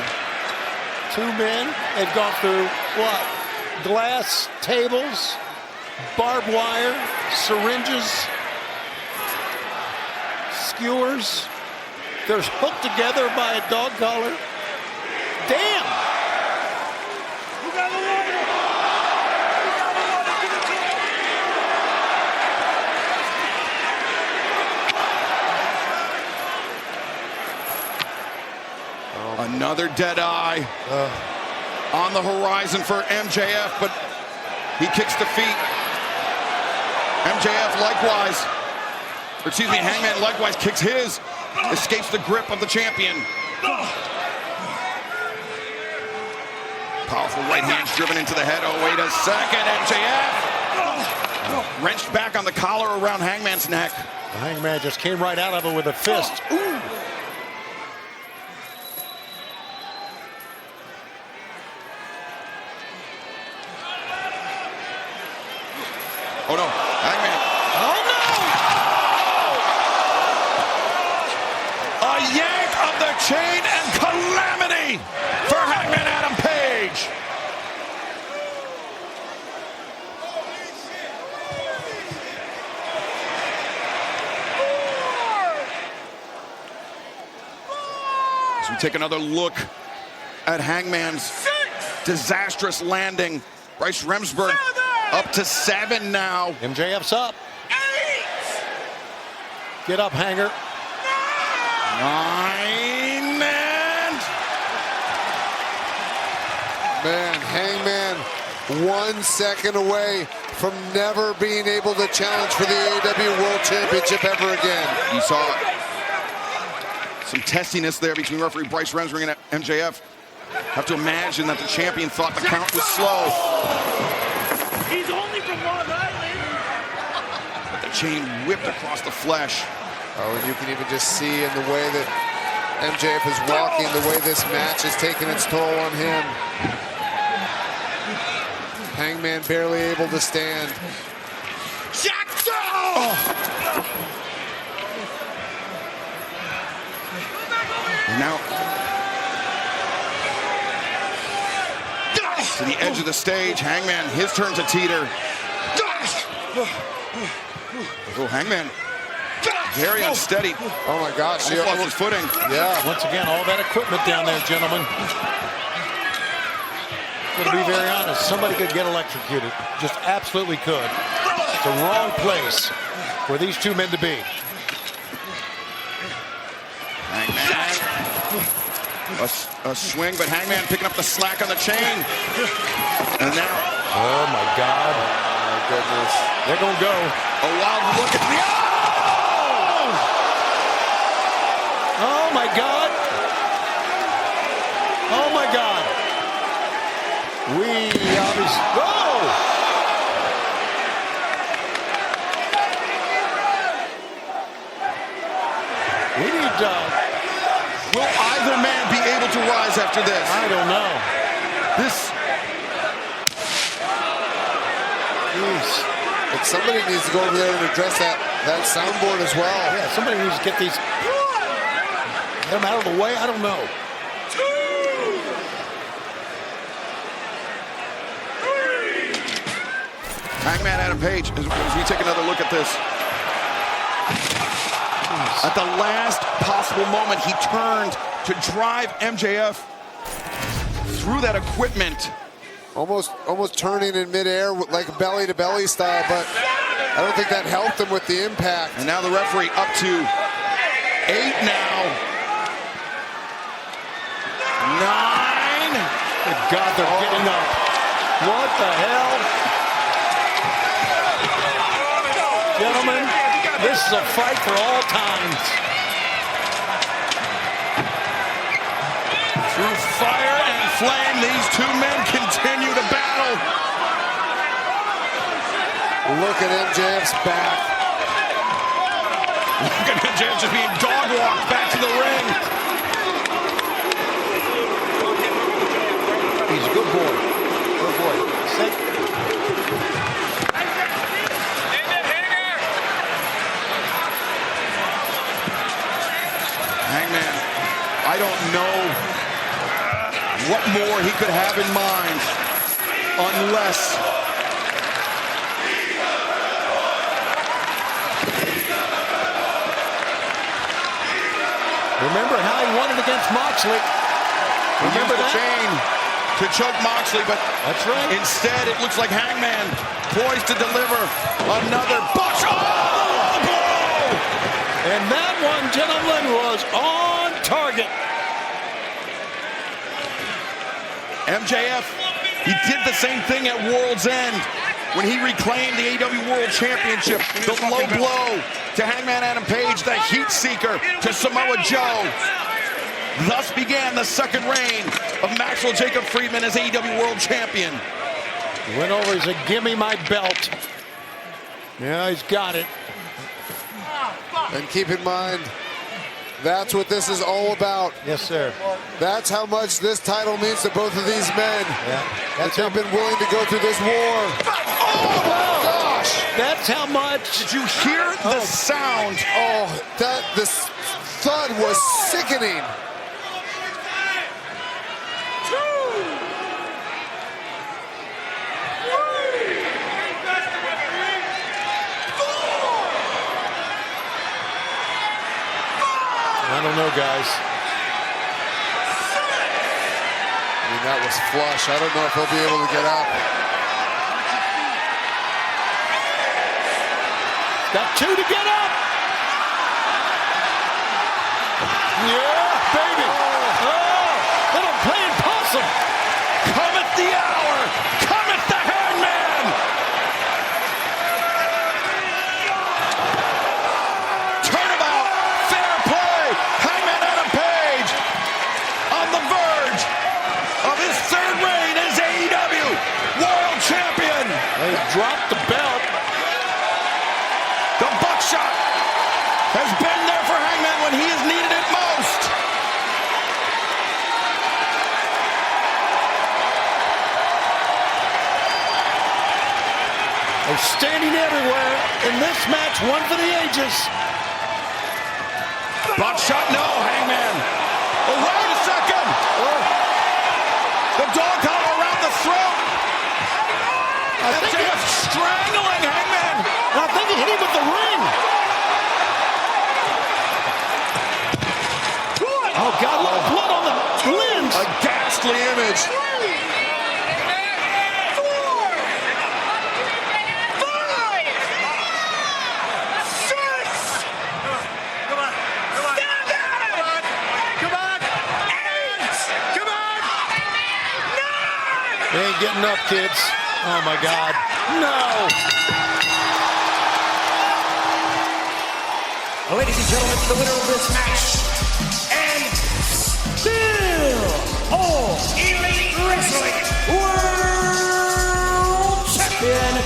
Two men have gone through what? Glass tables, barbed wire, syringes, skewers. They're hooked together by a dog collar. Damn! You got a lighter! Another dead eye on the horizon for MJF, but he kicks the feet. MJF likewise, Hangman likewise kicks his, escapes the grip of the champion. Powerful right hands driven into the head. Oh, wait a second, MJF wrenched back on the collar around Hangman's neck. Hangman just came right out of it with a fist. Ooh. Oh no, Hangman. Oh no! A yank of the chain and calamity for Hangman Adam Page. As we take another look at Hangman's disastrous landing, Bryce Remsburg up to 7 now. MJF's up. 8. Get up, Hanger. 9 men. Man, Hangman 1 second away from never being able to challenge for the AEW World Championship ever again. You saw some testiness there between referee Bryce Remsburg and MJF. Have to imagine that the champion thought the count was slow. He's only from Long Island. But the chain whipped across the flesh. Oh, and you can even just see in the way that MJF is walking, the way this match is taking its toll on him. Hangman barely able to stand. Jackson! Oh. Now to the edge of the stage, Hangman, his turn to teeter. Oh, Hangman, very unsteady. Oh my gosh, he lost his footing. Yeah. Once again, all that equipment down there, gentlemen. To be very honest, somebody could get electrocuted. Just absolutely could. It's the wrong place for these two men to be. Hangman. A swing, but Hangman picking up the slack on the chain. And now, oh my God. Oh my goodness. They're going to go. A wild look at the, oh my God. Oh my God. We obviously, we need, will either man be able to rise after this? I don't know. But somebody needs to go over there and address that soundboard as well. Yeah, somebody needs to get these, get them out of the way. I don't know. Hangman Adam Page, as we take another look at this. At the last possible moment, he turned to drive MJF through that equipment. Almost turning in midair like a belly-to-belly style, but I don't think that helped him with the impact. And now the referee up to 8 now. 9. Good God, they're getting up. What the hell? Gentlemen, this is a fight for all times. Through fire and flame, these two men continue to battle. Look at MJF's back. Look at MJF just being dog walked back to the ring. He's a good boy. Good boy. Hangman, I don't know what more he could have in mind unless remember how he won it against Moxley. Remember the that? chain to choke Moxley, but that's right. Instead, it looks like Hangman poised to deliver another botch. Oh, blow! And that one, gentlemen, was on target. MJF, he did the same thing at World's End when he reclaimed the AEW World Championship. The low blow to Hangman Adam Page, the heat seeker to Samoa Joe. Thus began the second reign of Maxwell Jacob Friedman as AEW World Champion. He went over, he said, give me my belt. Yeah, he's got it. And keep in mind, that's what this is all about. Yes, sir. That's how much this title means to both of these men. Yeah. That they've been willing to go through this war. Oh, my gosh! That's how much. Did you hear the sound? Oh, this thud was sickening. I don't know, guys. I mean, that was flush. I don't know if he'll be able to get up. Got 2 to get up. Yeah, baby. Oh, little playing possum. Cometh the hour. Cometh the Hangman. Turnabout. Fair play. Hangman Adam Page on the verge of his third reign as AEW World Champion. They dropped the belt. The buckshot has been there for Hangman when he has needed it most. They're standing everywhere in this match, one for the ages. Buckshot, no, Hangman. Oh, wait a second. The dog collar around the throat. I think MJF strangling Hangman. I think he hit him with the ring. Oh, God, a little blood on the lens. A ghastly image. getting up, kids. Oh, my God. No! Ladies and gentlemen, the winner of this match, and still All Elite Wrestling World Champion,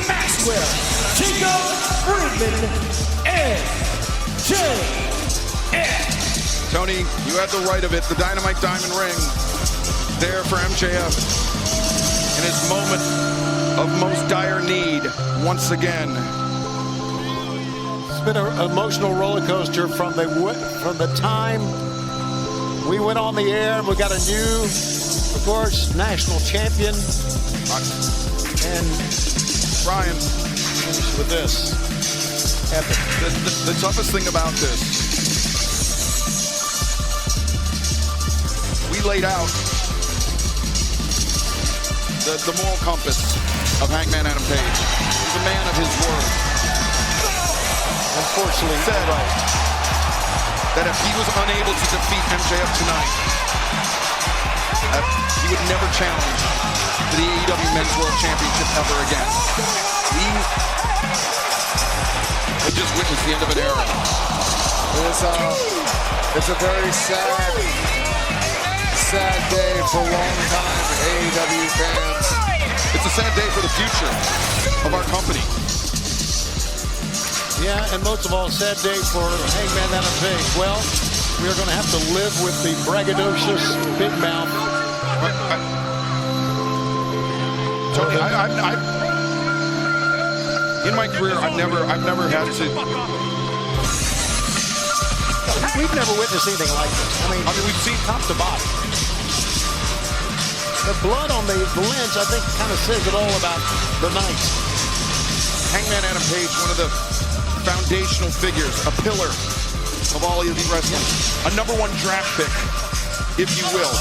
Maxwell Jacob Friedman, MJF. Tony, you had the right of it. The Dynamite Diamond Ring there for MJF in his moment of most dire need once again. It's been an emotional roller coaster from the time we went on the air, and we got a new, of course, national champion. And Brian, finish with this. Epic. The toughest thing about this, we laid out the moral compass of Hangman Adam Page. He's a man of his word. Unfortunately, said that if he was unable to defeat MJF tonight, he would never challenge for the AEW Men's World Championship ever again. We had just witnessed the end of an era. It's a very sad day for long-time AEW fans. It's a sad day for the future of our company. Yeah, and most of all, a sad day for Hangman Adam Page. Well, we are going to have to live with the braggadocious big mouth. Tony, in my career, I've never had to. We've never witnessed anything like this. I mean, we've seen top to bottom. The blood on the lens, I think, kind of says it all about the night. Hangman Adam Page, one of the foundational figures, a pillar of all elite wrestling, a #1 draft pick, if you will.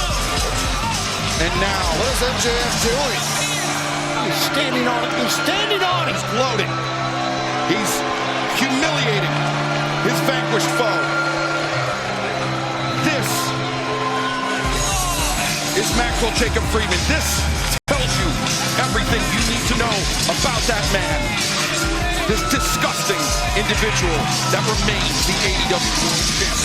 And now, what is MJF doing? He's standing on it. He's standing on it. He's gloating. He's humiliating his vanquished foe. This is Maxwell Jacob Friedman. This tells you everything you need to know about that man. This disgusting individual that remains the AEW World Champion.